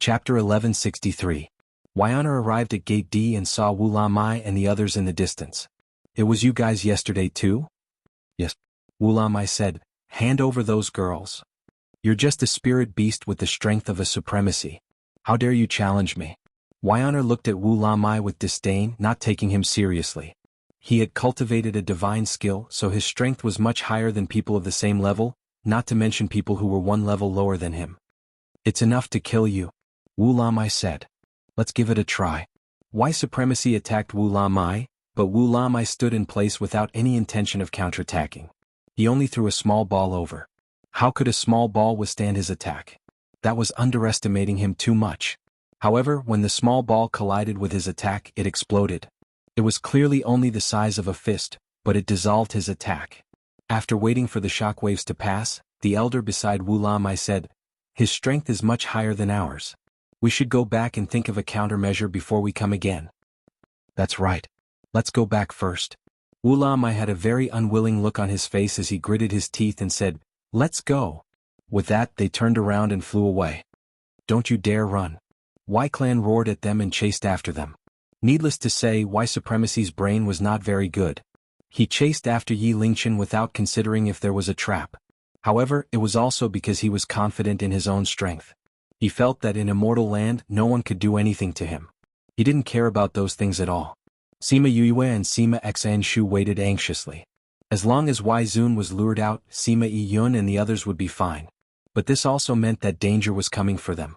Chapter 1163. Wyanner arrived at Gate D and saw Wu La Mai and the others in the distance. "It was you guys yesterday too?" "Yes," Wu La Mai said. "Hand over those girls. You're just a spirit beast with the strength of a supremacy. How dare you challenge me?" Wyanner looked at Wu La Mai with disdain, not taking him seriously. He had cultivated a divine skill, so his strength was much higher than people of the same level, not to mention people who were one level lower than him. "It's enough to kill you," Wu La Mai said. "Let's give it a try." White Supremacy attacked Wu La Mai, but Wu La Mai stood in place without any intention of counterattacking. He only threw a small ball over. How could a small ball withstand his attack? That was underestimating him too much. However, when the small ball collided with his attack, it exploded. It was clearly only the size of a fist, but it dissolved his attack. After waiting for the shockwaves to pass, the elder beside Wu La Mai said, "His strength is much higher than ours. We should go back and think of a countermeasure before we come again." "That's right. Let's go back first." Wu La Mai had a very unwilling look on his face as he gritted his teeth and said, "Let's go." With that, they turned around and flew away. "Don't you dare run." Y Clan roared at them and chased after them. Needless to say, Y Supremacy's brain was not very good. He chased after Yi Lingchen without considering if there was a trap. However, it was also because he was confident in his own strength. He felt that in Immortal Land no one could do anything to him. He didn't care about those things at all. Sima Yue and Sima Xanshu waited anxiously. As long as Wai Zun was lured out, Sima Yun and the others would be fine. But this also meant that danger was coming for them.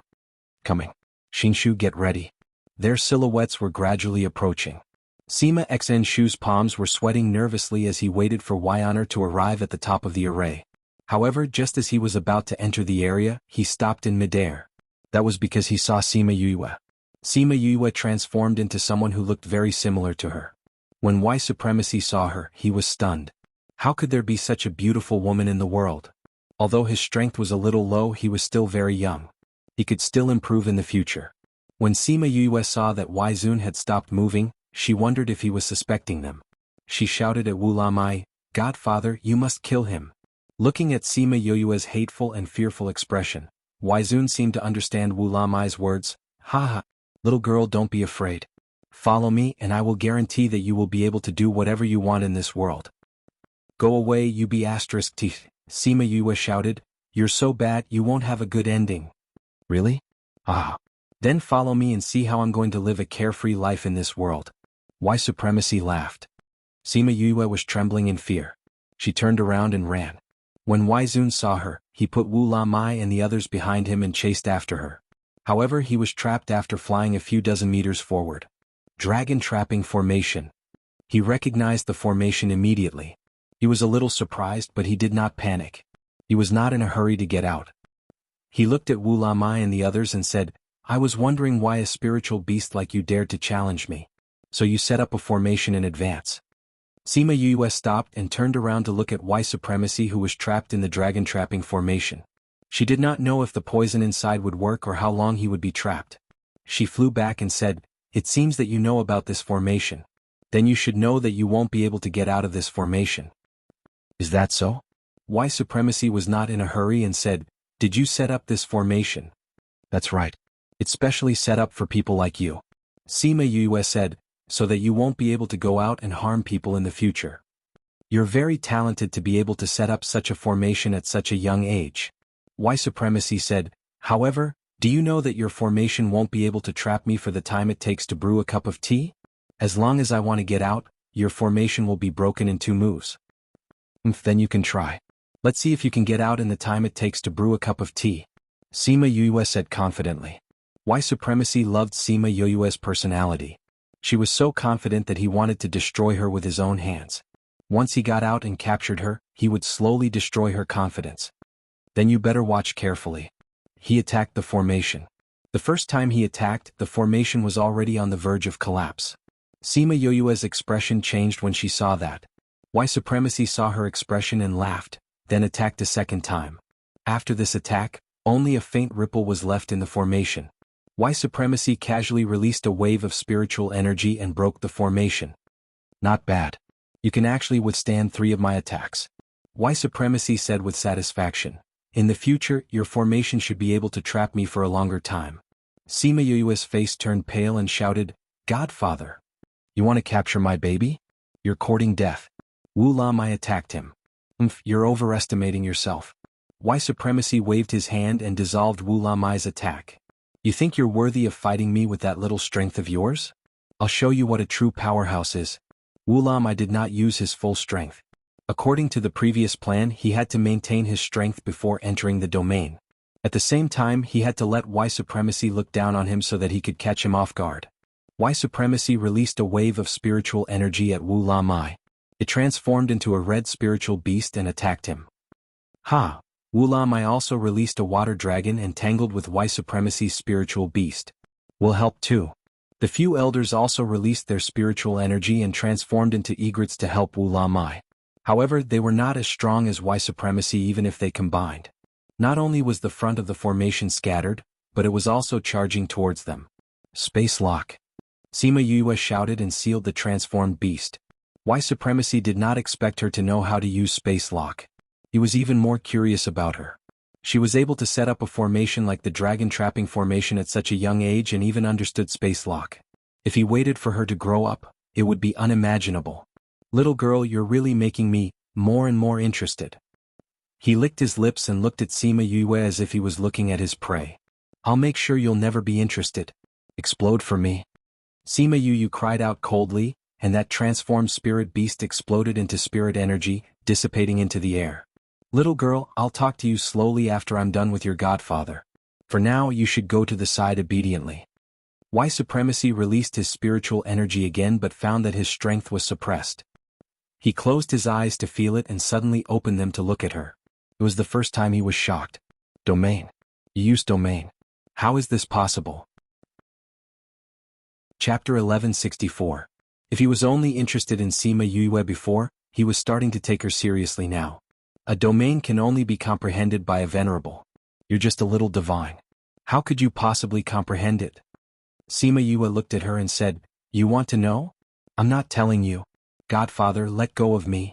Coming. Xinshu, get ready. Their silhouettes were gradually approaching. Sima Xanshu's palms were sweating nervously as he waited for Wyanner to arrive at the top of the array. However, just as he was about to enter the area, he stopped in midair. That was because he saw Sima Yue. Sima Yue transformed into someone who looked very similar to her. When Y Supremacy saw her, he was stunned. How could there be such a beautiful woman in the world? Although his strength was a little low, he was still very young. He could still improve in the future. When Sima Yue saw that Wai Zun had stopped moving, she wondered if he was suspecting them. She shouted at Wu La Mai, "Godfather, you must kill him." Looking at Sima Yue's hateful and fearful expression, Wai Zun seemed to understand Wu La Mai's words. "Ha, little girl, don't be afraid. Follow me and I will guarantee that you will be able to do whatever you want in this world." "Go away, you be asterisk teeth," Sima Yue shouted. "You're so bad you won't have a good ending." "Really? Ah. Then follow me and see how I'm going to live a carefree life in this world." Y Supremacy laughed. Sima Yue was trembling in fear. She turned around and ran. When Wai Zun saw her, he put Wu La Mai and the others behind him and chased after her. However, he was trapped after flying a few dozen meters forward. Dragon Trapping Formation. He recognized the formation immediately. He was a little surprised, but he did not panic. He was not in a hurry to get out. He looked at Wu La Mai and the others and said, "I was wondering why a spiritual beast like you dared to challenge me. So you set up a formation in advance." Sima Yue stopped and turned around to look at Y Supremacy, who was trapped in the dragon trapping formation. She did not know if the poison inside would work or how long he would be trapped. She flew back and said, "It seems that you know about this formation. Then you should know that you won't be able to get out of this formation." "Is that so?" Y Supremacy was not in a hurry and said, "Did you set up this formation?" "That's right. It's specially set up for people like you." Sima Yue said, "So that you won't be able to go out and harm people in the future. You're very talented to be able to set up such a formation at such a young age." Y Supremacy said, "However, do you know that your formation won't be able to trap me for the time it takes to brew a cup of tea? As long as I want to get out, your formation will be broken in 2 moves. Then you can try. Let's see if you can get out in the time it takes to brew a cup of tea," Sima Yue said confidently. Y Supremacy loved Sima Yue's personality. She was so confident that he wanted to destroy her with his own hands. Once he got out and captured her, he would slowly destroy her confidence. "Then you better watch carefully." He attacked the formation. The first time he attacked, the formation was already on the verge of collapse. Sima Yue's expression changed when she saw that. Y Supremacy saw her expression and laughed, then attacked a second time. After this attack, only a faint ripple was left in the formation. Y Supremacy casually released a wave of spiritual energy and broke the formation. "Not bad. You can actually withstand 3 of my attacks," Y Supremacy said with satisfaction. "In the future, your formation should be able to trap me for a longer time. Sima Yue's face turned pale and shouted, "Godfather! You want to capture my baby? You're courting death." Wu Lamai attacked him. You're overestimating yourself." White Supremacy waved his hand and dissolved Wu Lamai's attack. "You think you're worthy of fighting me with that little strength of yours? I'll show you what a true powerhouse is." Wu Lamai did not use his full strength. According to the previous plan, he had to maintain his strength before entering the domain. At the same time, he had to let White Supremacy look down on him so that he could catch him off guard. White Supremacy released a wave of spiritual energy at Wu Lamai. It transformed into a red spiritual beast and attacked him. Ha! Wu Lamai also released a water dragon and tangled with White Supremacy's spiritual beast. Will help too. The few elders also released their spiritual energy and transformed into egrets to help Wu Lamai. However, they were not as strong as White Supremacy even if they combined. Not only was the front of the formation scattered, but it was also charging towards them. Space lock. Sima Yue shouted and sealed the transformed beast. White Supremacy did not expect her to know how to use space lock. He was even more curious about her. She was able to set up a formation like the dragon trapping formation at such a young age and even understood space lock. If he waited for her to grow up, it would be unimaginable. "Little girl, you're really making me more and more interested." He licked his lips and looked at Sima Yue as if he was looking at his prey. "I'll make sure you'll never be interested. Explode for me." Sima Yue cried out coldly, and that transformed spirit beast exploded into spirit energy, dissipating into the air. "Little girl, I'll talk to you slowly after I'm done with your godfather. For now, you should go to the side obediently." White Supremacy released his spiritual energy again but found that his strength was suppressed. He closed his eyes to feel it and suddenly opened them to look at her. It was the first time he was shocked. "Domain. You used domain. How is this possible?" Chapter 1164. If he was only interested in Sima Yue before, he was starting to take her seriously now. A domain can only be comprehended by a venerable. You're just a little divine. How could you possibly comprehend it? Sima Yue looked at her and said, "You want to know? I'm not telling you. Godfather, let go of me."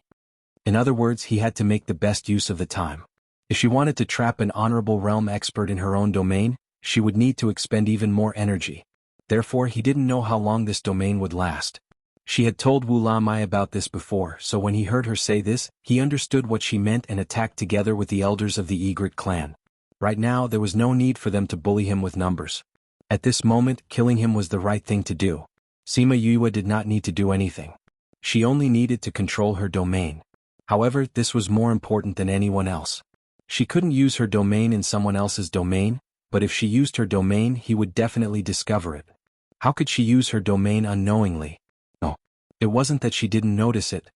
In other words, he had to make the best use of the time. If she wanted to trap an honorable realm expert in her own domain, she would need to expend even more energy. Therefore, he didn't know how long this domain would last. She had told Wu Lamai about this before, so when he heard her say this, he understood what she meant and attacked together with the elders of the Egret clan. Right now, there was no need for them to bully him with numbers. At this moment, killing him was the right thing to do. Sima Yue did not need to do anything. She only needed to control her domain. However, this was more important than anyone else. She couldn't use her domain in someone else's domain, but if she used her domain, he would definitely discover it. How could she use her domain unknowingly? No. It wasn't that she didn't notice it.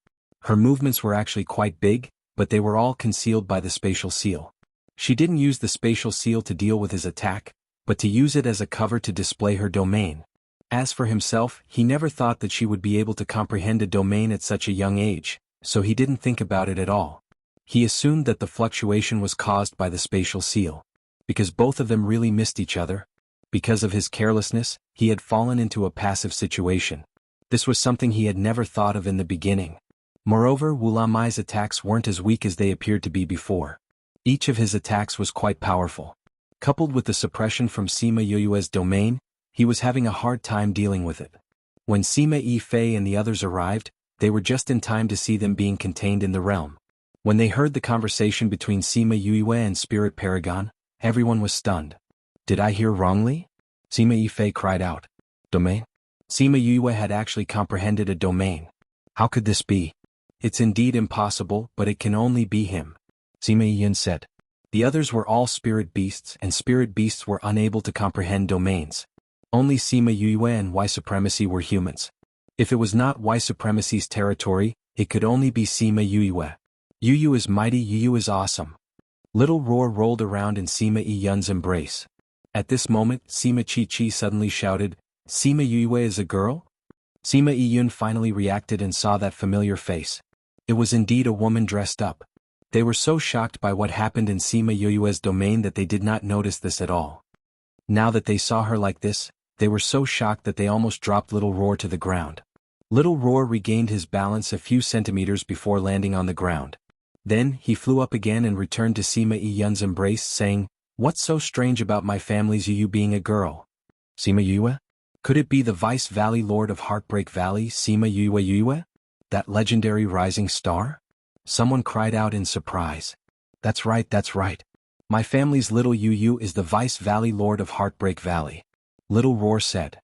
Her movements were actually quite big, but they were all concealed by the spatial seal. She didn't use the spatial seal to deal with his attack, but to use it as a cover to display her domain. As for himself, he never thought that she would be able to comprehend a domain at such a young age, so he didn't think about it at all. He assumed that the fluctuation was caused by the spatial seal. Because both of them really missed each other. Because of his carelessness, he had fallen into a passive situation. This was something he had never thought of in the beginning. Moreover, Wu Lamai's attacks weren't as weak as they appeared to be before. Each of his attacks was quite powerful. Coupled with the suppression from Sima Yue's domain, he was having a hard time dealing with it. When Sima Yifei and the others arrived, they were just in time to see them being contained in the realm. When they heard the conversation between Sima Yue and Spirit Paragon, everyone was stunned. "Did I hear wrongly?" Sima Yifei cried out. "Domain?" Sima Yue had actually comprehended a domain. How could this be? "It's indeed impossible, but it can only be him," Sima Yin said. The others were all spirit beasts, and spirit beasts were unable to comprehend domains. Only Sima Yue and White Supremacy were humans. If it was not White Supremacy's territory, it could only be Sima Yue. Yu is mighty, Yu is awesome. Little roar rolled around in Sima Yun's embrace. At this moment, Sima Chi suddenly shouted, "Sima Yue is a girl?" Sima Yun finally reacted and saw that familiar face. It was indeed a woman dressed up. They were so shocked by what happened in Sima Yue's domain that they did not notice this at all. Now that they saw her like this, they were so shocked that they almost dropped Little Roar to the ground. Little Roar regained his balance a few centimeters before landing on the ground. Then, he flew up again and returned to Sima Yun's embrace, saying, "What's so strange about my family's Yu being a girl? Sima Yue? Could it be the Vice Valley Lord of Heartbreak Valley, Sima Yue? That legendary rising star? Someone cried out in surprise. That's right. My family's little Yu is the Vice Valley Lord of Heartbreak Valley. Little Roar said.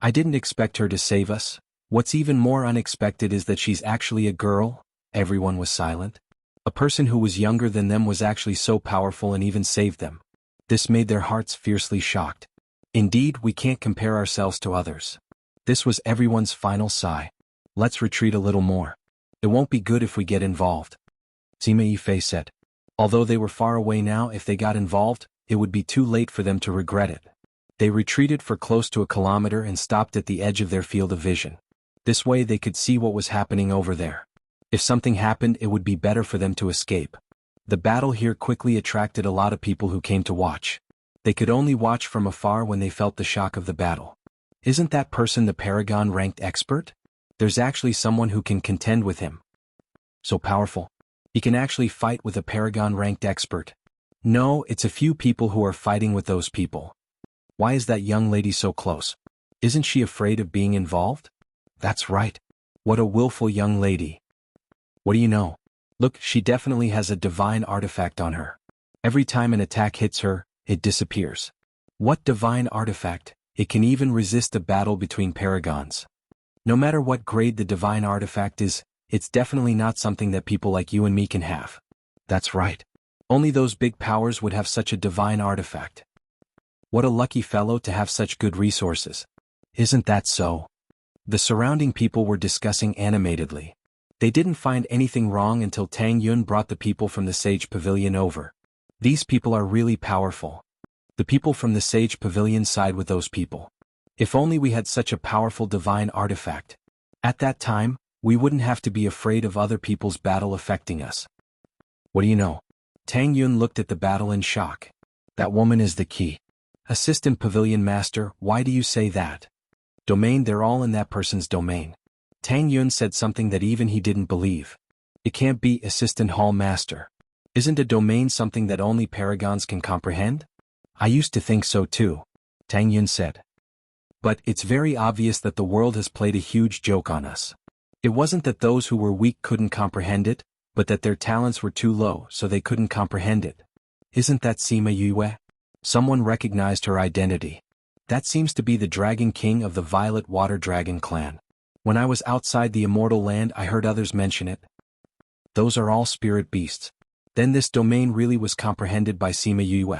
I didn't expect her to save us. What's even more unexpected is that she's actually a girl. Everyone was silent. A person who was younger than them was actually so powerful and even saved them. This made their hearts fiercely shocked. Indeed, we can't compare ourselves to others. This was everyone's final sigh. Let's retreat a little more. It won't be good if we get involved. Sima Yifei said. Although they were far away now, if they got involved, it would be too late for them to regret it. They retreated for close to a kilometer and stopped at the edge of their field of vision. This way they could see what was happening over there. If something happened, it would be better for them to escape. The battle here quickly attracted a lot of people who came to watch. They could only watch from afar when they felt the shock of the battle. Isn't that person the Paragon-ranked expert? There's actually someone who can contend with him. So powerful. He can actually fight with a Paragon-ranked expert. No, it's a few people who are fighting with those people. Why is that young lady so close? Isn't she afraid of being involved? That's right. What a willful young lady. What do you know? Look, she definitely has a divine artifact on her. Every time an attack hits her, it disappears. What divine artifact? It can even resist a battle between paragons. No matter what grade the divine artifact is, it's definitely not something that people like you and me can have. That's right. Only those big powers would have such a divine artifact. What a lucky fellow to have such good resources. Isn't that so? The surrounding people were discussing animatedly. They didn't find anything wrong until Tang Yun brought the people from the Sage Pavilion over. These people are really powerful. The people from the Sage Pavilion side with those people. If only we had such a powerful divine artifact. At that time, we wouldn't have to be afraid of other people's battle affecting us. What do you know? Tang Yun looked at the battle in shock. That woman is the key. Assistant Pavilion Master, why do you say that? Domain, they're all in that person's domain. Tang Yun said something that even he didn't believe. It can't be Assistant Hall Master. Isn't a domain something that only paragons can comprehend? I used to think so too, Tang Yun said. But it's very obvious that the world has played a huge joke on us. It wasn't that those who were weak couldn't comprehend it, but that their talents were too low so they couldn't comprehend it. Isn't that Sima Yue? Someone recognized her identity. That seems to be the Dragon King of the Violet Water Dragon clan. When I was outside the Immortal Land, I heard others mention it. Those are all spirit beasts. Then this domain really was comprehended by Sima Yue.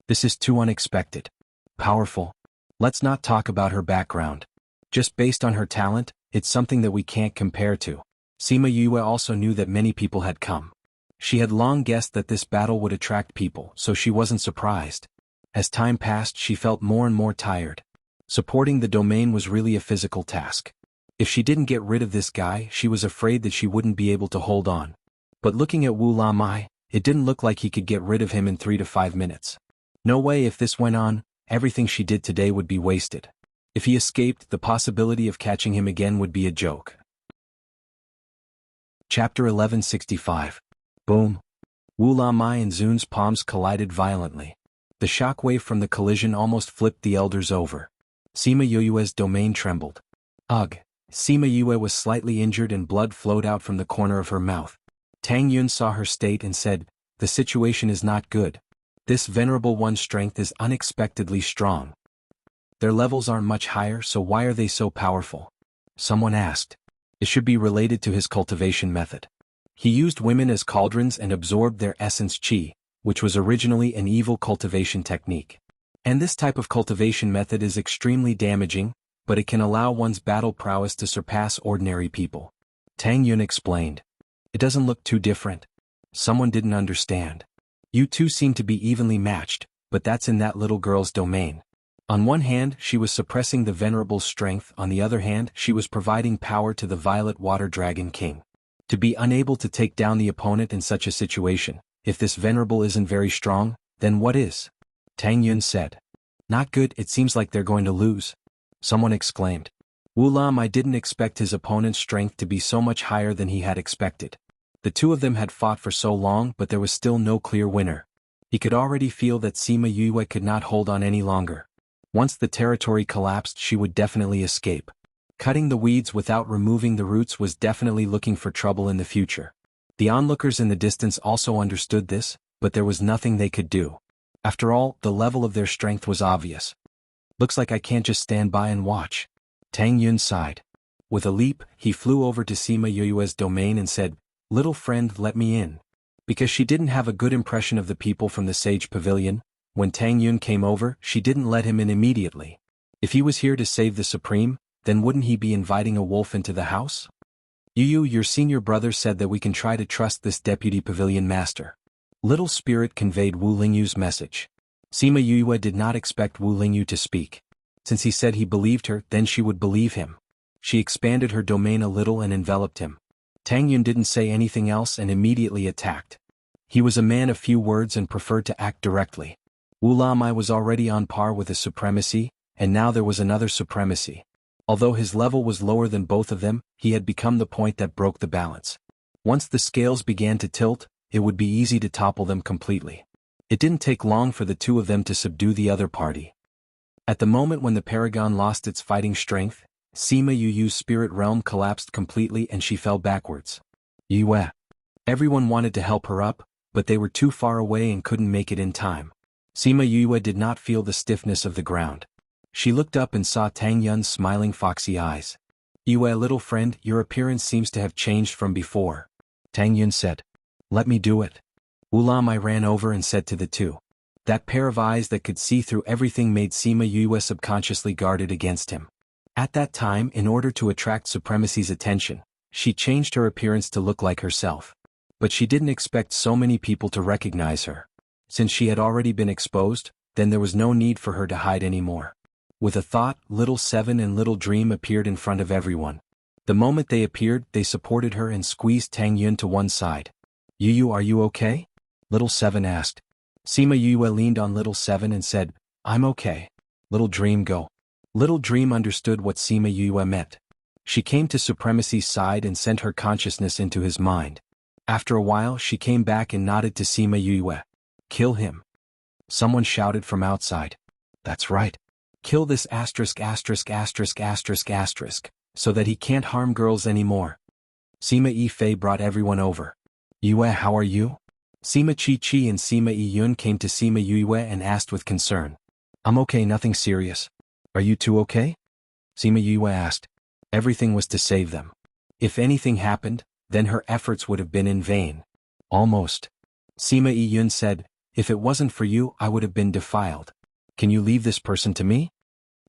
This is too unexpected. Powerful. Let's not talk about her background. Just based on her talent, it's something that we can't compare to. Sima Yue also knew that many people had come. She had long guessed that this battle would attract people, so she wasn't surprised. As time passed, she felt more and more tired. Supporting the domain was really a physical task. If she didn't get rid of this guy, she was afraid that she wouldn't be able to hold on. But looking at Wu La Mai, it didn't look like he could get rid of him in 3 to 5 minutes. No way, if this went on, everything she did today would be wasted. If he escaped, the possibility of catching him again would be a joke. Chapter 1165. Boom. Wu La Mai and Zun's palms collided violently. The shockwave from the collision almost flipped the elders over. Sima Yue's domain trembled. Ugh. Sima Yue was slightly injured and blood flowed out from the corner of her mouth. Tang Yun saw her state and said, "The situation is not good. This venerable one's strength is unexpectedly strong. Their levels aren't much higher, so why are they so powerful?" Someone asked. It should be related to his cultivation method. He used women as cauldrons and absorbed their essence qi, which was originally an evil cultivation technique. And this type of cultivation method is extremely damaging, but it can allow one's battle prowess to surpass ordinary people. Tang Yun explained. It doesn't look too different. Someone didn't understand. You two seem to be evenly matched, but that's in that little girl's domain. On one hand, she was suppressing the venerable's strength, on the other hand, she was providing power to the Violet Water Dragon King. To be unable to take down the opponent in such a situation, if this venerable isn't very strong, then what is? Tang Yun said. Not good, it seems like they're going to lose. Someone exclaimed. Wu Lam didn't expect his opponent's strength to be so much higher than he had expected. The two of them had fought for so long, but there was still no clear winner. He could already feel that Sima Yue could not hold on any longer. Once the territory collapsed, she would definitely escape. Cutting the weeds without removing the roots was definitely looking for trouble in the future. The onlookers in the distance also understood this, but there was nothing they could do. After all, the level of their strength was obvious. Looks like I can't just stand by and watch. Tang Yun sighed. With a leap, he flew over to Sima Yue's domain and said, "Little friend, let me in." Because she didn't have a good impression of the people from the Sage Pavilion, when Tang Yun came over, she didn't let him in immediately. If he was here to save the Supreme, then wouldn't he be inviting a wolf into the house? "Yu, your senior brother said that we can try to trust this deputy pavilion master." Little Spirit conveyed Wu Lingyu's message. Sima Yue did not expect Wu Lingyu to speak. Since he said he believed her, then she would believe him. She expanded her domain a little and enveloped him. Tang Yun didn't say anything else and immediately attacked. He was a man of few words and preferred to act directly. Wu Lamai was already on par with his supremacy, and now there was another supremacy. Although his level was lower than both of them, he had become the point that broke the balance. Once the scales began to tilt, it would be easy to topple them completely. It didn't take long for the two of them to subdue the other party. At the moment when the Paragon lost its fighting strength, Sima Yu's spirit realm collapsed completely and she fell backwards. Yue. Everyone wanted to help her up, but they were too far away and couldn't make it in time. Sima Yue did not feel the stiffness of the ground. She looked up and saw Tang Yun's smiling foxy eyes. "Yue, little friend, your appearance seems to have changed from before." Tang Yun said. "Let me do it." Wu Lamai ran over and said to the two. That pair of eyes that could see through everything made Sima Yue subconsciously guarded against him. At that time, in order to attract Supremacy's attention, she changed her appearance to look like herself. But she didn't expect so many people to recognize her. Since she had already been exposed, then there was no need for her to hide anymore. With a thought, Little Seven and Little Dream appeared in front of everyone. The moment they appeared, they supported her and squeezed Tang Yun to one side. "Yu, are you okay?" Little Seven asked. Sima Yue leaned on Little Seven and said, "I'm okay." Little Dream, go. Little Dream understood what Sima Yue meant. She came to Supremacy's side and sent her consciousness into his mind. After a while she came back and nodded to Sima Yue. "Kill him." Someone shouted from outside. "That's right. Kill this asterisk asterisk asterisk asterisk asterisk, so that he can't harm girls anymore." Sima Yifei brought everyone over. "Yue, how are you?" Sima Chi and Sima Yun came to Sima Yue and asked with concern. "I'm okay, nothing serious. Are you two okay?" Sima Yue asked. Everything was to save them. If anything happened, then her efforts would have been in vain. "Almost." Sima Yun said, "If it wasn't for you, I would have been defiled. Can you leave this person to me?"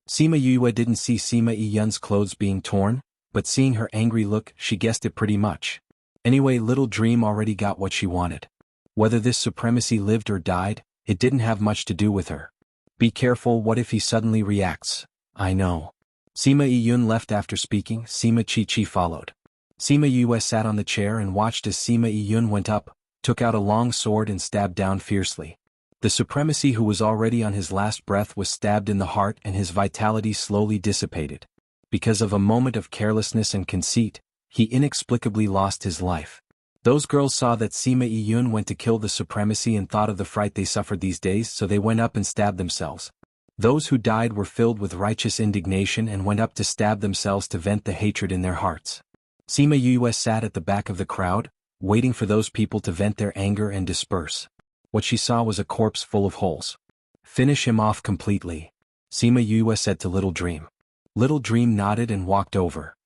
Sima Yue didn't see Sima Yun's clothes being torn, but seeing her angry look, she guessed it pretty much. Anyway, Little Dream already got what she wanted. Whether this supremacy lived or died, it didn't have much to do with her. Be careful, what if he suddenly reacts? I know. Sima Yun left after speaking, Sima Chi followed. Sima Yue sat on the chair and watched as Sima Yun went up, took out a long sword and stabbed down fiercely. The supremacy who was already on his last breath was stabbed in the heart and his vitality slowly dissipated. Because of a moment of carelessness and conceit, he inexplicably lost his life. Those girls saw that Sima Yun went to kill the supremacy and thought of the fright they suffered these days, so they went up and stabbed themselves. Those who died were filled with righteous indignation and went up to stab themselves to vent the hatred in their hearts. Sima Yue sat at the back of the crowd, waiting for those people to vent their anger and disperse. What she saw was a corpse full of holes. "Finish him off completely," Sima Yue said to Little Dream. Little Dream nodded and walked over.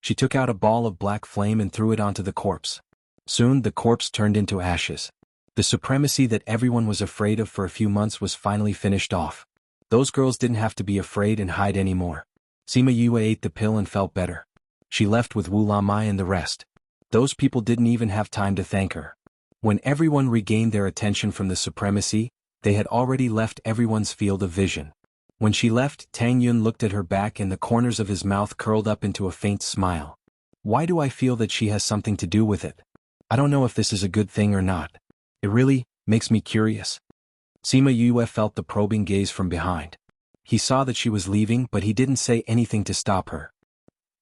She took out a ball of black flame and threw it onto the corpse. Soon the corpse turned into ashes. The supremacy that everyone was afraid of for a few months was finally finished off. Those girls didn't have to be afraid and hide anymore. Sima Yue ate the pill and felt better. She left with Wu Lamai and the rest. Those people didn't even have time to thank her. When everyone regained their attention from the supremacy, they had already left everyone's field of vision. When she left, Tang Yun looked at her back and the corners of his mouth curled up into a faint smile. Why do I feel that she has something to do with it? I don't know if this is a good thing or not. It really makes me curious. Sima Yue felt the probing gaze from behind. He saw that she was leaving, but he didn't say anything to stop her.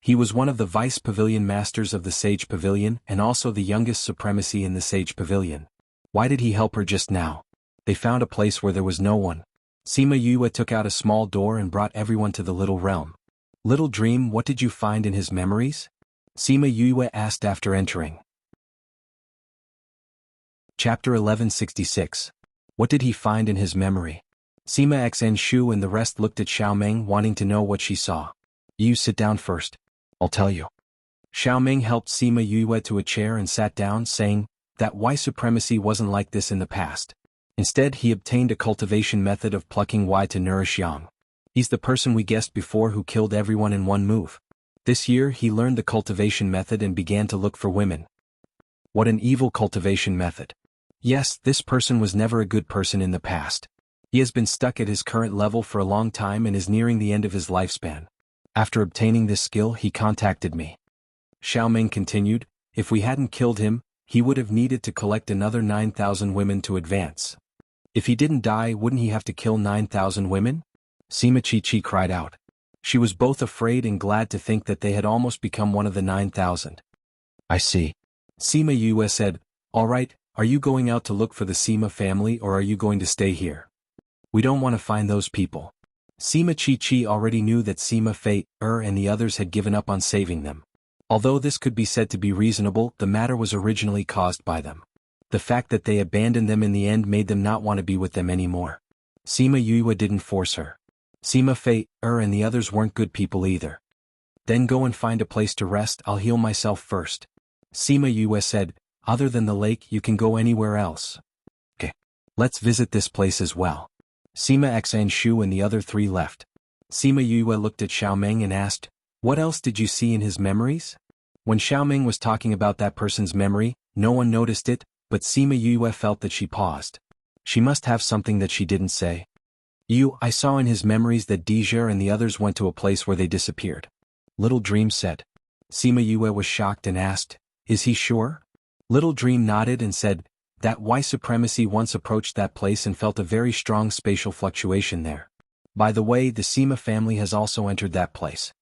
He was one of the vice pavilion masters of the Sage Pavilion and also the youngest supremacy in the Sage Pavilion. Why did he help her just now? They found a place where there was no one. Sima Yue took out a small door and brought everyone to the little realm. Little Dream, what did you find in his memories? Sima Yue asked after entering. Chapter 1166. What did he find in his memory? Sima Xn Shu and the rest looked at Xiaoming, wanting to know what she saw. You sit down first. I'll tell you. Xiaoming helped Sima Yue to a chair and sat down, saying that Y supremacy wasn't like this in the past. Instead, he obtained a cultivation method of plucking Y to nourish Yang. He's the person we guessed before who killed everyone in one move. This year he learned the cultivation method and began to look for women. What an evil cultivation method. Yes, this person was never a good person in the past. He has been stuck at his current level for a long time and is nearing the end of his lifespan. After obtaining this skill, he contacted me. Xiaoming continued, if we hadn't killed him, he would have needed to collect another 9,000 women to advance. If he didn't die, wouldn't he have to kill 9,000 women? Sima Chi cried out. She was both afraid and glad to think that they had almost become one of the 9,000. I see. Sima Yue said, all right, are you going out to look for the Sima family or are you going to stay here? We don't want to find those people. Sima Chi already knew that Sima Fei, and the others had given up on saving them. Although this could be said to be reasonable, the matter was originally caused by them. The fact that they abandoned them in the end made them not want to be with them anymore. Sima Yue didn't force her. Sima Fei, and the others weren't good people either. Then go and find a place to rest, I'll heal myself first. Sima Yue said, other than the lake you can go anywhere else. Okay. Let's visit this place as well. Sima Xan Shu and the other three left. Sima Yue looked at Xiaoming and asked, what else did you see in his memories? When Xiaoming was talking about that person's memory, no one noticed it, but Sima Yue felt that she paused. She must have something that she didn't say. I saw in his memories that Dijer and the others went to a place where they disappeared. Little Dream said. Sima Yue was shocked and asked, is he sure? Little Dream nodded and said, that Y supremacy once approached that place and felt a very strong spatial fluctuation there. By the way, the Sima family has also entered that place.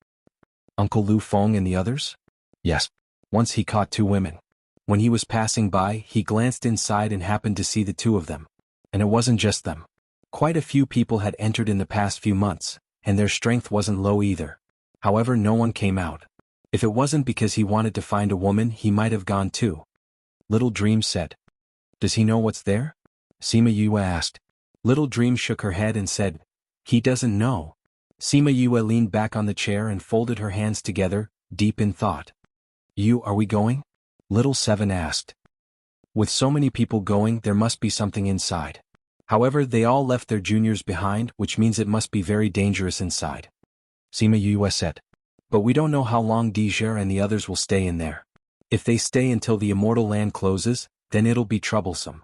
Uncle Lu Feng and the others? Yes. Once he caught two women. When he was passing by, he glanced inside and happened to see the two of them. And it wasn't just them. Quite a few people had entered in the past few months, and their strength wasn't low either. However, no one came out. If it wasn't because he wanted to find a woman, he might have gone too. Little Dream said. Does he know what's there? Sima Yue asked. Little Dream shook her head and said, he doesn't know. Sima Yue leaned back on the chair and folded her hands together, deep in thought. Are we going? Little Seven asked. With so many people going, there must be something inside. However, they all left their juniors behind, which means it must be very dangerous inside. Sima Yue said. But we don't know how long Dijer and the others will stay in there. If they stay until the immortal land closes, then it'll be troublesome.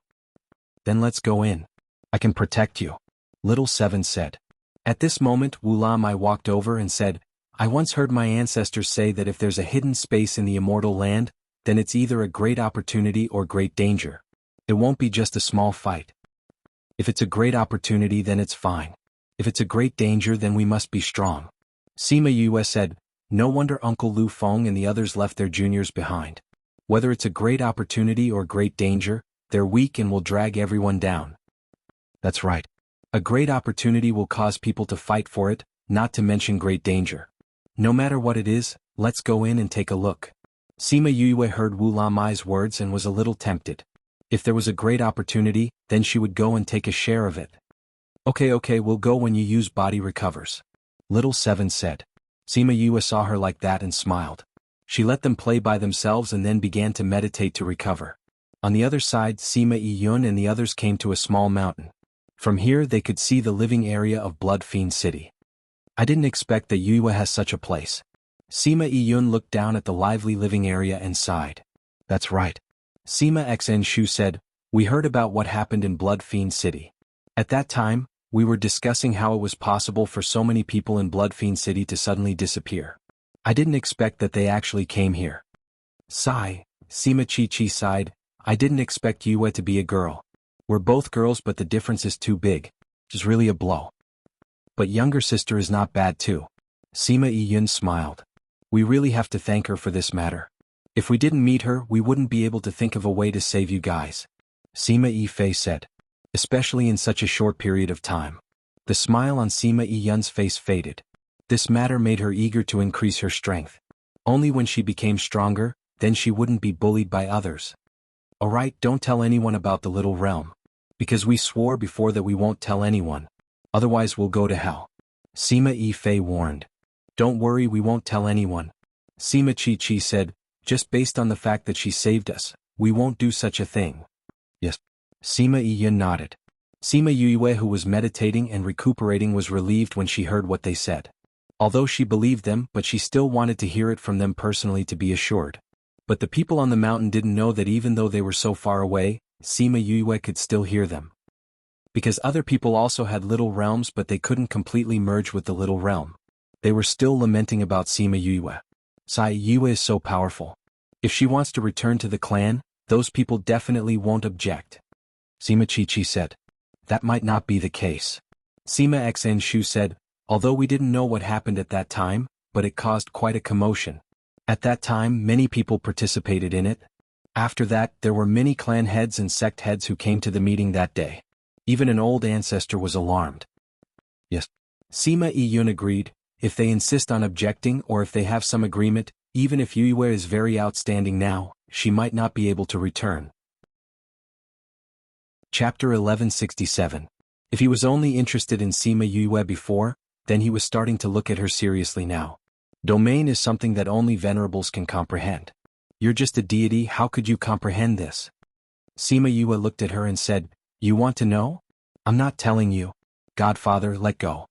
Then let's go in. I can protect you. Little Seven said. At this moment Wu Lamai walked over and said, I once heard my ancestors say that if there's a hidden space in the immortal land, then it's either a great opportunity or great danger. It won't be just a small fight. If it's a great opportunity, then it's fine. If it's a great danger, then we must be strong. Sima Yue said, no wonder Uncle Lu Feng and the others left their juniors behind. Whether it's a great opportunity or great danger, they're weak and will drag everyone down. That's right. A great opportunity will cause people to fight for it, not to mention great danger. No matter what it is, let's go in and take a look. Sima Yue heard Wu Lamai's words and was a little tempted. If there was a great opportunity, then she would go and take a share of it. Okay, we'll go when you use body recovers. Little Seven said. Sima Yue saw her like that and smiled. She let them play by themselves and then began to meditate to recover. On the other side, Sima Yun and the others came to a small mountain. From here they could see the living area of Blood Fiend City. I didn't expect that Yue has such a place. Sima Yun looked down at the lively living area and sighed. That's right. Sima Xn Shu said, we heard about what happened in Blood Fiend City. At that time, we were discussing how it was possible for so many people in Blood Fiend City to suddenly disappear. I didn't expect that they actually came here. Sigh, Sima Chi sighed, I didn't expect Yue to be a girl. We're both girls but the difference is too big. It's really a blow. But younger sister is not bad too. Sima Yun smiled. We really have to thank her for this matter. If we didn't meet her, we wouldn't be able to think of a way to save you guys. Sima Fei said. Especially in such a short period of time. The smile on Sima Yun's face faded. This matter made her eager to increase her strength. Only when she became stronger, then she wouldn't be bullied by others. Alright, don't tell anyone about the little realm. Because we swore before that we won't tell anyone. Otherwise we'll go to hell. Sima Yifei warned. Don't worry, we won't tell anyone. Sima Chi said, just based on the fact that she saved us, we won't do such a thing. Yes. Sima Yun nodded. Sima Yue, who was meditating and recuperating, was relieved when she heard what they said. Although she believed them, but she still wanted to hear it from them personally to be assured. But the people on the mountain didn't know that even though they were so far away, Sima Yue could still hear them. Because other people also had little realms, but they couldn't completely merge with the little realm. They were still lamenting about Sima Yue. Sai Yue is so powerful. If she wants to return to the clan, those people definitely won't object. Sima Chi said. That might not be the case. Sima Xn Shu said, although we didn't know what happened at that time, but it caused quite a commotion. At that time, many people participated in it. After that, there were many clan heads and sect heads who came to the meeting that day. Even an old ancestor was alarmed. Yes. Sima Yun agreed, if they insist on objecting or if they have some agreement, even if Yue is very outstanding now, she might not be able to return. Chapter 1167. If he was only interested in Sima Yue before, then he was starting to look at her seriously now. Domain is something that only venerables can comprehend. You're just a deity, how could you comprehend this? Sima Yue looked at her and said, you want to know? I'm not telling you. Godfather, let go.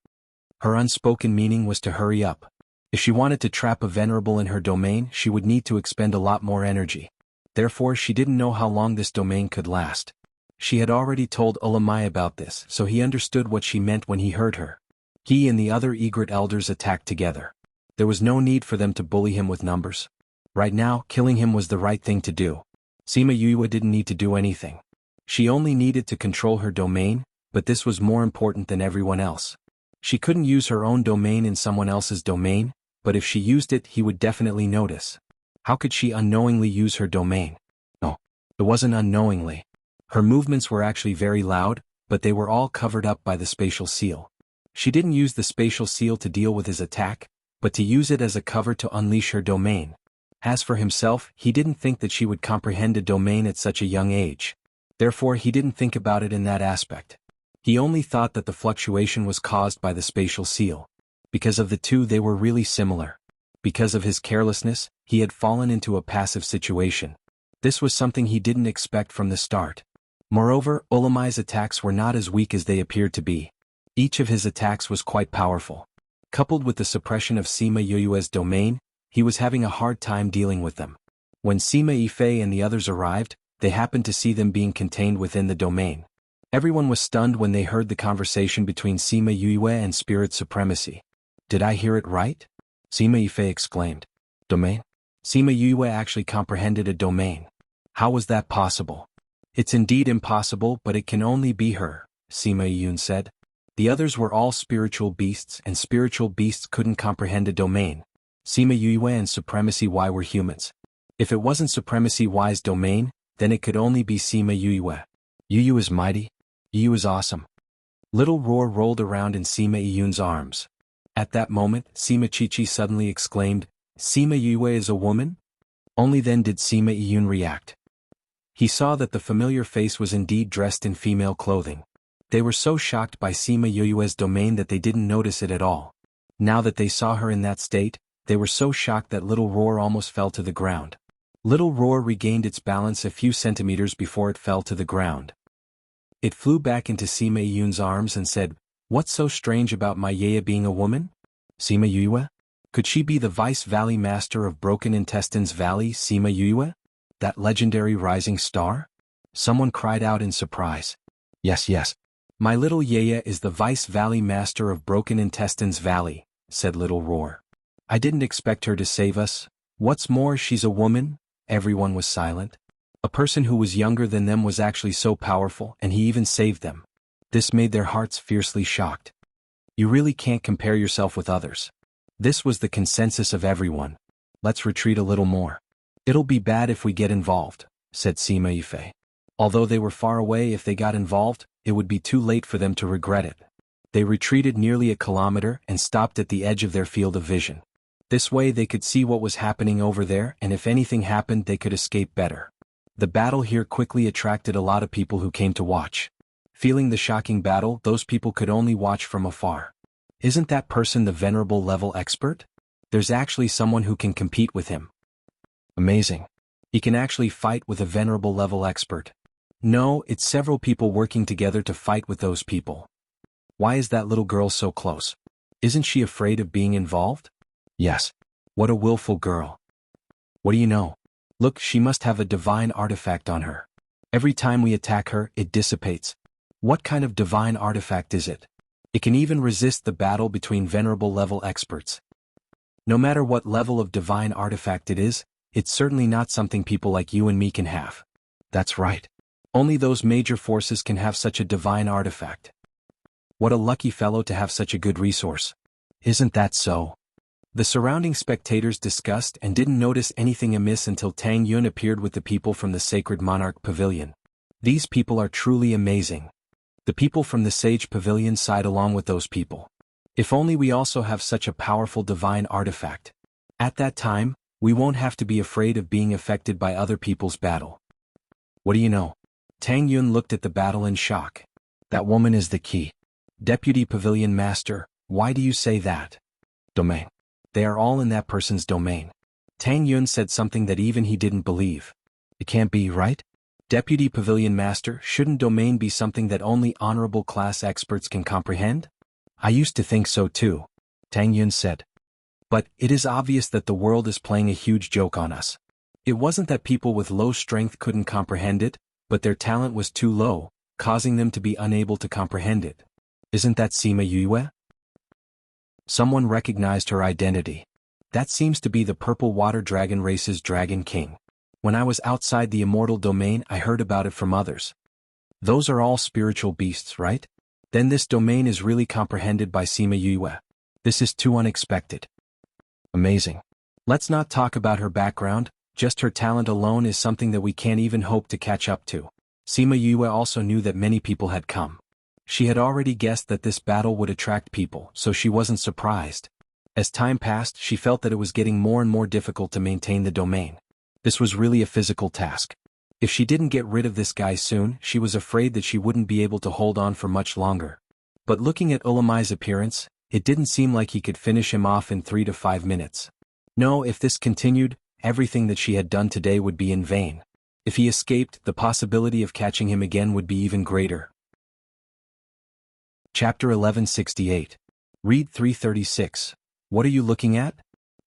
Her unspoken meaning was to hurry up. If she wanted to trap a venerable in her domain, she would need to expend a lot more energy. Therefore, she didn't know how long this domain could last. She had already told Ulamai about this, so he understood what she meant when he heard her. He and the other egret elders attacked together. There was no need for them to bully him with numbers. Right now, killing him was the right thing to do. Sima Yue didn't need to do anything. She only needed to control her domain, but this was more important than everyone else. She couldn't use her own domain in someone else's domain, but if she used it, he would definitely notice. How could she unknowingly use her domain? No, it wasn't unknowingly. Her movements were actually very loud, but they were all covered up by the spatial seal. She didn't use the spatial seal to deal with his attack, but to use it as a cover to unleash her domain. As for himself, he didn't think that she would comprehend a domain at such a young age. Therefore, he didn't think about it in that aspect. He only thought that the fluctuation was caused by the spatial seal. Because of the two, they were really similar. Because of his carelessness, he had fallen into a passive situation. This was something he didn't expect from the start. Moreover, Ulamai's attacks were not as weak as they appeared to be. Each of his attacks was quite powerful. Coupled with the suppression of Sima Yue's domain, he was having a hard time dealing with them. When Sima Yifei and the others arrived, they happened to see them being contained within the domain. Everyone was stunned when they heard the conversation between Sima Yue and Spirit Supremacy. Did I hear it right? Sima Yifei exclaimed. Domain? Sima Yue actually comprehended a domain. How was that possible? It's indeed impossible, but it can only be her, Sima Yun said. The others were all spiritual beasts, and spiritual beasts couldn't comprehend a domain. Sima Yue and Supremacy Y were humans. If it wasn't Supremacy Y's domain, then it could only be Sima Yue. Yu is mighty. Yu is awesome. Little Roar rolled around in Sima Yun's arms. At that moment, Sima Chi suddenly exclaimed, Sima Yue is a woman? Only then did Sima Yun react. He saw that the familiar face was indeed dressed in female clothing. They were so shocked by Sima Yue's domain that they didn't notice it at all. Now that they saw her in that state, they were so shocked that Little Roar almost fell to the ground. Little Roar regained its balance a few centimeters before it fell to the ground. It flew back into Sima Yun's arms and said, What's so strange about my Yaya being a woman? Sima Yue? Could she be the Vice Valley Master of Broken Intestines Valley, Sima Yue? That legendary rising star? Someone cried out in surprise. Yes. My little Yaya is the Vice Valley Master of Broken Intestines Valley, said Little Roar. I didn't expect her to save us. What's more, she's a woman? Everyone was silent. A person who was younger than them was actually so powerful, and he even saved them. This made their hearts fiercely shocked. You really can't compare yourself with others. This was the consensus of everyone. Let's retreat a little more. It'll be bad if we get involved, said Sima Yifei. Although they were far away, if they got involved, it would be too late for them to regret it. They retreated nearly a kilometer and stopped at the edge of their field of vision. This way they could see what was happening over there, and if anything happened they could escape better. The battle here quickly attracted a lot of people who came to watch. Feeling the shocking battle, those people could only watch from afar. Isn't that person the venerable level expert? There's actually someone who can compete with him. Amazing. He can actually fight with a venerable level expert. No, it's several people working together to fight with those people. Why is that little girl so close? Isn't she afraid of being involved? Yes. What a willful girl. What do you know? Look, she must have a divine artifact on her. Every time we attack her, it dissipates. What kind of divine artifact is it? It can even resist the battle between venerable level experts. No matter what level of divine artifact it is, it's certainly not something people like you and me can have. That's right. Only those major forces can have such a divine artifact. What a lucky fellow to have such a good resource. Isn't that so? The surrounding spectators discussed and didn't notice anything amiss until Tang Yun appeared with the people from the Sacred Monarch Pavilion. These people are truly amazing. The people from the Sage Pavilion sighed along with those people. If only we also have such a powerful divine artifact. At that time, we won't have to be afraid of being affected by other people's battle. What do you know? Tang Yun looked at the battle in shock. That woman is the key. Deputy Pavilion Master, why do you say that? Domain. They are all in that person's domain. Tang Yun said something that even he didn't believe. It can't be, right? Deputy Pavilion Master, shouldn't domain be something that only honorable class experts can comprehend? I used to think so too, Tang Yun said. But it is obvious that the world is playing a huge joke on us. It wasn't that people with low strength couldn't comprehend it, but their talent was too low, causing them to be unable to comprehend it. Isn't that Sima Yue? Someone recognized her identity. That seems to be the Purple Water Dragon race's Dragon King. When I was outside the immortal domain, I heard about it from others. Those are all spiritual beasts, right? Then this domain is really comprehended by Sima Yue. This is too unexpected. Amazing. Let's not talk about her background, just her talent alone is something that we can't even hope to catch up to. Sima Yue also knew that many people had come. She had already guessed that this battle would attract people, so she wasn't surprised. As time passed, she felt that it was getting more and more difficult to maintain the domain. This was really a physical task. If she didn't get rid of this guy soon, she was afraid that she wouldn't be able to hold on for much longer. But looking at Ulamai's appearance, it didn't seem like he could finish him off in 3 to 5 minutes. No, if this continued, everything that she had done today would be in vain. If he escaped, the possibility of catching him again would be even greater. Chapter 1168. Read 336. What are you looking at?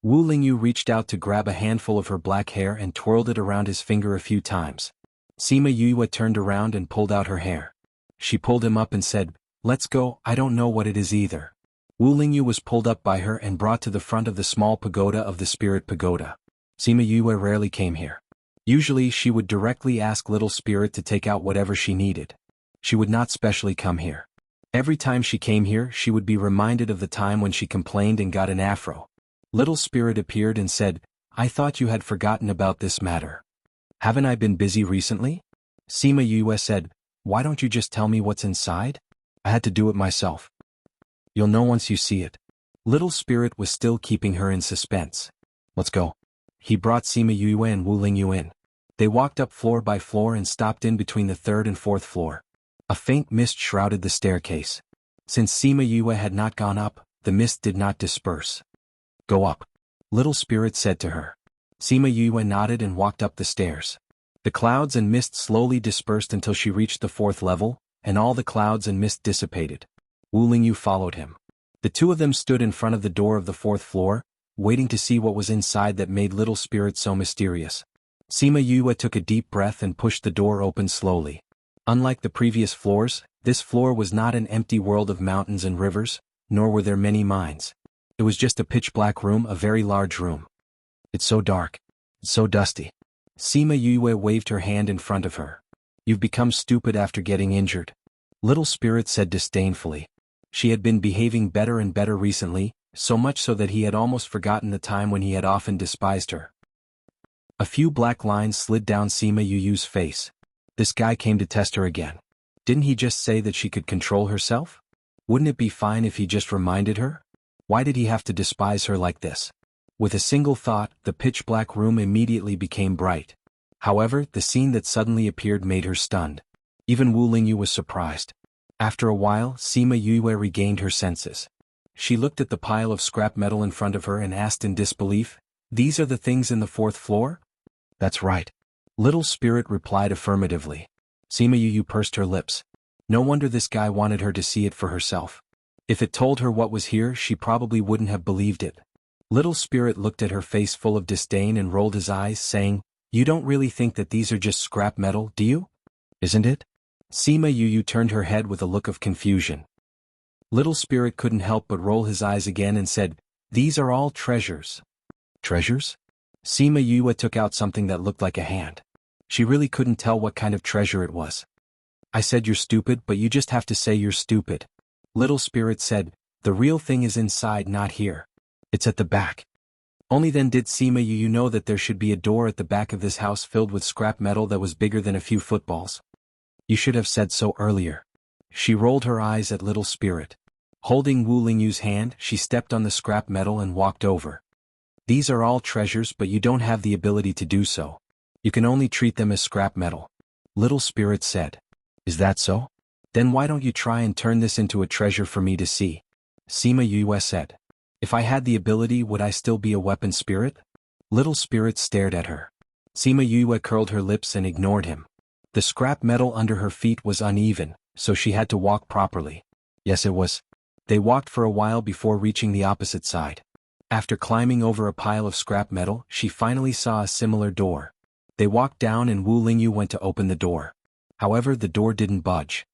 Wu Lingyu reached out to grab a handful of her black hair and twirled it around his finger a few times. Sima Yue turned around and pulled out her hair. She pulled him up and said, "Let's go, I don't know what it is either." Wu Lingyu was pulled up by her and brought to the front of the small pagoda of the Spirit Pagoda. Sima Yue rarely came here. Usually she would directly ask Little Spirit to take out whatever she needed. She would not specially come here. Every time she came here, she would be reminded of the time when she complained and got an afro. Little Spirit appeared and said, "I thought you had forgotten about this matter." "Haven't I been busy recently?" Sima Yue said, "Why don't you just tell me what's inside? I had to do it myself." "You'll know once you see it." Little Spirit was still keeping her in suspense. "Let's go." He brought Sima Yue and Wu Lingyu in. They walked up floor by floor and stopped in between the 3rd and 4th floor. A faint mist shrouded the staircase. Since Sima Yue had not gone up, the mist did not disperse. "Go up," Little Spirit said to her. Sima Yue nodded and walked up the stairs. The clouds and mist slowly dispersed until she reached the 4th level, and all the clouds and mist dissipated. Wu Lingyu followed him. The two of them stood in front of the door of the 4th floor, waiting to see what was inside that made Little Spirit so mysterious. Sima Yue took a deep breath and pushed the door open slowly. Unlike the previous floors, this floor was not an empty world of mountains and rivers, nor were there many mines. It was just a pitch-black room, a very large room. "It's so dark. It's so dusty." Sima Yue waved her hand in front of her. "You've become stupid after getting injured," Little Spirit said disdainfully. She had been behaving better and better recently, so much so that he had almost forgotten the time when he had often despised her. A few black lines slid down Sima Yue's face. This guy came to test her again. Didn't he just say that she could control herself? Wouldn't it be fine if he just reminded her? Why did he have to despise her like this? With a single thought, the pitch-black room immediately became bright. However, the scene that suddenly appeared made her stunned. Even Wu Lingyu was surprised. After a while, Sima Yue regained her senses. She looked at the pile of scrap metal in front of her and asked in disbelief, "These are the things in the fourth floor?" "That's right." Little Spirit replied affirmatively. Sima Yue pursed her lips. No wonder this guy wanted her to see it for herself. If it told her what was here, she probably wouldn't have believed it. Little Spirit looked at her face full of disdain and rolled his eyes, saying, "You don't really think that these are just scrap metal, do you? Isn't it?" Sima Yue turned her head with a look of confusion. Little Spirit couldn't help but roll his eyes again and said, "These are all treasures." Treasures? Sima Yue took out something that looked like a hand. She really couldn't tell what kind of treasure it was. "I said you're stupid, but you just have to say you're stupid." Little Spirit said, "The real thing is inside, not here. It's at the back." Only then did Sima Yue know that there should be a door at the back of this house filled with scrap metal that was bigger than a few footballs. "You should have said so earlier." She rolled her eyes at Little Spirit. Holding Wu Lingyu's hand, she stepped on the scrap metal and walked over. "These are all treasures, but you don't have the ability to do so. You can only treat them as scrap metal." Little Spirit said. "Is that so? Then why don't you try and turn this into a treasure for me to see?" Sima Yue said. "If I had the ability, would I still be a weapon spirit?" Little Spirit stared at her. Sima Yue curled her lips and ignored him. The scrap metal under her feet was uneven, so she had to walk properly. Yes, it was. They walked for a while before reaching the opposite side. After climbing over a pile of scrap metal, she finally saw a similar door. They walked down and Wu Lingyu went to open the door. However, the door didn't budge.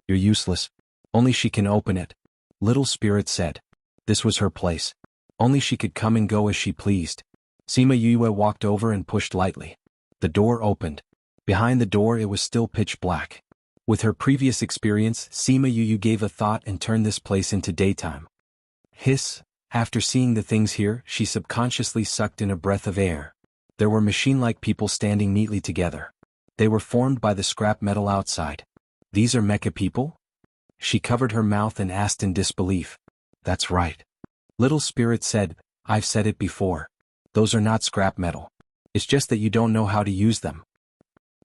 "You're useless. Only she can open it," Little Spirit said. This was her place. Only she could come and go as she pleased. Sima Yue walked over and pushed lightly. The door opened. Behind the door it was still pitch black. With her previous experience, Sima Yue gave a thought and turned this place into daytime. Hiss. After seeing the things here, she subconsciously sucked in a breath of air. There were machine-like people standing neatly together. They were formed by the scrap metal outside. "These are mecha people?" She covered her mouth and asked in disbelief. "That's right." Little Spirit said, "I've said it before. Those are not scrap metal. It's just that you don't know how to use them."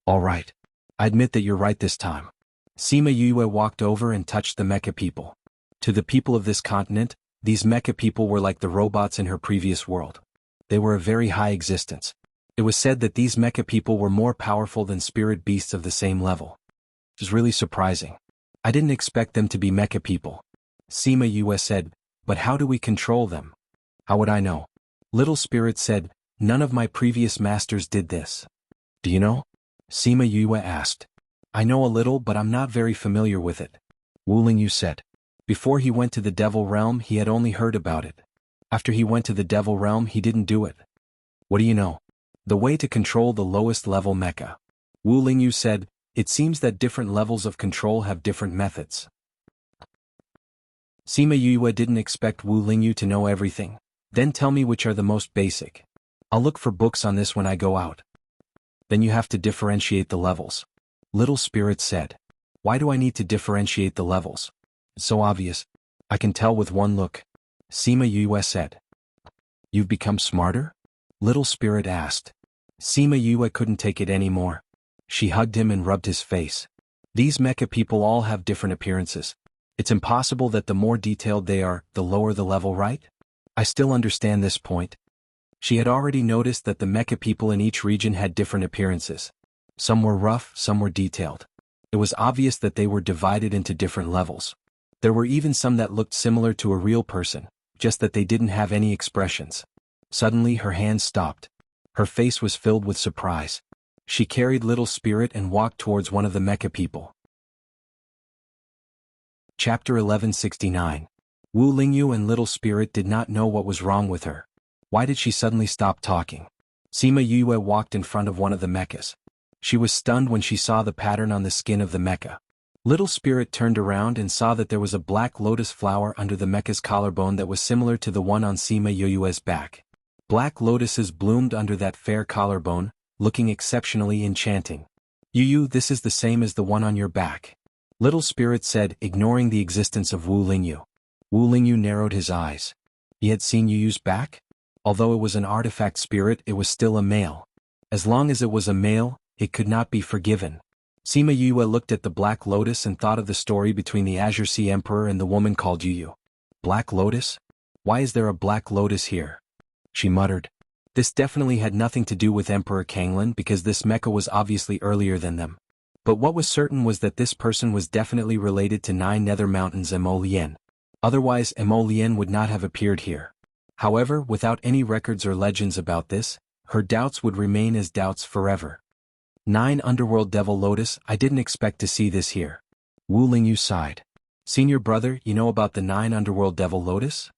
"All right. I admit that you're right this time." Sima Yue walked over and touched the mecha people. To the people of this continent, these mecha people were like the robots in her previous world. They were a very high existence. It was said that these mecha people were more powerful than spirit beasts of the same level. It was really surprising. "I didn't expect them to be mecha people." Sima Yue said, "But how do we control them?" "How would I know?" Little Spirit said, "None of my previous masters did this." "Do you know?" Sima Yue asked. "I know a little, but I'm not very familiar with it," Wu Lingyu said. Before he went to the Devil Realm, he had only heard about it. After he went to the Devil Realm, he didn't do it. "What do you know?" "The way to control the lowest level mecha." Wu Lingyu said, "It seems that different levels of control have different methods." Sima Yue didn't expect Wu Lingyu to know everything. "Then tell me which are the most basic. I'll look for books on this when I go out." "Then you have to differentiate the levels," Little Spirit said. "Why do I need to differentiate the levels? It's so obvious. I can tell with one look," Sima Yue said. "You've become smarter?" Little Spirit asked. Sima Yue couldn't take it anymore. She hugged him and rubbed his face. "These mecha people all have different appearances. It's impossible that the more detailed they are, the lower the level, right? I still understand this point." She had already noticed that the mecha people in each region had different appearances. Some were rough, some were detailed. It was obvious that they were divided into different levels. There were even some that looked similar to a real person, just that they didn't have any expressions. Suddenly her hand stopped. Her face was filled with surprise. She carried Little Spirit and walked towards one of the mecha people. Chapter 1169. Wu Lingyu and Little Spirit did not know what was wrong with her. Why did she suddenly stop talking? Sima Yue walked in front of one of the mechas. She was stunned when she saw the pattern on the skin of the mecha. Little Spirit turned around and saw that there was a black lotus flower under the mecha's collarbone that was similar to the one on Sima Yue's back. Black lotuses bloomed under that fair collarbone, looking exceptionally enchanting. "Yu, this is the same as the one on your back." Little Spirit said, ignoring the existence of Wu Lingyu. Wu Lingyu narrowed his eyes. He had seen you use back? Although it was an artifact spirit, it was still a male. As long as it was a male, it could not be forgiven. Sima Yue looked at the Black Lotus and thought of the story between the Azure Sea Emperor and the woman called Yu. Black Lotus? Why is there a Black Lotus here? She muttered. This definitely had nothing to do with Emperor Kanglin because this mecha was obviously earlier than them. But what was certain was that this person was definitely related to 9 Nether Mountains Emolien. Otherwise Emolien would not have appeared here. However, without any records or legends about this, her doubts would remain as doubts forever. 9 Underworld Devil Lotus, I didn't expect to see this here. Wu Lingyu sighed. Senior brother, you know about the 9 Underworld Devil Lotus?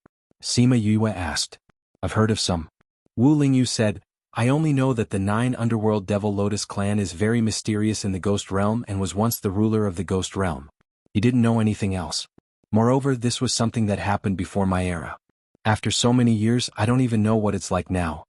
Sima Yue asked. I've heard of some. Wu Lingyu said, I only know that the 9 Underworld Devil Lotus clan is very mysterious in the Ghost Realm and was once the ruler of the Ghost Realm. He didn't know anything else. Moreover, this was something that happened before my era. After so many years, I don't even know what it's like now.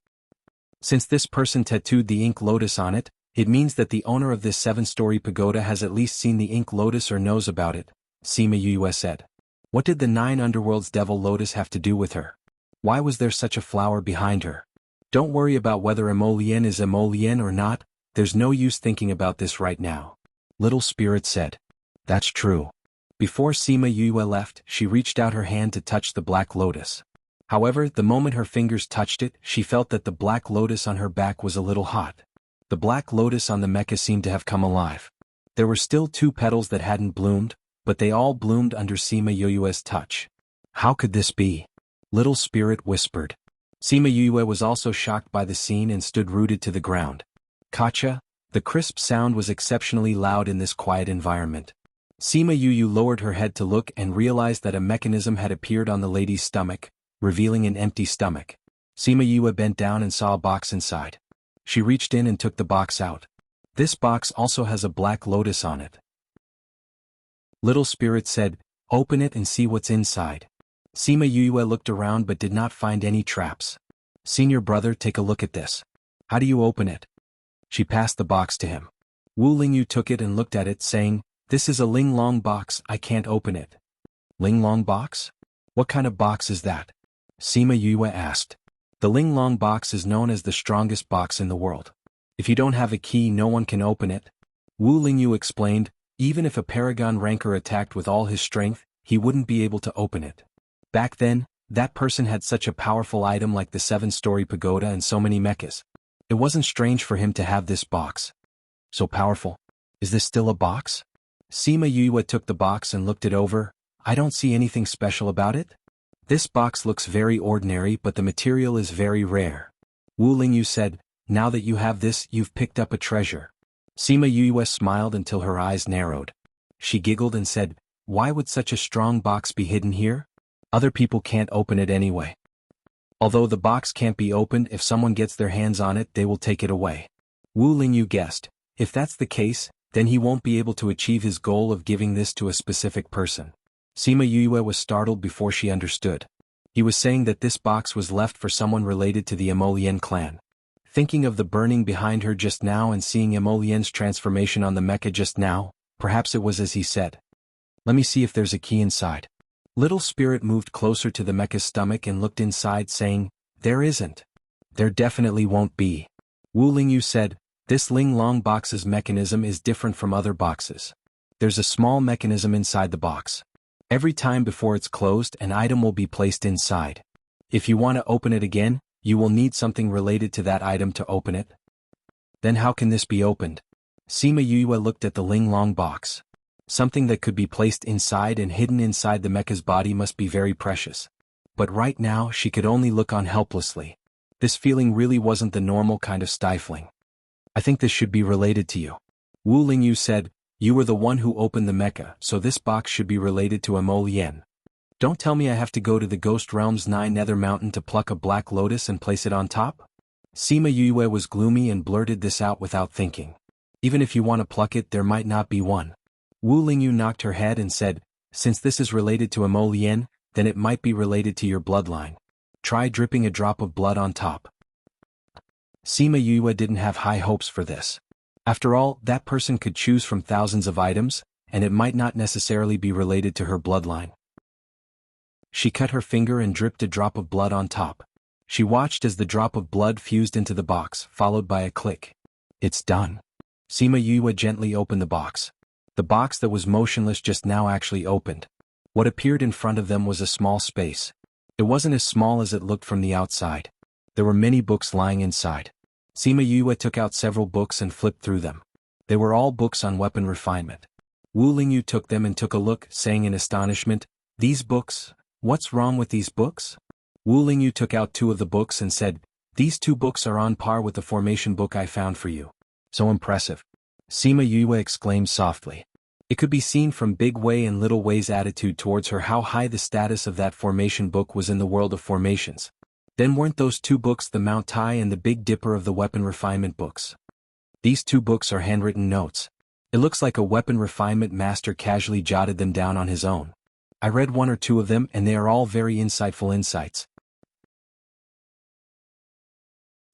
Since this person tattooed the ink lotus on it, it means that the owner of this 7-story pagoda has at least seen the ink lotus or knows about it, Sima Yue said. What did the 9 Underworld's Devil Lotus have to do with her? Why was there such a flower behind her? Don't worry about whether Emolien is Emolien or not, there's no use thinking about this right now. Little Spirit said. That's true. Before Sima Yue left, she reached out her hand to touch the Black Lotus. However, the moment her fingers touched it, she felt that the Black Lotus on her back was a little hot. The Black Lotus on the mecha seemed to have come alive. There were still 2 petals that hadn't bloomed, but they all bloomed under Sima Yue's touch. How could this be? Little Spirit whispered. Sima Yue was also shocked by the scene and stood rooted to the ground. Kacha, the crisp sound was exceptionally loud in this quiet environment. Sima Yue lowered her head to look and realized that a mechanism had appeared on the lady's stomach, revealing an empty stomach. Sima Yue bent down and saw a box inside. She reached in and took the box out. This box also has a Black Lotus on it. Little Spirit said, open it and see what's inside. Sima Yue looked around but did not find any traps. Senior brother, take a look at this. How do you open it? She passed the box to him. Wu Lingyu took it and looked at it, saying, this is a Ling Long box, I can't open it. Ling Long box? What kind of box is that? Sima Yue asked. The Ling Long box is known as the strongest box in the world. If you don't have a key, no one can open it. Wu Lingyu explained, even if a Paragon ranker attacked with all his strength, he wouldn't be able to open it. Back then, that person had such a powerful item like the 7-story pagoda and so many mechas. It wasn't strange for him to have this box. So powerful. Is this still a box? Sima Yue took the box and looked it over. I don't see anything special about it. This box looks very ordinary, but the material is very rare. Wu Lingyu said, now that you have this, you've picked up a treasure. Sima Yue smiled until her eyes narrowed. She giggled and said, why would such a strong box be hidden here? Other people can't open it anyway. Although the box can't be opened, if someone gets their hands on it, they will take it away. Wu Lingyu guessed, if that's the case, then he won't be able to achieve his goal of giving this to a specific person. Sima Yue was startled before she understood. He was saying that this box was left for someone related to the Emolien clan. Thinking of the burning behind her just now and seeing Emolien's transformation on the mecha just now, perhaps it was as he said. Let me see if there's a key inside. Little Spirit moved closer to the mecha's stomach and looked inside, saying, there isn't. There definitely won't be. Wu Lingyu said, this Ling Long box's mechanism is different from other boxes. There's a small mechanism inside the box. Every time before it's closed, an item will be placed inside. If you want to open it again, you will need something related to that item to open it. Then how can this be opened? Sima Yue looked at the Ling Long box. Something that could be placed inside and hidden inside the mecha's body must be very precious. But right now she could only look on helplessly. This feeling really wasn't the normal kind of stifling. I think this should be related to you. Wu Lingyu said, you were the one who opened the mecha, so this box should be related to Emolien. Don't tell me I have to go to the Ghost Realm's 9 Nether Mountain to pluck a Black Lotus and place it on top? Sima Yue was gloomy and blurted this out without thinking. Even if you want to pluck it, there might not be one. Wu Lingyu knocked her head and said, since this is related to Emolien, then it might be related to your bloodline. Try dripping a drop of blood on top. Sima Yue didn't have high hopes for this. After all, that person could choose from thousands of items, and it might not necessarily be related to her bloodline. She cut her finger and dripped a drop of blood on top. She watched as the drop of blood fused into the box, followed by a click. It's done. Sima Yue gently opened the box. The box that was motionless just now actually opened. What appeared in front of them was a small space. It wasn't as small as it looked from the outside. There were many books lying inside. Sima Yue took out several books and flipped through them. They were all books on weapon refinement. Wu Lingyu took them and took a look, saying in astonishment, "These books? What's wrong with these books?" Wu Lingyu took out 2 of the books and said, "These 2 books are on par with the formation book I found for you." "So impressive." Sima Yue exclaimed softly. It could be seen from Big Wei and Little Wei's attitude towards her how high the status of that formation book was in the world of formations. Then weren't those 2 books the Mount Tai and the Big Dipper of the weapon refinement books? These 2 books are handwritten notes. It looks like a weapon refinement master casually jotted them down on his own. I read 1 or 2 of them and they are all very insightful insights.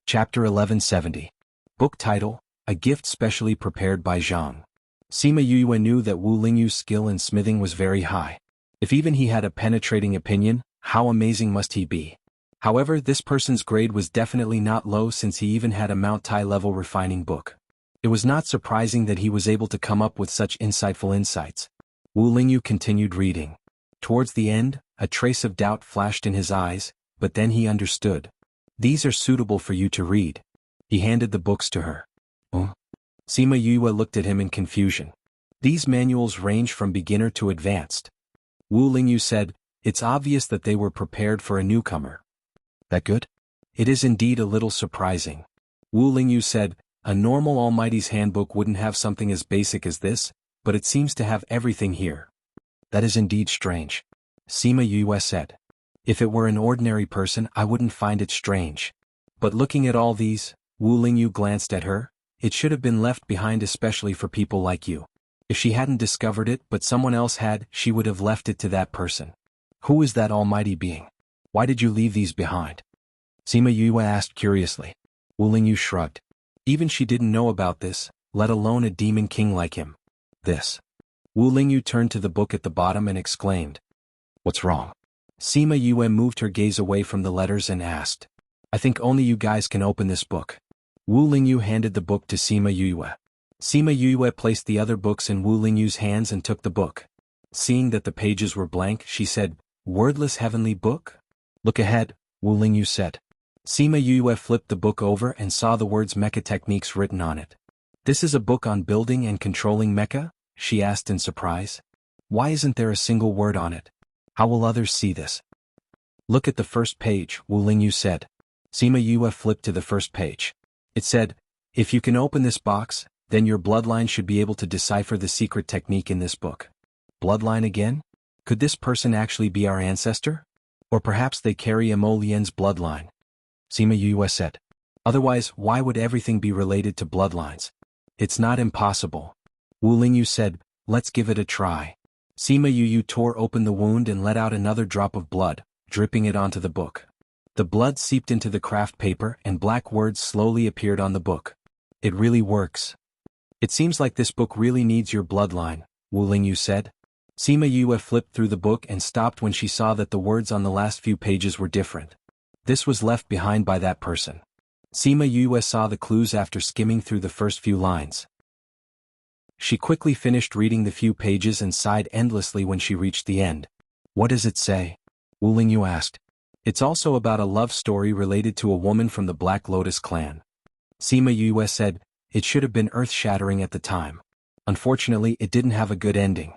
Chapter 1170. Book title, A Gift Specially Prepared by Zhang. Sima Yue knew that Wu Lingyu's skill in smithing was very high. If even he had a penetrating opinion, how amazing must he be? However, this person's grade was definitely not low since he even had a Mount Tai level refining book. It was not surprising that he was able to come up with such insightful insights. Wu Lingyu continued reading. Towards the end, a trace of doubt flashed in his eyes, but then he understood. These are suitable for you to read. He handed the books to her. Oh? Sima Yue looked at him in confusion. These manuals range from beginner to advanced. Wu Lingyu said, it's obvious that they were prepared for a newcomer. That good? It is indeed a little surprising. Wu Lingyu said, a normal Almighty's handbook wouldn't have something as basic as this, but it seems to have everything here. That is indeed strange. Sima Yue said. If it were an ordinary person I wouldn't find it strange. But looking at all these, Wu Lingyu glanced at her, it should have been left behind especially for people like you. If she hadn't discovered it but someone else had, she would have left it to that person. Who is that almighty being? Why did you leave these behind? Sima Yue asked curiously. Wu Lingyu shrugged. Even she didn't know about this, let alone a demon king like him. This. Wu Lingyu turned to the book at the bottom and exclaimed. What's wrong? Sima Yue moved her gaze away from the letters and asked. I think only you guys can open this book. Wu Lingyu handed the book to Sima Yue. Sima Yue placed the other books in Wu Lingyu's hands and took the book. Seeing that the pages were blank, she said, Wordless heavenly book? Look ahead, Wu Lingyu said. Sima Yue flipped the book over and saw the words mecha techniques written on it. This is a book on building and controlling mecha? She asked in surprise. Why isn't there a single word on it? How will others see this? Look at the first page, Wu Lingyu said. Sima Yue flipped to the first page. It said, if you can open this box, then your bloodline should be able to decipher the secret technique in this book. Bloodline again? Could this person actually be our ancestor? Or perhaps they carry Mo Lian's bloodline? Sima Yue said. Otherwise, why would everything be related to bloodlines? It's not impossible. Wu Lingyu said, let's give it a try. Sima Yue tore open the wound and let out another drop of blood, dripping it onto the book. The blood seeped into the craft paper and black words slowly appeared on the book. It really works. It seems like this book really needs your bloodline, Wu Lingyu said. Sima Yue flipped through the book and stopped when she saw that the words on the last few pages were different. This was left behind by that person. Sima Yue saw the clues after skimming through the first few lines. She quickly finished reading the few pages and sighed endlessly when she reached the end. What does it say? Wu Lingyu asked. It's also about a love story related to a woman from the Black Lotus clan. Sima Yue said, it should have been earth-shattering at the time. Unfortunately, it didn't have a good ending.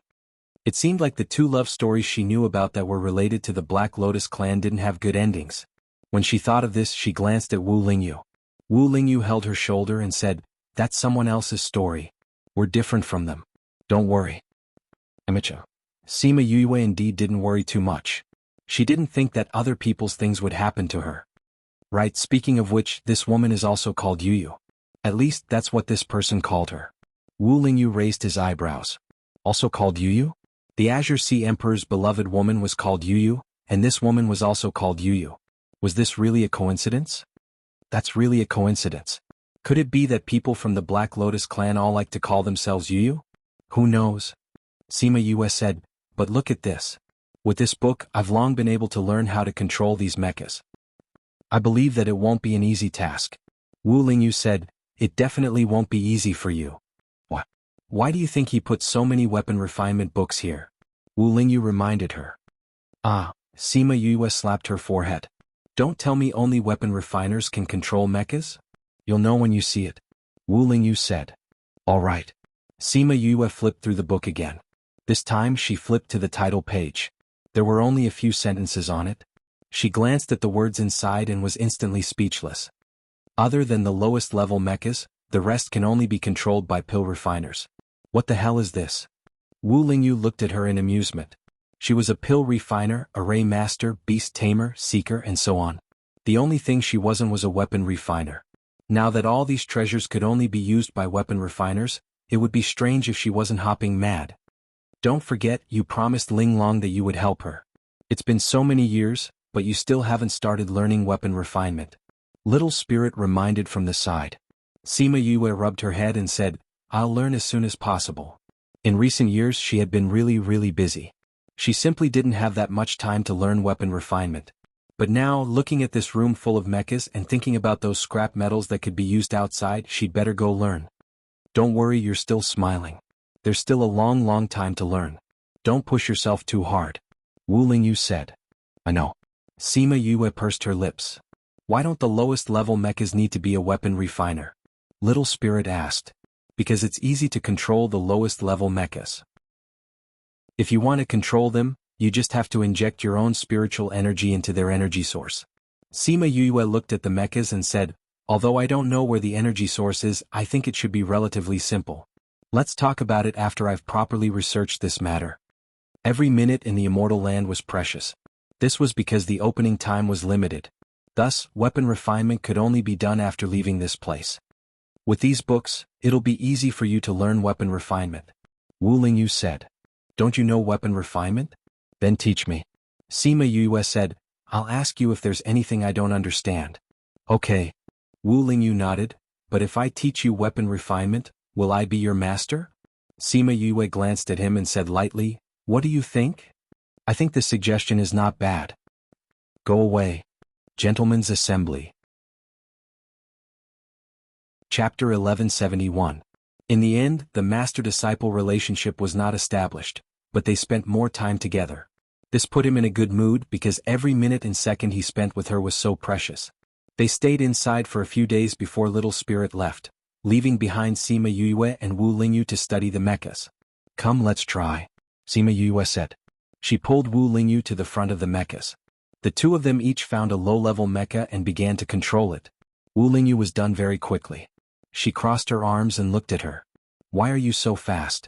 It seemed like the 2 love stories she knew about that were related to the Black Lotus clan didn't have good endings. When she thought of this, she glanced at Wu Lingyu. Wu Lingyu held her shoulder and said, that's someone else's story. We're different from them. Don't worry. Amicha. Sima Yue indeed didn't worry too much. She didn't think that other people's things would happen to her. Right, speaking of which, this woman is also called Yu. At least, that's what this person called her. Wu Lingyu raised his eyebrows. Also called Yu? The Azure Sea Emperor's beloved woman was called Yu, and this woman was also called Yu. Was this really a coincidence? That's really a coincidence. Could it be that people from the Black Lotus clan all like to call themselves Yu? Who knows? Sima Yue said, but look at this. With this book, I've long been able to learn how to control these mechas. I believe that it won't be an easy task. Wu Lingyu said, it definitely won't be easy for you. What? Why do you think he put so many weapon refinement books here? Wu Lingyu reminded her. Ah, Sima Yue slapped her forehead. Don't tell me only weapon refiners can control mechas? You'll know when you see it. Wu Lingyu said. All right. Sima Yue flipped through the book again. This time she flipped to the title page. There were only a few sentences on it. She glanced at the words inside and was instantly speechless. Other than the lowest level mechas, the rest can only be controlled by pill refiners. What the hell is this? Wu Lingyu looked at her in amusement. She was a pill refiner, array master, beast tamer, seeker, and so on. The only thing she wasn't was a weapon refiner. Now that all these treasures could only be used by weapon refiners, it would be strange if she wasn't hopping mad. Don't forget, you promised Ling Long that you would help her. It's been so many years, but you still haven't started learning weapon refinement. Little Spirit reminded from the side. Sima Yue rubbed her head and said, I'll learn as soon as possible. In recent years she had been really busy. She simply didn't have that much time to learn weapon refinement. But now, looking at this room full of mechas and thinking about those scrap metals that could be used outside, she'd better go learn. Don't worry, you're still smiling. There's still a long time to learn. Don't push yourself too hard. Wu Lingyu said. I know. Sima Yue pursed her lips. Why don't the lowest level mechas need to be a weapon refiner? Little Spirit asked. Because it's easy to control the lowest level mechas. If you want to control them, you just have to inject your own spiritual energy into their energy source. Sima Yue looked at the mechas and said, although I don't know where the energy source is, I think it should be relatively simple. Let's talk about it after I've properly researched this matter. Every minute in the Immortal Land was precious. This was because the opening time was limited. Thus, weapon refinement could only be done after leaving this place. With these books, it'll be easy for you to learn weapon refinement. Wu Lingyu said. Don't you know weapon refinement? Then teach me. Sima Yue said, I'll ask you if there's anything I don't understand. Okay. Wu Lingyu nodded, but if I teach you weapon refinement, will I be your master? Sima Yue glanced at him and said lightly, what do you think? I think this suggestion is not bad. Go away. Gentlemen's Assembly. Chapter 1171. In the end, the master-disciple relationship was not established, but they spent more time together. This put him in a good mood because every minute and second he spent with her was so precious. They stayed inside for a few days before Little Spirit left, leaving behind Sima Yue and Wu Lingyu to study the mechas. Come, let's try, Sima Yue said. She pulled Wu Lingyu to the front of the mechas. The two of them each found a low-level mecha and began to control it. Wu Lingyu was done very quickly. She crossed her arms and looked at her. Why are you so fast?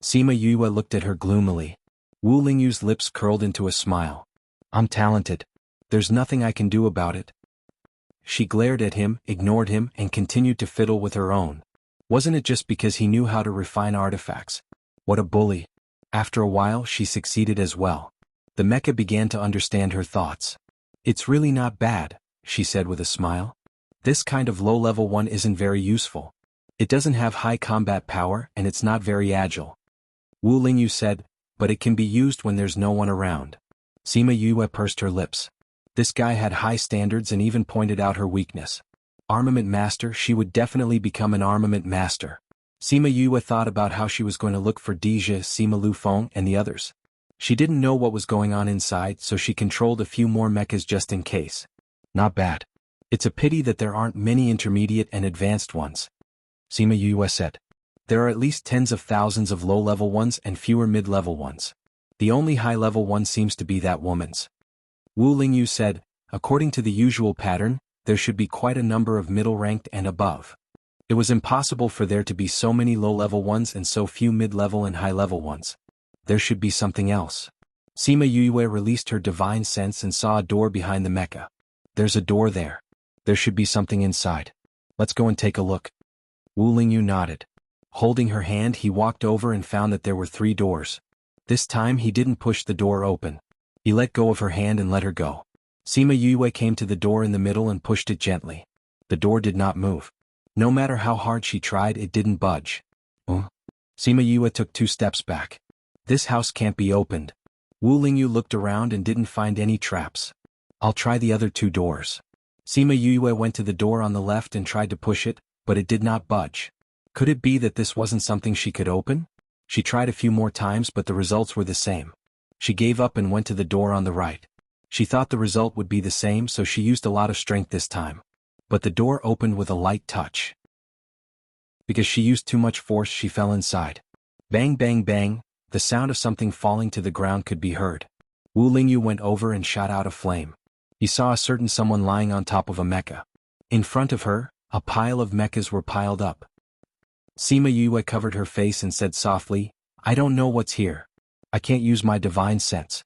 Sima Yue looked at her gloomily. Wu Lingyu's lips curled into a smile. I'm talented. There's nothing I can do about it. She glared at him, ignored him, and continued to fiddle with her own. Wasn't it just because he knew how to refine artifacts? What a bully. After a while she succeeded as well. The mecha began to understand her thoughts. It's really not bad, she said with a smile. This kind of low-level one isn't very useful. It doesn't have high combat power and it's not very agile. Wu Lingyu said, but it can be used when there's no one around. Sima Yue pursed her lips. This guy had high standards and even pointed out her weakness. Armament master, she would definitely become an armament master. Sima Yue thought about how she was going to look for Dija, Sima Lufeng, and the others. She didn't know what was going on inside, so she controlled a few more mechas just in case. Not bad. It's a pity that there aren't many intermediate and advanced ones. Sima Yue said. There are at least tens of thousands of low-level ones and fewer mid-level ones. The only high-level one seems to be that woman's. Wu Lingyu said, according to the usual pattern, there should be quite a number of middle-ranked and above. It was impossible for there to be so many low-level ones and so few mid-level and high-level ones. There should be something else. Sima Yue released her divine sense and saw a door behind the mecha. There's a door there. There should be something inside. Let's go and take a look. Wu Lingyu nodded. Holding her hand, he walked over and found that there were 3 doors. This time he didn't push the door open. He let go of her hand and let her go. Sima Yue came to the door in the middle and pushed it gently. The door did not move. No matter how hard she tried, it didn't budge. Sima Yue took 2 steps back. This house can't be opened. Wu Lingyu looked around and didn't find any traps. I'll try the other 2 doors. Sima Yue went to the door on the left and tried to push it, but it did not budge. Could it be that this wasn't something she could open? She tried a few more times but the results were the same. She gave up and went to the door on the right. She thought the result would be the same, so she used a lot of strength this time. But the door opened with a light touch. Because she used too much force, she fell inside. Bang bang bang, the sound of something falling to the ground could be heard. Wu Lingyu went over and shot out a flame. He saw a certain someone lying on top of a mecha. In front of her, a pile of mechas were piled up. Sima Yue covered her face and said softly, I don't know what's here. I can't use my divine sense.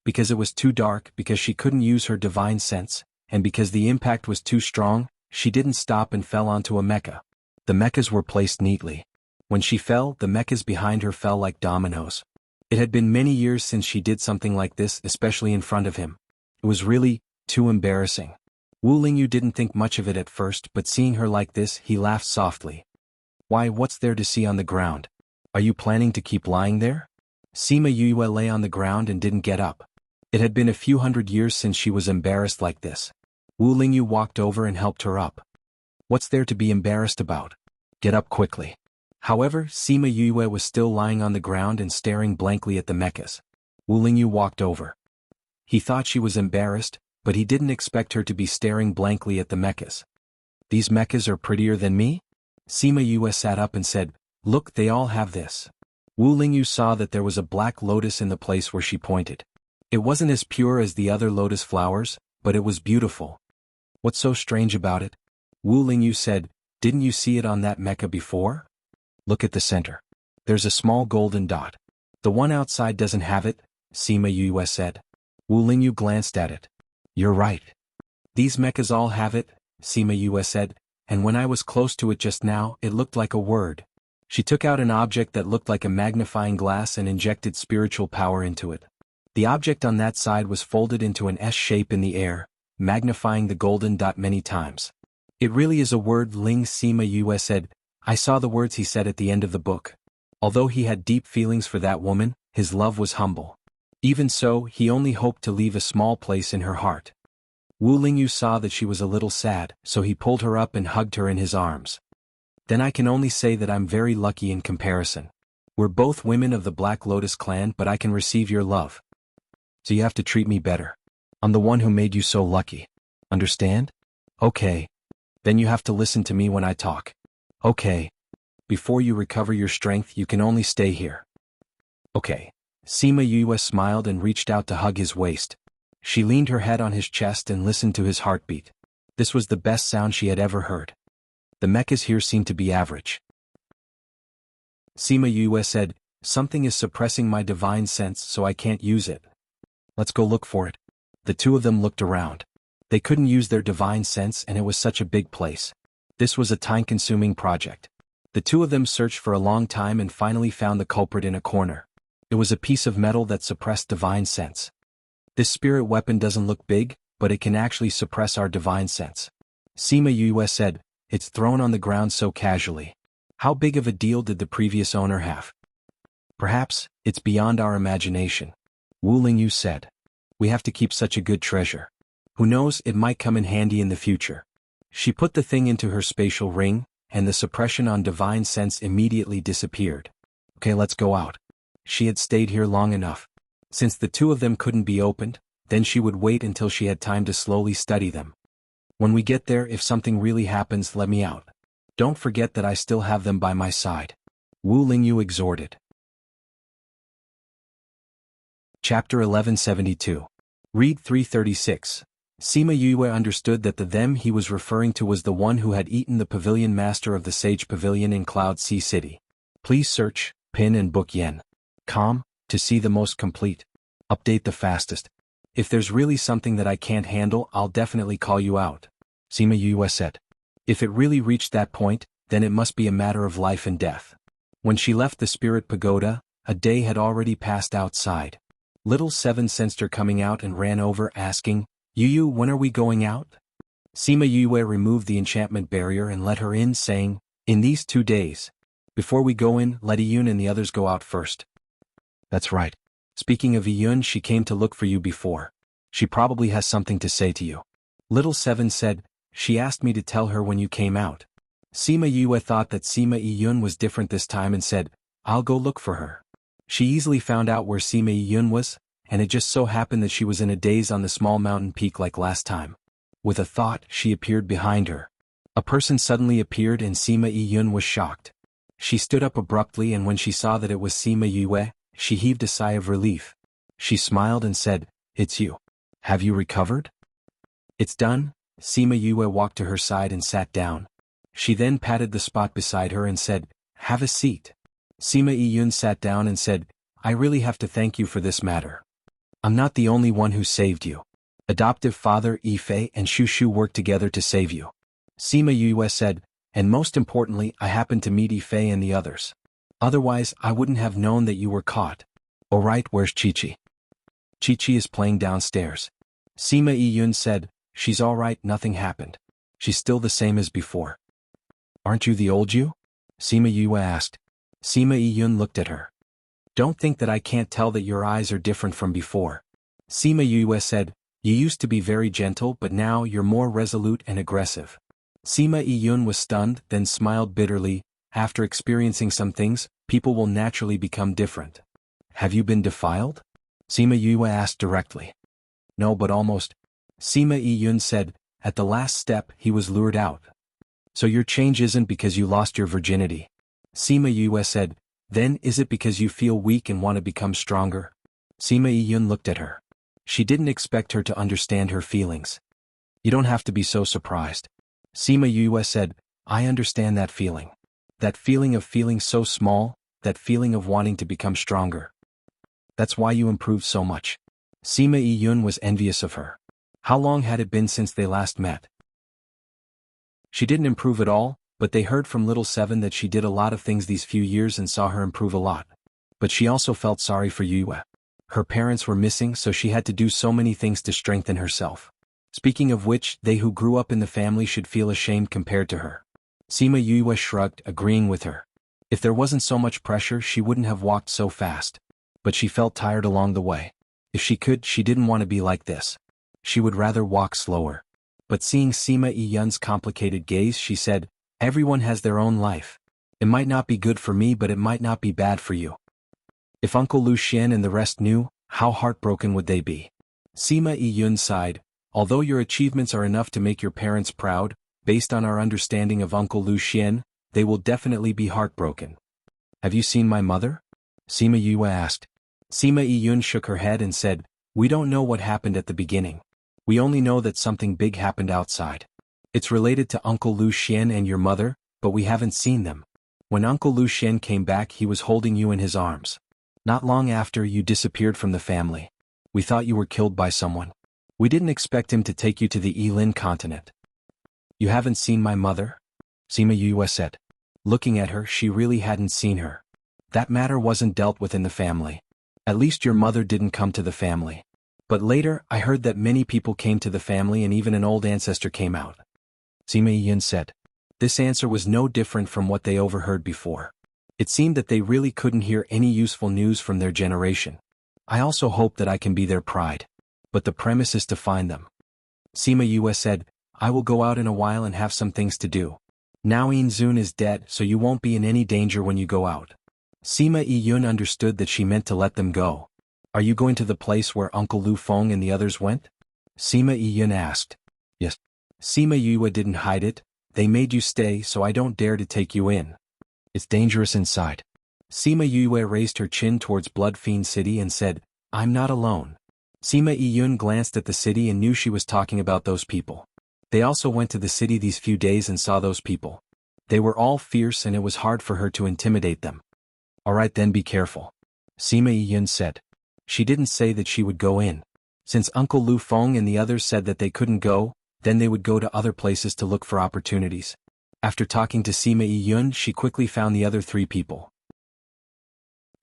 Because it was too dark, because she couldn't use her divine sense, and because the impact was too strong, she didn't stop and fell onto a mecha. The mechas were placed neatly. When she fell, the mechas behind her fell like dominoes. It had been many years since she did something like this, especially in front of him. It was really too embarrassing. Wu Lingyu didn't think much of it at first, but seeing her like this, he laughed softly. Why, what's there to see on the ground? Are you planning to keep lying there? Sima Yue lay on the ground and didn't get up. It had been a few hundred years since she was embarrassed like this. Wu Lingyu walked over and helped her up. What's there to be embarrassed about? Get up quickly. However, Sima Yue was still lying on the ground and staring blankly at the mechas. Wu Lingyu walked over. He thought she was embarrassed, but he didn't expect her to be staring blankly at the mechas. These mechas are prettier than me? Sima Yue sat up and said, Look, they all have this. Wu Lingyu saw that there was a black lotus in the place where she pointed. It wasn't as pure as the other lotus flowers, but it was beautiful. What's so strange about it? Wu Lingyu said, Didn't you see it on that mecha before? Look at the center. There's a small golden dot. The one outside doesn't have it, Sima Yue said. Wu Lingyu glanced at it. You're right. These mechas all have it, Sima Yue said, and when I was close to it just now, it looked like a word. She took out an object that looked like a magnifying glass and injected spiritual power into it. The object on that side was folded into an S shape in the air, magnifying the golden dot many times. It really is a word, Ling, Sima Yue said. I saw the words he said at the end of the book. Although he had deep feelings for that woman, his love was humble. Even so, he only hoped to leave a small place in her heart. Wu Lingyu saw that she was a little sad, so he pulled her up and hugged her in his arms. Then I can only say that I'm very lucky in comparison. We're both women of the Black Lotus clan, but I can receive your love. So you have to treat me better. I'm the one who made you so lucky. Understand? Okay. Then you have to listen to me when I talk. Okay. Before you recover your strength, you can only stay here. Okay. Sima Yue smiled and reached out to hug his waist. She leaned her head on his chest and listened to his heartbeat. This was the best sound she had ever heard. The mechas here seemed to be average. Sima Yue said, Something is suppressing my divine sense, so I can't use it. Let's go look for it. The 2 of them looked around. They couldn't use their divine sense and it was such a big place. This was a time-consuming project. The 2 of them searched for a long time and finally found the culprit in a corner. It was a piece of metal that suppressed divine sense. This spirit weapon doesn't look big, but it can actually suppress our divine sense. Sima Yue said, It's thrown on the ground so casually. How big of a deal did the previous owner have? Perhaps, it's beyond our imagination. Wu Lingyu said. We have to keep such a good treasure. Who knows, it might come in handy in the future. She put the thing into her spatial ring, and the suppression on divine sense immediately disappeared. Okay, let's go out. She had stayed here long enough. Since the 2 of them couldn't be opened, then she would wait until she had time to slowly study them. When we get there, if something really happens, let me out. Don't forget that I still have them by my side. Wu Lingyu exhorted. Chapter 1172. Read 336. Sima Yue understood that the them he was referring to was the one who had eaten the pavilion master of the Sage Pavilion in Cloud Sea City. Please search, pin and book yen. To see the most complete. Update the fastest. If there's really something that I can't handle, I'll definitely call you out. Sima Yue said. If it really reached that point, then it must be a matter of life and death. When she left the spirit pagoda, a day had already passed outside. Little Seven sensed her coming out and ran over asking, Yu, when are we going out? Sima Yue removed the enchantment barrier and let her in, saying, In these 2 days. Before we go in, let Iyun and the others go out first. That's right. Speaking of Iyun, she came to look for you before. She probably has something to say to you. Little Seven said, she asked me to tell her when you came out. Sima Yue thought that Sima Iyun was different this time and said, I'll go look for her. She easily found out where Sima Iyun was, and it just so happened that she was in a daze on the small mountain peak like last time. With a thought, she appeared behind her. A person suddenly appeared and Sima Iyun was shocked. She stood up abruptly, and when she saw that it was Sima Yue, she heaved a sigh of relief. She smiled and said, It's you. Have you recovered? It's done. Sima Yue walked to her side and sat down. She then patted the spot beside her and said, Have a seat. Sima Iyun sat down and said, I really have to thank you for this matter. I'm not the only one who saved you. Adoptive father Yifei and Shushu worked together to save you. Sima Yue said, and most importantly, I happened to meet Yifei and the others. Otherwise, I wouldn't have known that you were caught. Alright, where's Chi-Chi? Chi-Chi is playing downstairs. Sima Iyun said, She's alright, nothing happened. She's still the same as before. Aren't you the old you? Sima Yue asked. Sima Iyun looked at her. Don't think that I can't tell that your eyes are different from before. Sima Yue said, You used to be very gentle, but now you're more resolute and aggressive. Sima Iyun was stunned, then smiled bitterly. After experiencing some things, people will naturally become different. Have you been defiled? Sima Yue asked directly. No, but almost. Sima Iyun said, at the last step, he was lured out. So your change isn't because you lost your virginity. Sima Yue said, then is it because you feel weak and want to become stronger? Sima Iyun looked at her. She didn't expect her to understand her feelings. You don't have to be so surprised. Sima Yue said, I understand that feeling. That feeling of feeling so small, that feeling of wanting to become stronger. That's why you improved so much. Sima Iyun was envious of her. How long had it been since they last met? She didn't improve at all, but they heard from Little Seven that she did a lot of things these few years and saw her improve a lot. But she also felt sorry for Yue. Her parents were missing, so she had to do so many things to strengthen herself. Speaking of which, they who grew up in the family should feel ashamed compared to her. Sima Yue shrugged, agreeing with her. If there wasn't so much pressure, she wouldn't have walked so fast. But she felt tired along the way. If she could, she didn't want to be like this. She would rather walk slower. But seeing Sima Iyun's complicated gaze, she said, Everyone has their own life. It might not be good for me, but it might not be bad for you. If Uncle Lu Xian and the rest knew, how heartbroken would they be? Sima Iyun sighed. Although your achievements are enough to make your parents proud, based on our understanding of Uncle Lu Xian, they will definitely be heartbroken. Have you seen my mother? Sima Yue asked. Sima Iyun shook her head and said, We don't know what happened at the beginning. We only know that something big happened outside. It's related to Uncle Lu Xian and your mother, but we haven't seen them. When Uncle Lu Xian came back, he was holding you in his arms. Not long after, you disappeared from the family. We thought you were killed by someone. We didn't expect him to take you to the Yilin continent. You haven't seen my mother? Sima Yue said. Looking at her, she really hadn't seen her. That matter wasn't dealt with in the family. At least your mother didn't come to the family. But later, I heard that many people came to the family and even an old ancestor came out. Sima Iyun said. This answer was no different from what they overheard before. It seemed that they really couldn't hear any useful news from their generation. I also hope that I can be their pride. But the premise is to find them. Sima Yue said, I will go out in a while and have some things to do. Now Inzun is dead, so you won't be in any danger when you go out. Sima Iyun understood that she meant to let them go. Are you going to the place where Uncle Lu Feng and the others went? Sima Iyun asked. Yes. Sima Yue didn't hide it. They made you stay, so I don't dare to take you in. It's dangerous inside. Sima Yue raised her chin towards Blood Fiend City and said, I'm not alone. Sima Iyun glanced at the city and knew she was talking about those people. They also went to the city these few days and saw those people. They were all fierce and it was hard for her to intimidate them. Alright then, be careful. Sima Iyun said. She didn't say that she would go in. Since Uncle Lu Feng and the others said that they couldn't go, then they would go to other places to look for opportunities. After talking to Sima Iyun, she quickly found the other three people.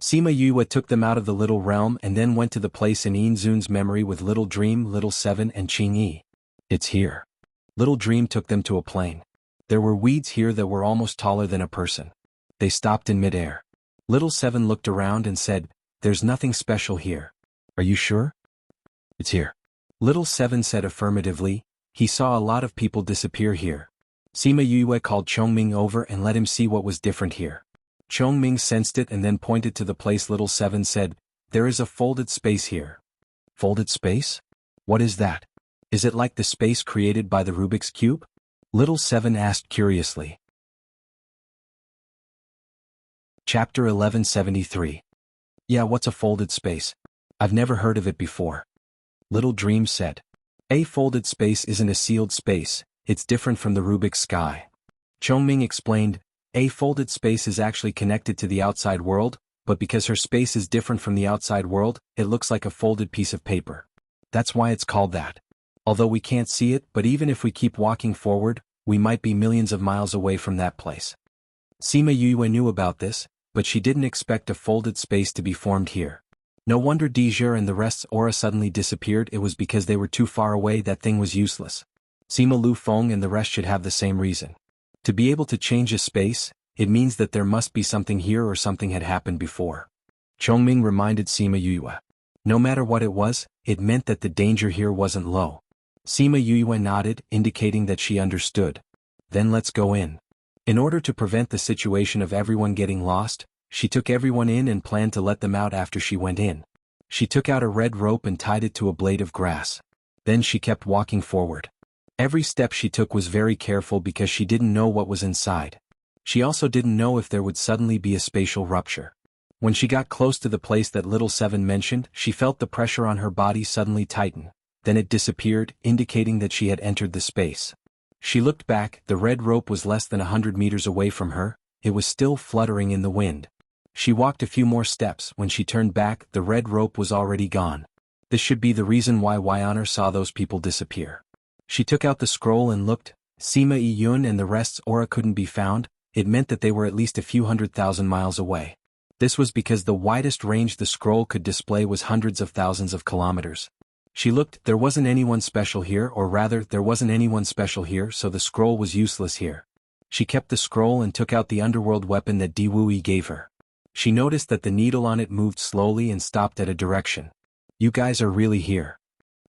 Sima Yue took them out of the little realm and then went to the place in Inzun's memory with Little Dream, Little Seven and Qing Yi. It's here. Little Dream took them to a plain. There were weeds here that were almost taller than a person. They stopped in midair. Little Seven looked around and said, there's nothing special here. Are you sure? It's here. Little 7 said affirmatively. He saw a lot of people disappear here. Sima Yue called Chongming over and let him see what was different here. Chongming sensed it and then pointed to the place. Little 7 said, there is a folded space here. Folded space? What is that? Is it like the space created by the Rubik's Cube? Little 7 asked curiously. Chapter 1173. Yeah, what's a folded space? I've never heard of it before. Little Dream said. A folded space isn't a sealed space, it's different from the Rubik's sky. Chongming explained, a folded space is actually connected to the outside world, but because her space is different from the outside world, it looks like a folded piece of paper. That's why it's called that. Although we can't see it, but even if we keep walking forward, we might be millions of miles away from that place. Sima Yue knew about this, but she didn't expect a folded space to be formed here. No wonder Dijur and the rest's aura suddenly disappeared. It was because they were too far away. That thing was useless. Sima Lu Feng and the rest should have the same reason. To be able to change a space, it means that there must be something here or something had happened before. Chongming reminded Sima Yue. No matter what it was, it meant that the danger here wasn't low. Sima Yue nodded, indicating that she understood. Then let's go in. In order to prevent the situation of everyone getting lost, she took everyone in and planned to let them out after she went in. She took out a red rope and tied it to a blade of grass. Then she kept walking forward. Every step she took was very careful because she didn't know what was inside. She also didn't know if there would suddenly be a spatial rupture. When she got close to the place that Little 7 mentioned, she felt the pressure on her body suddenly tighten. Then it disappeared, indicating that she had entered the space. She looked back. The red rope was less than 100 meters away from her. It was still fluttering in the wind. She walked a few more steps. When she turned back, the red rope was already gone. This should be the reason why Wyanor saw those people disappear. She took out the scroll and looked. Sima Yun and the rest's aura couldn't be found. It meant that they were at least a few 100,000 miles away. This was because the widest range the scroll could display was hundreds of thousands of kilometers. She looked. There wasn't anyone special here, or rather, there wasn't anyone special here, so the scroll was useless here. She kept the scroll and took out the underworld weapon that Di Wui gave her. She noticed that the needle on it moved slowly and stopped at a direction. You guys are really here.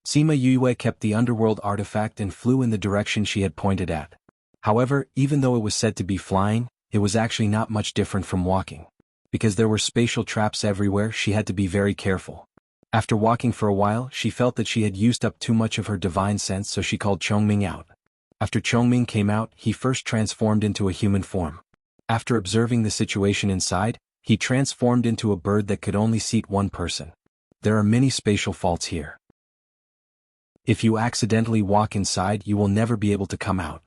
Sima Yue kept the underworld artifact and flew in the direction she had pointed at. However, even though it was said to be flying, it was actually not much different from walking. Because there were spatial traps everywhere, she had to be very careful. After walking for a while, she felt that she had used up too much of her divine sense, so she called Chongming out. After Chongming came out, he first transformed into a human form. After observing the situation inside, he transformed into a bird that could only seat one person. There are many spatial faults here. If you accidentally walk inside, you will never be able to come out.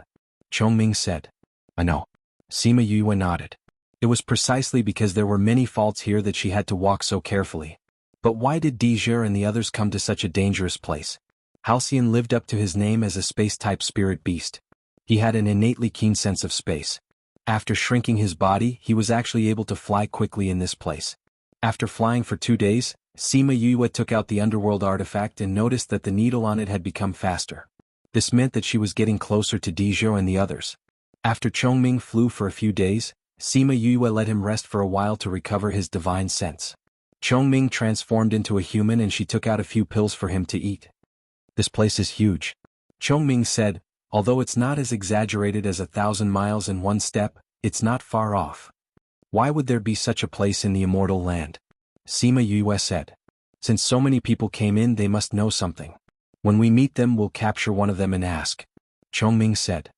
Chongming said. I know. Sima Yue nodded. It was precisely because there were many faults here that she had to walk so carefully. But why did Dijur and the others come to such a dangerous place? Halcyon lived up to his name as a space-type spirit beast. He had an innately keen sense of space. After shrinking his body, he was actually able to fly quickly in this place. After flying for 2 days, Sima Yue took out the underworld artifact and noticed that the needle on it had become faster. This meant that she was getting closer to Dijur and the others. After Chongming flew for a few days, Sima Yue let him rest for a while to recover his divine sense. Chongming transformed into a human and she took out a few pills for him to eat. This place is huge. Chongming said, although it's not as exaggerated as 1,000 miles in one step, it's not far off. Why would there be such a place in the immortal land? Sima Yue said. Since so many people came in, they must know something. When we meet them, we'll capture one of them and ask. Chongming said.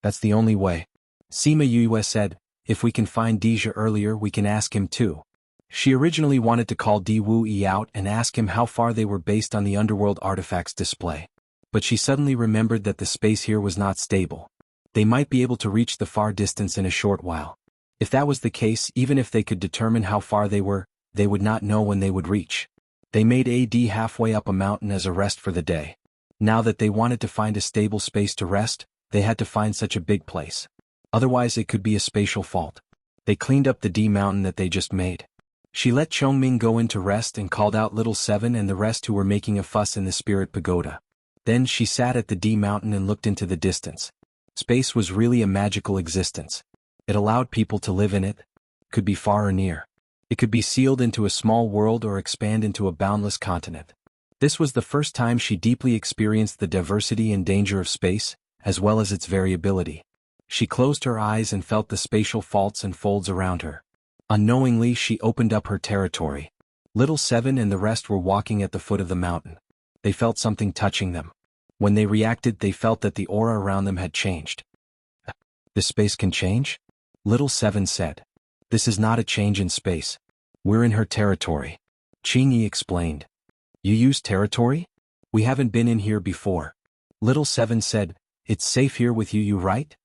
That's the only way. Sima Yue said, if we can find Dijur earlier, we can ask him too. She originally wanted to call Di Wui out and ask him how far they were based on the underworld artifacts display. But she suddenly remembered that the space here was not stable. They might be able to reach the far distance in a short while. If that was the case, even if they could determine how far they were, they would not know when they would reach. They made AD halfway up a mountain as a rest for the day. Now that they wanted to find a stable space to rest, they had to find such a big place. Otherwise it could be a spatial fault. They cleaned up the D mountain that they just made. She let Chongming go in to rest and called out Little 7 and the rest who were making a fuss in the spirit pagoda. Then she sat at the D mountain and looked into the distance. Space was really a magical existence. It allowed people to live in it. Could be far or near. It could be sealed into a small world or expand into a boundless continent. This was the first time she deeply experienced the diversity and danger of space, as well as its variability. She closed her eyes and felt the spatial faults and folds around her. Unknowingly, she opened up her territory. Little Seven and the rest were walking at the foot of the mountain. They felt something touching them. When they reacted, they felt that the aura around them had changed. "This space can change?" Little Seven said. "This is not a change in space. We're in her territory." Chingy explained. "You use territory? We haven't been in here before." Little Seven said, "It's safe here with you, right?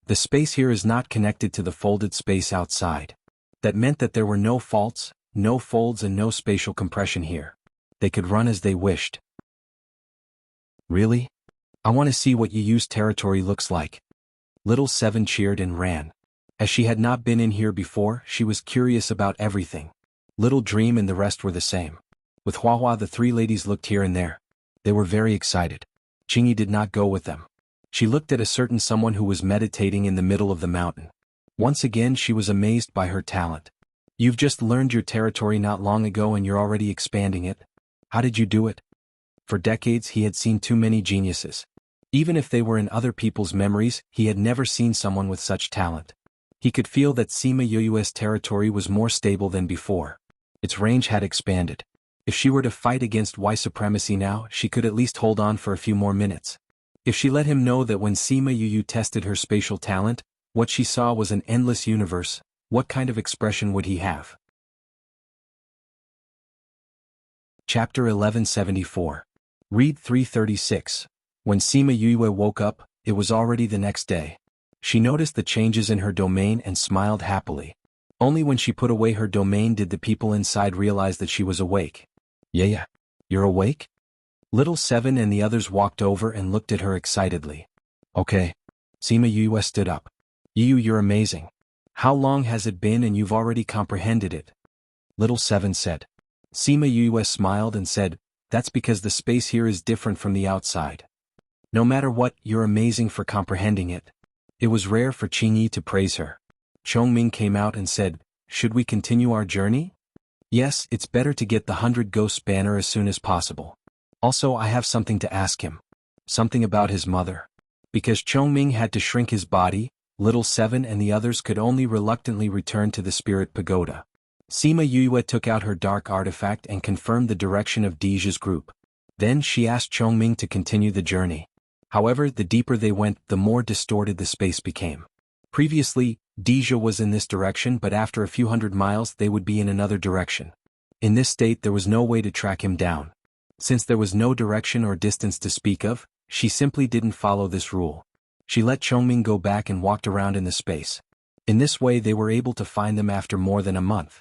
The space here is not connected to the folded space outside." That meant that there were no faults, no folds and no spatial compression here. They could run as they wished. "Really? I want to see what you use territory looks like." Little Seven cheered and ran. As she had not been in here before, she was curious about everything. Little Dream and the rest were the same. With Huahua, the three ladies looked here and there. They were very excited. Chingy did not go with them. She looked at a certain someone who was meditating in the middle of the mountain. Once again, she was amazed by her talent. "You've just learned your territory not long ago and you're already expanding it. How did you do it?" For decades, he had seen too many geniuses. Even if they were in other people's memories, he had never seen someone with such talent. He could feel that Sima Yoyue's territory was more stable than before. Its range had expanded. If she were to fight against white supremacy now, she could at least hold on for a few more minutes. If she let him know that when Sima Yuyu tested her spatial talent, what she saw was an endless universe, what kind of expression would he have? Chapter 1174. Read 336. When Sima Yue woke up, it was already the next day. She noticed the changes in her domain and smiled happily. Only when she put away her domain did the people inside realize that she was awake. "Yeah, you're awake?" Little Seven and the others walked over and looked at her excitedly. "Okay." Sima Yue stood up. You're amazing. How long has it been and you've already comprehended it?" Little Seven said. Sima Yue smiled and said, "That's because the space here is different from the outside. No matter what, you're amazing for comprehending it." It was rare for Qingyi to praise her. Chongming came out and said, "Should we continue our journey?" "Yes, it's better to get the 100 Ghosts banner as soon as possible. Also, I have something to ask him. Something about his mother." Because Chongming had to shrink his body, Little Seven and the others could only reluctantly return to the Spirit Pagoda. Sima Yue took out her dark artifact and confirmed the direction of Dija's group. Then she asked Chongming to continue the journey. However, the deeper they went, the more distorted the space became. Previously, Dija was in this direction, but after a few hundred miles they would be in another direction. In this state there was no way to track him down. Since there was no direction or distance to speak of, she simply didn't follow this rule. She let Chongming go back and walked around in the space. In this way they were able to find them after more than a month.